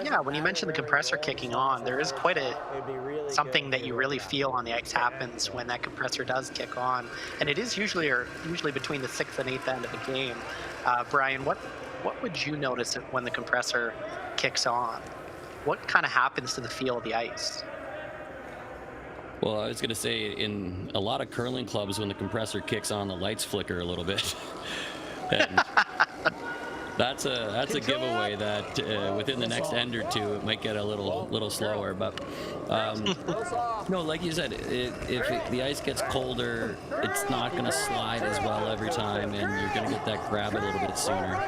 Yeah, when you mentioned the compressor kicking on, there is quite something that you really feel on the ice happens when that compressor does kick on, and it is usually between the 6th and 8th end of the game. Brian, what would you notice when the compressor kicks on? What kind of happens to the feel of the ice? Well, I was going to say, in a lot of curling clubs, when the compressor kicks on, the lights flicker a little bit. And that's a giveaway that within the next end or two it might get a little slower. But no, like you said, if the ice gets colder, it's not going to slide as well every time, and you're going to get that grab a little bit sooner.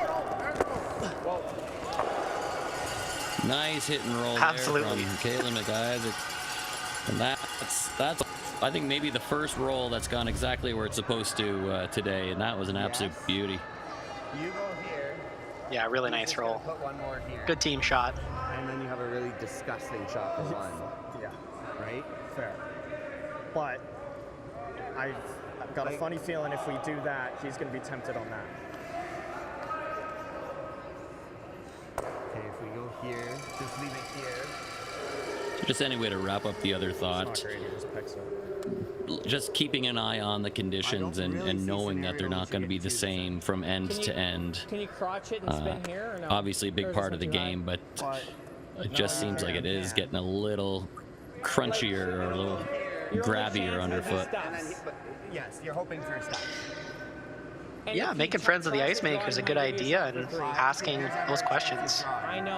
Nice hit and roll there from Caitlin McIsaac, and that's I think maybe the first roll that's gone exactly where it's supposed to today, and that was an absolute beauty. You go here. Yeah, really nice roll. Put one more here. Good team shot. And then you have a really disgusting shot for one. Yeah. Right? Fair. But I've got a funny feeling if we do that, he's going to be tempted on that. Okay, if we go here, just leave it here. Just any way to wrap up the other thought. Just keeping an eye on the conditions and knowing that they're not going to be the same from end to end. Can you crotch it and spin here or no? Obviously a big part of the game, but it just seems like it is getting a little crunchier or a little grabbier underfoot. Yes, you're hoping for a stop. Yeah, making friends with the ice maker is a good idea, and asking those questions.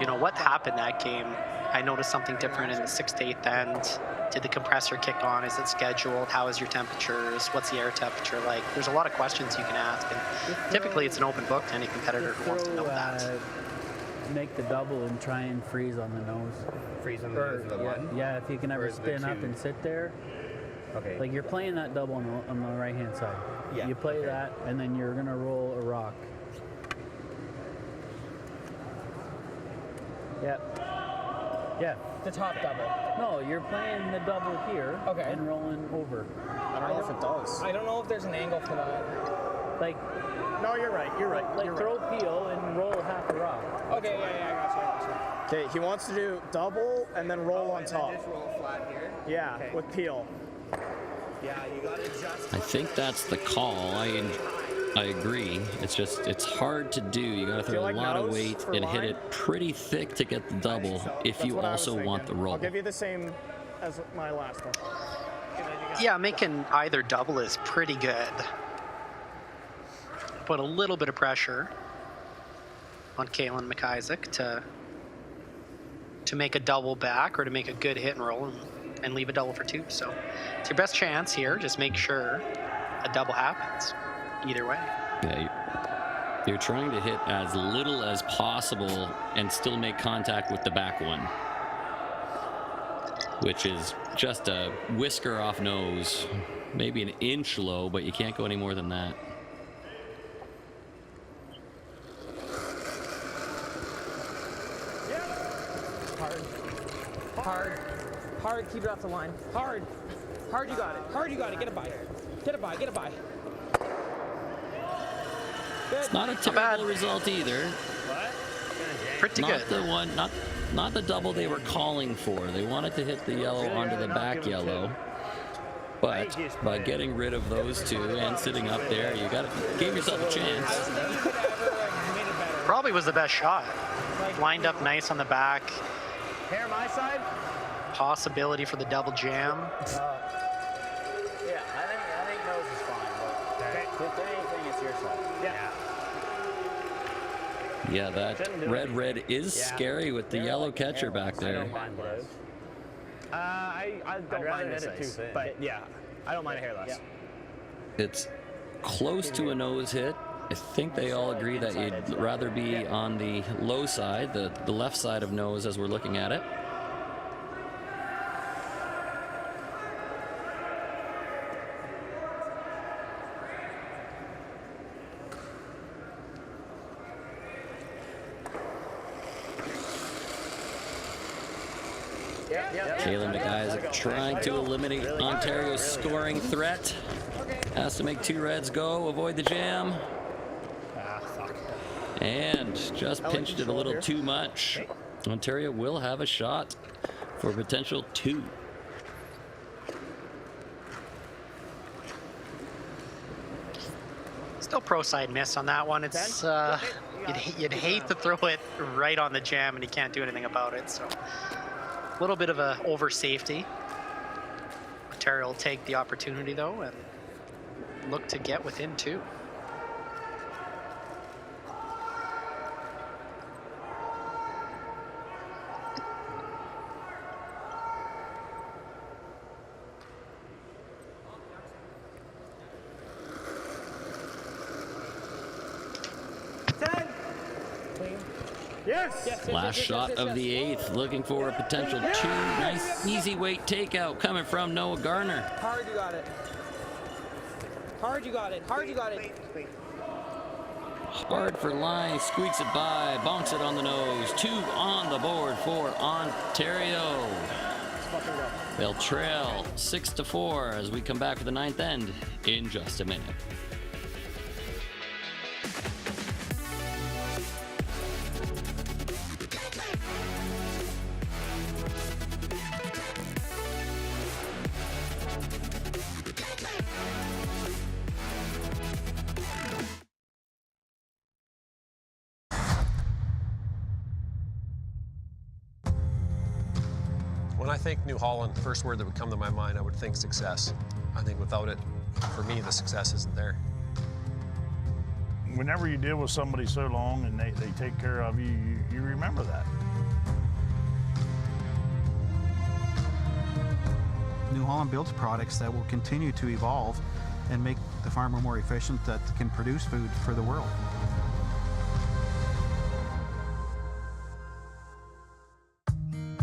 You know, what happened that game? I noticed something different in the 6th to 8th end. Did the compressor kick on? Is it scheduled? How is your temperatures? What's the air temperature like? There's a lot of questions you can ask, and typically it's an open book to any competitor who wants to know that. Make the double and try and freeze on the nose. Freeze on the nose of the one? Yeah, if you can ever spin up and sit there. Okay. Like you're playing that double on the right hand side. Yeah. You play that, and then you're gonna roll a rock. Yep. Yeah. The top double. No, you're playing the double here and rolling over. I don't know if it does. I don't know if there's an angle for that. Like, No, you're right. You're right. like you're throw right. peel and roll half the rock. Okay, yeah, I got you. Okay, he wants to do double and then roll on and top. Then just roll flat here. Yeah, Okay. with peel. Yeah, you got to adjust. I think that's the call. I agree. It's just, it's hard to do. You got to throw a like lot of nose weight for and hit line? it pretty thick to get the double if That's you what I was also want the thinking. roll. I'll give you the same as my last one. Yeah, making either double is pretty good. Put a little bit of pressure on Kalen McIsaac to make a double back or to make a good hit and roll and leave a double for two. So it's your best chance here. Just make sure a double happens either way. Yeah, you're trying to hit as little as possible and still make contact with the back one, which is just a whisker off nose, maybe an inch low, but you can't go any more than that. Hard, keep it off the line. Hard, you got it. Get a bye. It's not a terrible result either. Pretty not good. The one, not the double they were calling for. They wanted to hit the yellow onto the back yellow. But by getting rid of those two and sitting up there, you gave yourself a chance. Probably was the best shot. Lined up nice on the back. Hair my side? Possibility for the double jam. Yeah, I think nose is fine, but if anything, it's your side. Yeah, that red is scary with the yellow catcher back there. I don't mind it too, but yeah, I don't mind a hair less. It's close to a nose hit. I think they all agree that you'd rather be on the low side, the left side of nose as we're looking at it. Kalen McIsaac trying to eliminate Ontario's scoring threat. Has to make two reds go, avoid the jam. And just pinched it a little too much. Ontario will have a shot for potential two. Still pro side miss on that one. It's you'd hate to throw it right on the jam and you can't do anything about it. So a little bit of a over safety. Ontario will take the opportunity though and look to get within two. Last shot of the eighth, looking for a potential two. Nice easy weight takeout coming from Noah Garner. Hard, you got it. Hard for line, squeaks it by, bonks it on the nose. Two on the board for Ontario. They'll trail 6-4 as we come back for the ninth end in just a minute. When I think New Holland, the first word that would come to my mind, I would think success. I think without it, for me, the success isn't there. Whenever you deal with somebody so long and they take care of you, you remember that. New Holland builds products that will continue to evolve and make the farmer more efficient that can produce food for the world.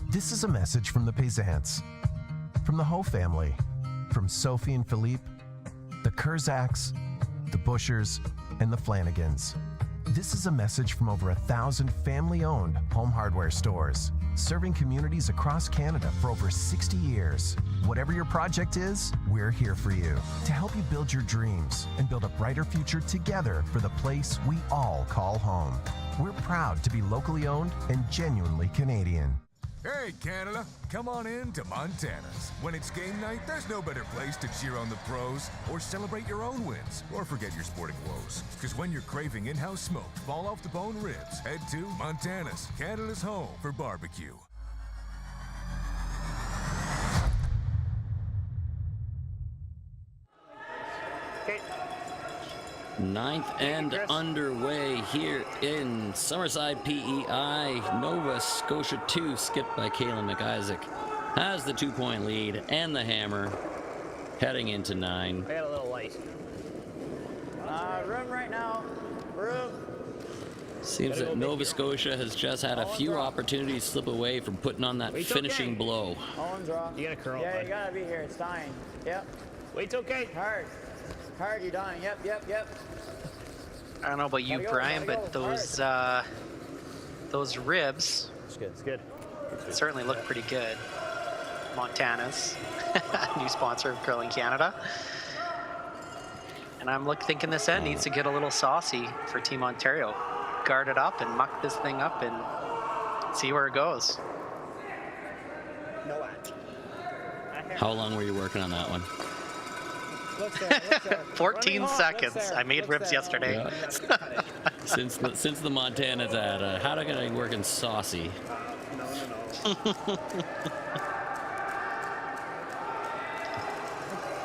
This is a message from the Payzants, from the Ho family, from Sophie and Philippe, the Kurzaks, the Bushers, and the Flanagans. This is a message from over 1,000 family-owned home hardware stores, serving communities across Canada for over 60 years. Whatever your project is, we're here for you to help you build your dreams and build a brighter future together for the place we all call home. We're proud to be locally owned and genuinely Canadian. Hey, Canada, come on in to Montana's. When it's game night, there's no better place to cheer on the pros or celebrate your own wins or forget your sporting woes. Because when you're craving in-house smoked, fall-off-the-bone ribs, head to Montana's, Canada's home for barbecue. Ninth and underway here in Summerside PEI. Nova Scotia 2, skipped by Kalen McIsaac, has the 2-point lead and the hammer heading into 9. I got a little light. Room right now. Room. Seems that Nova Scotia has just had a few opportunities slip away from putting on that finishing blow. Holland draw. You gotta curl. Yeah, you gotta be here. It's dying. Yep. Wait's okay. Hard. Hard, you're dying. Yep. I don't know about you, Brian, but those ribs. It's good. It's good. Certainly look pretty good. Montana's new sponsor of Curling Canada. And I'm thinking this end needs to get a little saucy for Team Ontario. Guard it up and muck this thing up and see where it goes. No act. How long were you working on that one? 14 seconds. I made ribs yesterday. Yeah. since the Montana's ad, how can I work in saucy? No.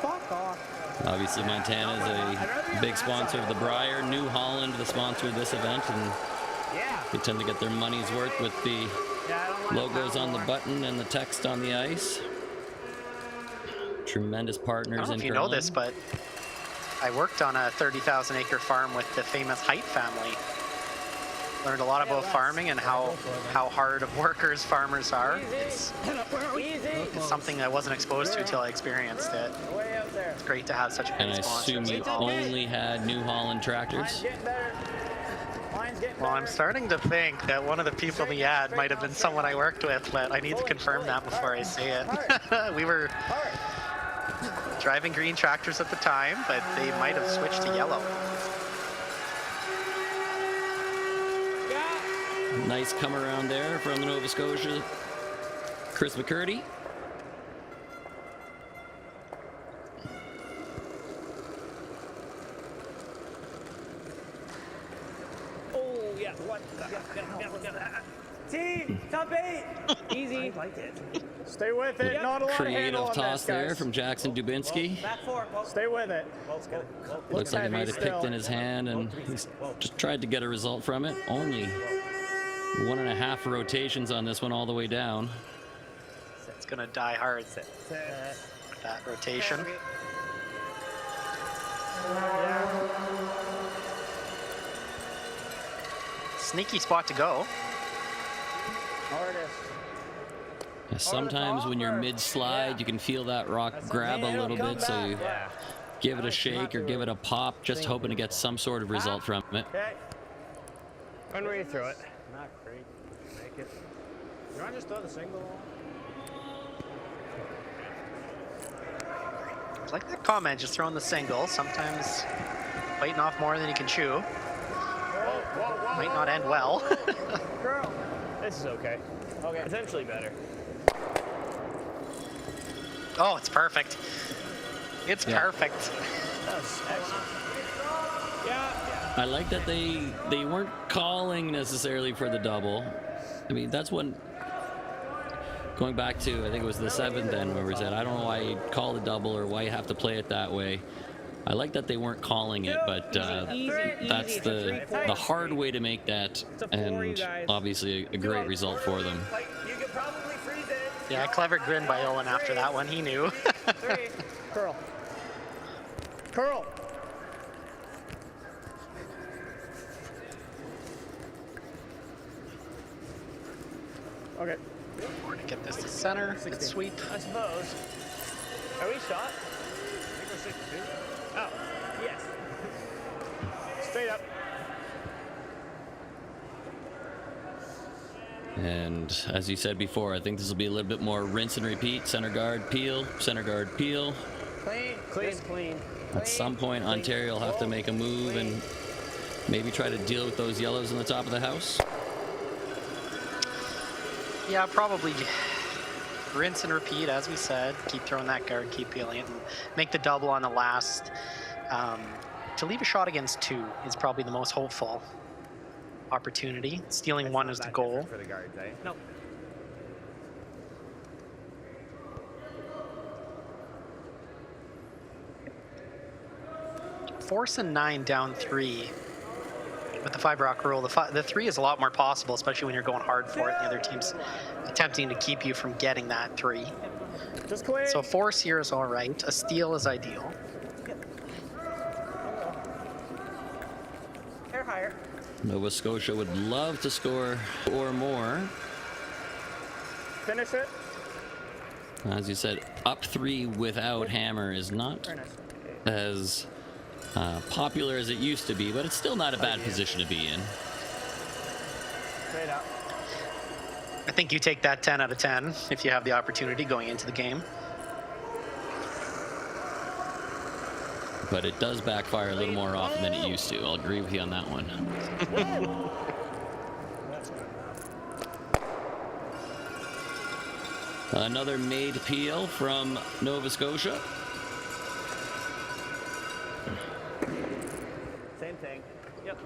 Fuck off. Obviously, Montana is a big sponsor of the Brier. New Holland, the sponsor of this event, and they tend to get their money's worth with the logos on the button and the text on the ice. Tremendous partners. I don't know in if you curling. know this, but I worked on a 30,000 acre farm with the famous Height family. Learned a lot about farming and how hard of workers farmers are. It's something I wasn't exposed to until I experienced it. It's great to have such a And great I sponsor. assume you only had New Holland tractors. Well, I'm starting to think that one of the people in the ad might have been someone I worked with, but I need to confirm that before I say it. We were driving green tractors at the time, but they might have switched to yellow. Nice come around there from the Nova Scotia. Chris McCurdy. Oh, yeah. What? Team, top 8. Easy. I like it. Stay with it. Not a lot of handle Creative on toss this, there guys. from Jackson Dubinsky. Back 4. Stay with it. Looks like he might have picked in his hand and he's just tried to get a result from it. Only 1.5 rotations on this one all the way down. It's going to die hard with that rotation. Sneaky spot to go. Yeah, sometimes when you're mid-slide, you can feel that rock grab a little bit, so you give it a shake or give it a pop, just hoping to get some sort of result from it. Okay. When were you through it? Not great. Make it. You want to just throw the single on? It's like that comment, just throwing the single. Sometimes biting off more than you can chew. Might not end well. Girl. This is okay. Okay. Potentially better. Oh, it's perfect. It's perfect. That's excellent. Yeah. I like that they weren't calling necessarily for the double. I mean, that's when, going back to, I think it was the 7th end where we said, I don't know why you call the double or why you have to play it that way. I like that they weren't calling it, but that's the hard way to make that, and obviously a great result for them. Yeah, clever grin by Owen after that one. He knew. Curl. Curl. Okay. We're gonna get this to center. Good sweep. I suppose. Are we shot? I think we're 62. Oh, yes. Straight up. And as you said before, I think this will be a little bit more rinse and repeat. Center guard, peel, center guard, peel. Clean, clean. At some point, Ontario will have to make a move and maybe try to deal with those yellows on the top of the house. Yeah, probably rinse and repeat, as we said. Keep throwing that guard, keep peeling it, and make the double on the last. To leave a shot against 2 is probably the most hopeful opportunity. Stealing 1 is the goal. For the guards, eh? Nope. Force a 9 down 3 with the 5 rock rule. The 3 is a lot more possible, especially when you're going hard for it and the other team's attempting to keep you from getting that 3. Just clear. So force here is all right. A steal is ideal. Hair higher. Nova Scotia would love to score or more. Finish it. As you said, up 3 without hammer is not as popular as it used to be, but it's still not a bad position to be in. Straight up. I think you take that 10 out of 10 if you have the opportunity going into the game. But it does backfire a little more often than it used to. I'll agree with you on that one. Another made peel from Nova Scotia. Same thing. Yep.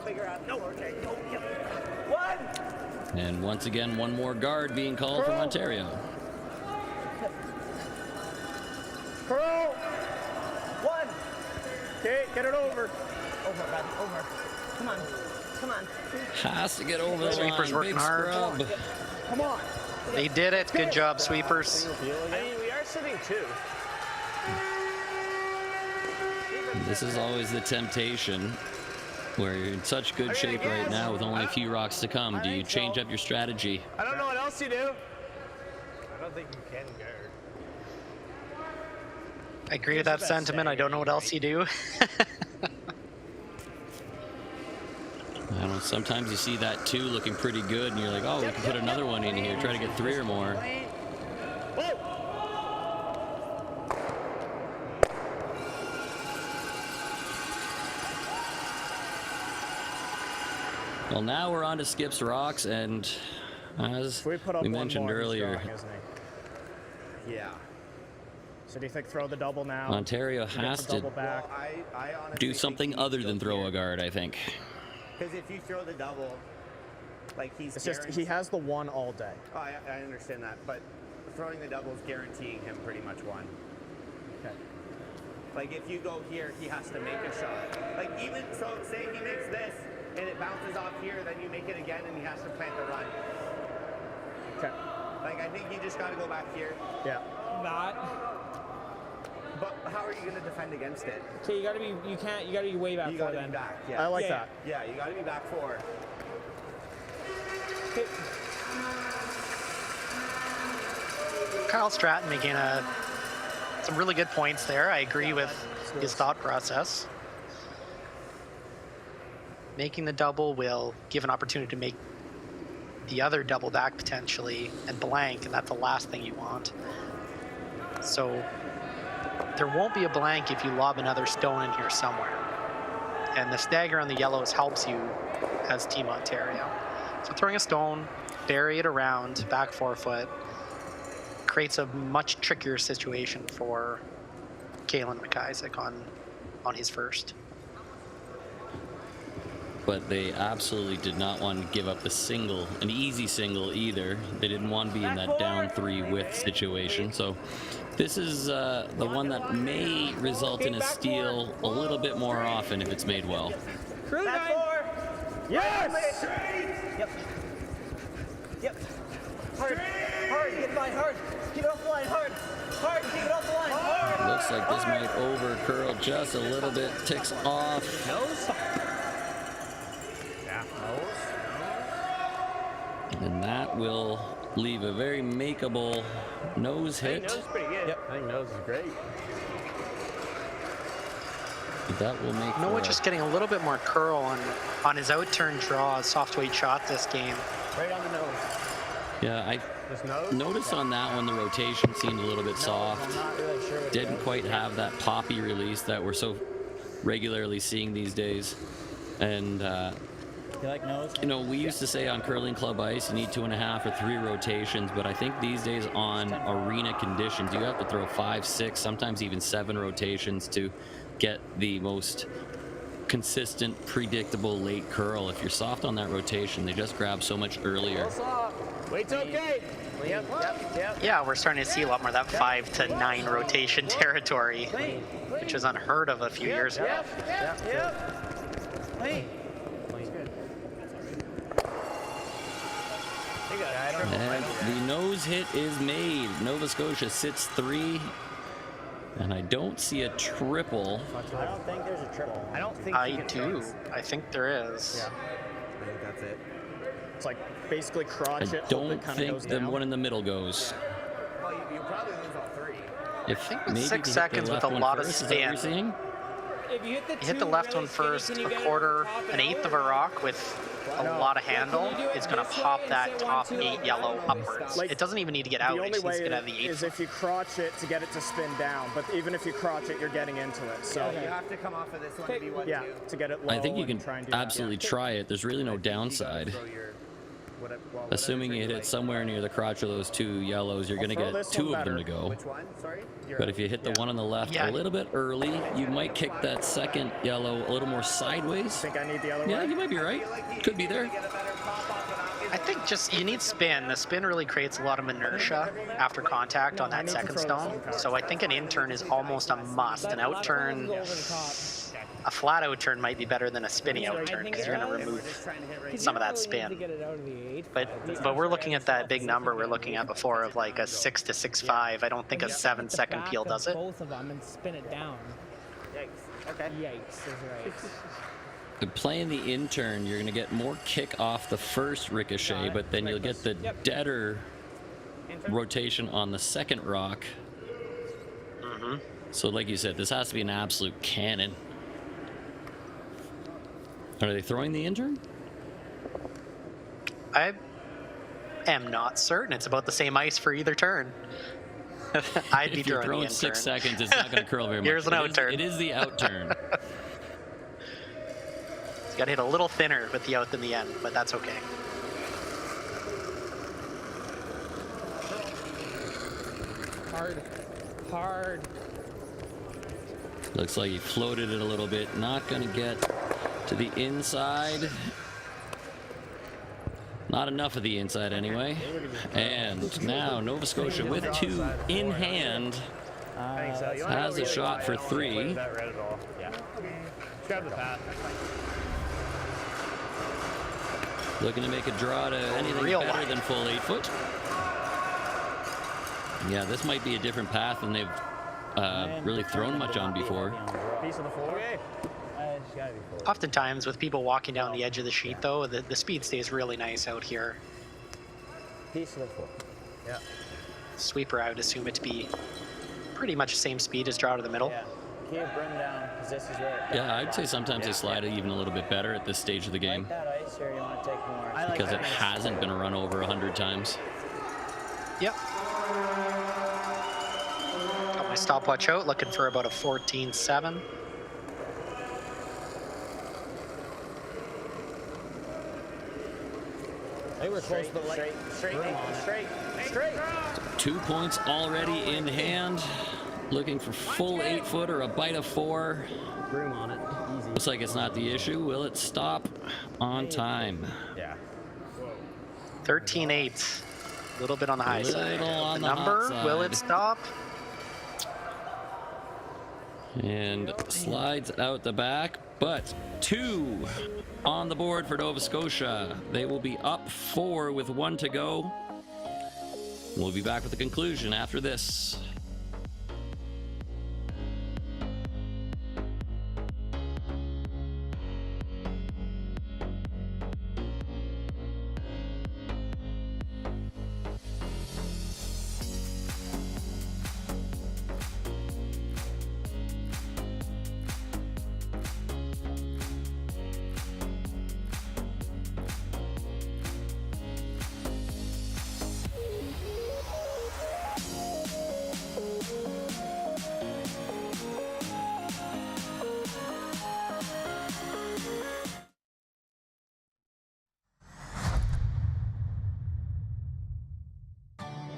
Bigger out. No, okay. Oh, yep. 1! And once again, one more guard being called from Ontario. Curl. 1. Okay, get it over. Over, buddy, over. Come on. Come on. Has to get over the Sweepers line. working Big hard. scrub. Come on. They did it. Good job, sweepers. I mean, we are sitting 2. This is always the temptation, where you're in such good shape right now with only a few rocks to come. Do you change up your strategy? I don't know what else you do. I don't think you can guard. I agree with that sentiment. I don't know what else you do. I don't know, sometimes you see that 2 looking pretty good, and you're like, oh, we can put another one in here, try to get 3 or more. Well, now we're on to Skip's rocks, and as we mentioned earlier, yeah. So do you think throw the double now? Ontario has to do something other than throw a guard, I think. Because if you throw the double, like it's just he has the 1 all day. Oh, I understand that, but throwing the double is guaranteeing him pretty much 1. Okay. Like if you go here, he has to make a shot. Like even so, say he makes this and it bounces off here, then you make it again and he has to plant the run. Okay. Like I think you just got to go back here. Yeah. But how are you going to defend against it? Okay, you gotta be way back. You got to be back. Yeah. I like that. Yeah, you got to be back 4. Okay. Kyle Stratton making some really good points there. I agree with his thought process. Making the double will give an opportunity to make the other double back potentially and blank, and that's the last thing you want. So there won't be a blank if you lob another stone in here somewhere. And the stagger on the yellows helps you as Team Ontario. So throwing a stone, bury it around, back 4 foot, creates a much trickier situation for Kalen McIsaac on his first. But they absolutely did not want to give up an easy single either. They didn't want to be in that down 3 with situation. So this is the one that may result in a steal a little bit more often if it's made well. Back 4. Yes! Yep. Yep. Hard. Hard. Get by hard. Keep it off the line, hard. Hard, keep it off the line, hard. Looks like this might over curl just a little bit. Ticks off. Nose? Yeah, nose. And that will leave a very makeable nose hit. Nose is pretty good. Yep, I think nose is great. That will make Noah just getting a little bit more curl on his out-turn draw, soft weight shot this game. Right on the nose. Yeah, I noticed on that one the rotation seemed a little bit soft. Didn't quite have that poppy release that we're so regularly seeing these days. And you like nose? You know, we used to say on curling club ice you need 2.5 or 3 rotations, but I think these days on arena conditions you have to throw 5, 6, sometimes even 7 rotations to get the most consistent, predictable late curl. If you're soft on that rotation, they just grab so much earlier. Wait's okay. Yep. Yeah, we're starting to see a lot more of that 5 to 9 rotation territory, which was unheard of a few years ago. And the nose hit is made. Nova Scotia sits 3. And I don't see a triple. I don't think there's a triple. I do. I think there is. Yeah. I think that's it. It's like basically crotch it. I don't think the one in the middle goes. Well, you probably lose all 3. If with maybe 6 you seconds with a lot of first, is that what you're spin. seeing? If you hit the, You hit the left one first, a quarter, an eighth of a rock with a lot of handle. It's going to pop that top 8 yellow upwards. Like, it doesn't even need to get out. The It only just needs way to get out of the 8th. is if you crotch it to get it to spin down. But even if you crotch it, you're getting into it. So you have to come off of this one to be one, yeah, to get it low. I think you and can try and do absolutely that. try it. There's really no downside. Assuming you hit it somewhere near the crotch of those 2 yellows, you're going to get 2 of them to go. Which one? Sorry? But if you hit the one on the left a little bit early, you might kick that second yellow a little more sideways. Think I need the other Yeah, way? you might be right. Could be there. I think just you need spin. The spin really creates a lot of inertia after contact on that second stone. So I think an in-turn is almost a must. An out-turn, a flat out-turn might be better than a spinny out-turn because you're going to remove some of that spin. But we're looking at that big number we're looking at before of like a 6 to 6.5. I don't think a 7-second peel does it. Both of them and spin it down. Yikes. Okay. Yikes is right. But playing the in-turn, you're going to get more kick off the first ricochet, but then you'll get the deader rotation on the second rock. So like you said, this has to be an absolute cannon. Are they throwing the in-turn? I am not certain. It's about the same ice for either turn. I'd be If you're throwing the throwing 6 in-turn. seconds, it's not going to curl very much. Here's an out-turn. It is the out-turn. You got to hit a little thinner with the out than the end, but that's okay. Hard. Looks like he floated it a little bit. Not going to get to the inside. Not enough of the inside anyway. And now Nova Scotia with 2 in hand has a shot for 3. Grab the path. Looking to make a draw to anything better than full 8 foot. Yeah, this might be a different path than they've really thrown much on before. Piece of the floor. Oftentimes with people walking down the edge of the sheet though, the speed stays really nice out here. Piece of the floor. Yeah. Sweeper, I would assume it to be pretty much the same speed as draw to the middle. Yeah. Keep it bring down, because this is where Yeah, I'd say sometimes they slide it even a little bit better at this stage of the game. Like that ice, or you want to take more? Because it hasn't been run over 100 times. Yep. Got my stopwatch out, looking for about a 14.7. I think we're close, but like straight. 2 points already in hand. Looking for full 8 foot or a bite of 4. Room on it. Easy. Looks like it's not the issue. Will it stop on time? Yeah. 13.8. A little bit on the high side. On The the number, hot will it side. stop? And slides out the back, but 2 on the board for Nova Scotia. They will be up 4 with 1 to go. We'll be back with the conclusion after this.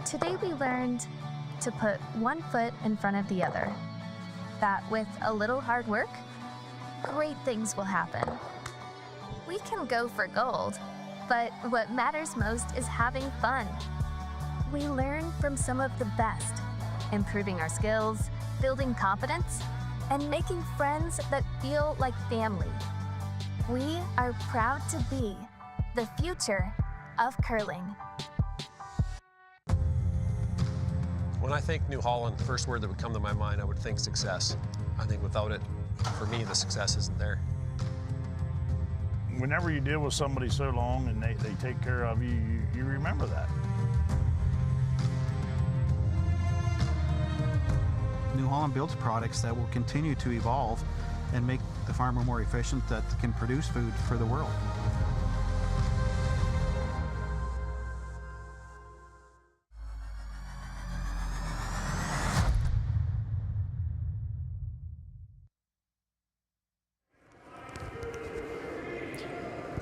Today we learned to put one foot in front of the other. That with a little hard work, great things will happen. We can go for gold, but what matters most is having fun. We learn from some of the best, improving our skills, building confidence, and making friends that feel like family. We are proud to be the future of curling. When I think New Holland, the first word that would come to my mind, I would think success. I think without it, for me, the success isn't there. Whenever you deal with somebody so long and they take care of you, you remember that. New Holland builds products that will continue to evolve and make the farmer more efficient that can produce food for the world.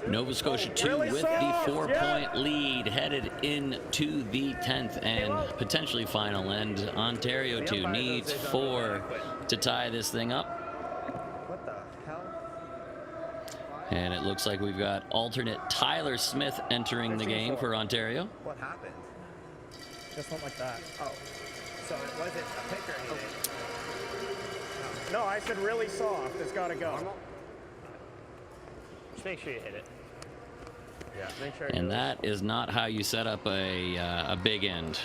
Nova Scotia 2 with the 4-point lead headed into the 10th and potentially final end. Ontario 2 needs 4 to tie this thing up. What the hell? And it looks like we've got alternate Tyler Smith entering the game for Ontario. What happened? Just went like that. Oh, so it wasn't a pick or anything? No, I said really soft. It's got to go. Just make sure you hit it. Yeah, make sure. And that is not how you set up a big end.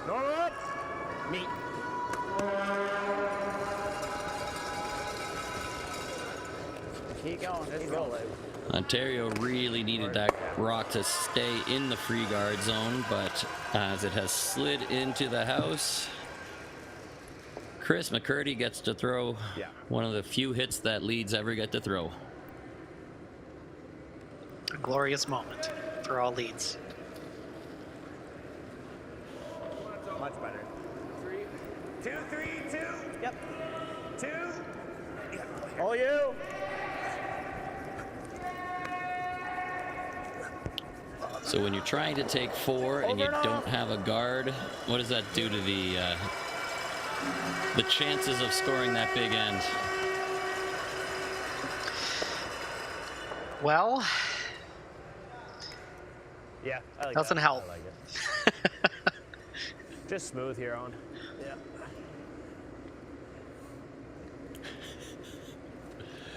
Normal up. Meet. Keep going. Keep going. Ontario really needed that rock to stay in the free guard zone, but as it has slid into the house, Chris McCurdy gets to throw one of the few hits that Leeds ever get to throw. A glorious moment for all Leeds. Much better. 3, 2, 3, 2. Yep. 2. All you. So when you're trying to take 4 and you don't have a guard, what does that do to the chances of scoring that big end? Well, yeah, I like doesn't that. help. I like it. Just smooth here on. Yeah.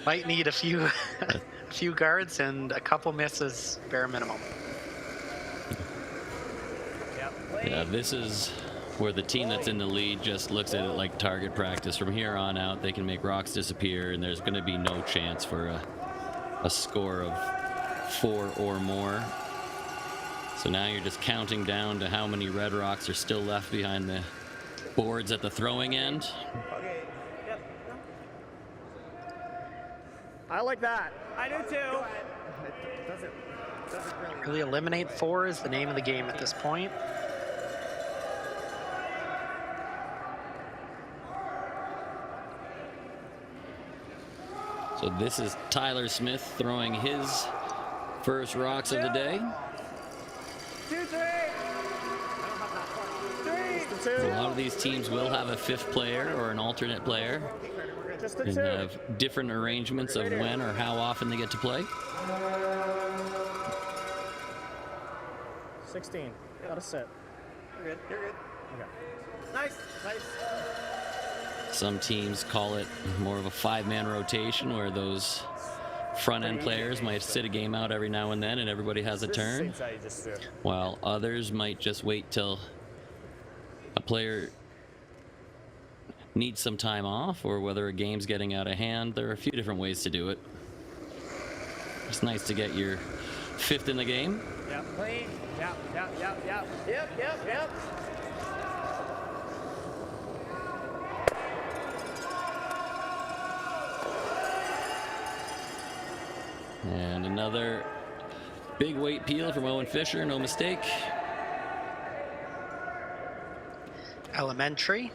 Might need a few guards and a couple misses, bare minimum. Yeah, this is where the team that's in the lead just looks at it like target practice. From here on out, they can make rocks disappear, and there's going to be no chance for a score of 4 or more. So now you're just counting down to how many red rocks are still left behind the boards at the throwing end. Okay. Yep. I like that. I do too. It doesn't Really eliminate 4 is the name of the game at this point. So this is Tyler Smith throwing his first rocks of the day. 2, 3. A lot of these teams will have a 5th player or an alternate player and have different arrangements of when or how often they get to play. 16. Gotta sit. You're good. You're good. Okay. Nice. Nice. Some teams call it more of a 5-man rotation where those front end players might sit a game out every now and then and everybody has a turn, while others might just wait till a player needs some time off or whether a game's getting out of hand. There are a few different ways to do it. It's nice to get your 5th in the game. Yep, clean. Yep. And another big weight peel from Owen Fisher, no mistake. Elementary.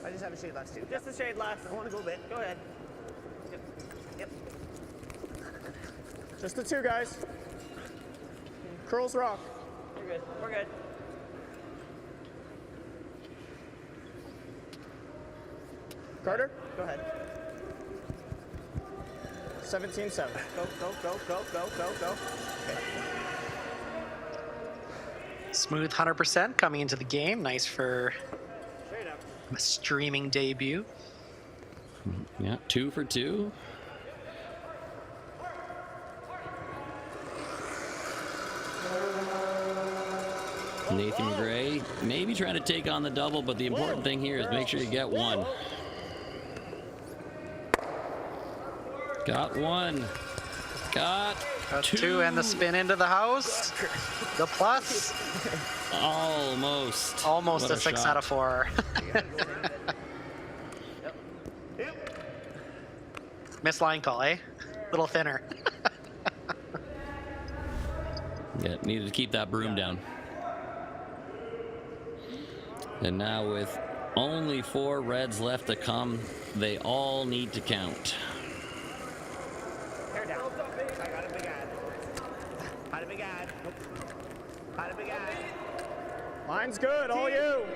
I just have a shade left too. Just a shade left. I want to go a bit. Go ahead. Yep. Just the 2 guys. Curls rock. You're good. We're good. Carter? Go ahead. 17-7. Go. Okay. Smooth 100% coming into the game. Nice for a streaming debut. Yeah, 2 for 2. Nathan Gray maybe trying to take on the double, but the important thing here is make sure you get 1. Got 1. Got 2. And the spin into the house. The plus. Almost. Almost What a 6 shot. out of 4. Missed line call, eh? Little thinner. Yeah, needed to keep that broom down. And now with only 4 reds left to come, they all need to count. Hair down. I got a big ad. Had a big ad. Had a big ad. Line's good, all you.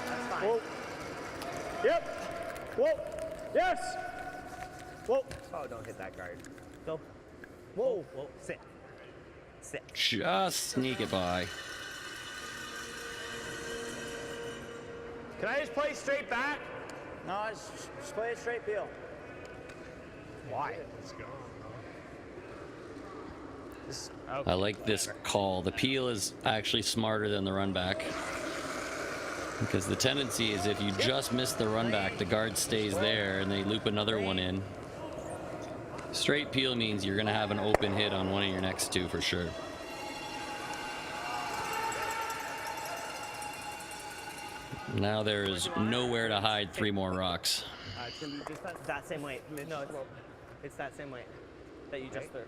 That's fine. Whoa. Yep. Whoa. Yes. Whoa. Oh, don't hit that guard. Go. Whoa. Whoa. Sit. Just sneak it by. Can I just play straight back? No, just play a straight peel. Why? I like this call. The peel is actually smarter than the run back. Because the tendency is if you just miss the run back, the guard stays there and they loop another one in. Straight peel means you're going to have an open hit on one of your next 2 for sure. Now there is nowhere to hide 3 more rocks. It's going to be just that same weight. No, it's that same weight that you just threw.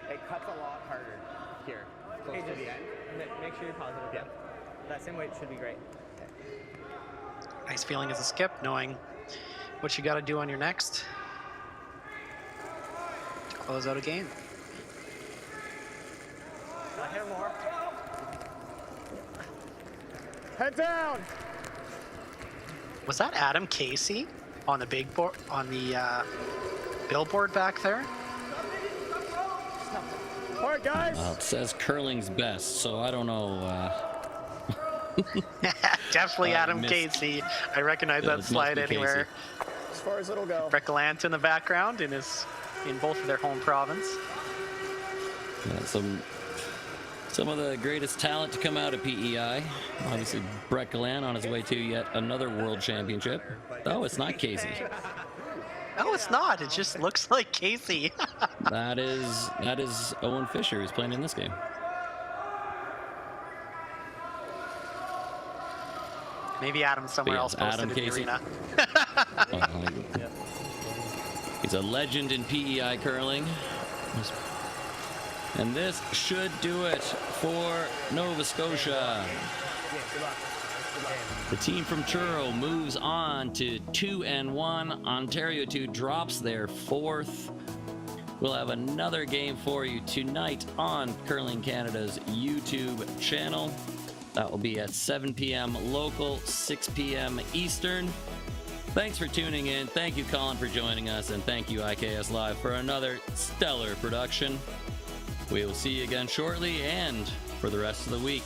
It cuts a lot harder here, close to the end. Make sure you're positive. Yeah. That same weight should be great. Nice feeling as a skip, knowing what you got to do on your next to close out a game. Hit more. Head down. Was that Adam Casey on the big board, on the billboard back there? All right, guys. Well, it says curling's best, so I don't know. Definitely Adam Casey. I recognize that slide anywhere. As far as it'll go. Breckland in the background in both of their home province. Yeah, some of the greatest talent to come out of PEI. Obviously, Brett Gallant on his way to yet another world championship. Oh, it's not Casey. No, it's not. It just looks like Casey. That is Owen Fisher who's playing in this game. Maybe Adam's somewhere else posted in the arena. He's a legend in PEI curling. And this should do it for Nova Scotia. The team from Truro moves on to 2-1. Ontario 2 drops their 4th. We'll have another game for you tonight on Curling Canada's YouTube channel. That will be at 7 p.m. local, 6 p.m. Eastern. Thanks for tuning in. Thank you, Colin, for joining us, and thank you, IKS Live, for another stellar production. We will see you again shortly and for the rest of the week.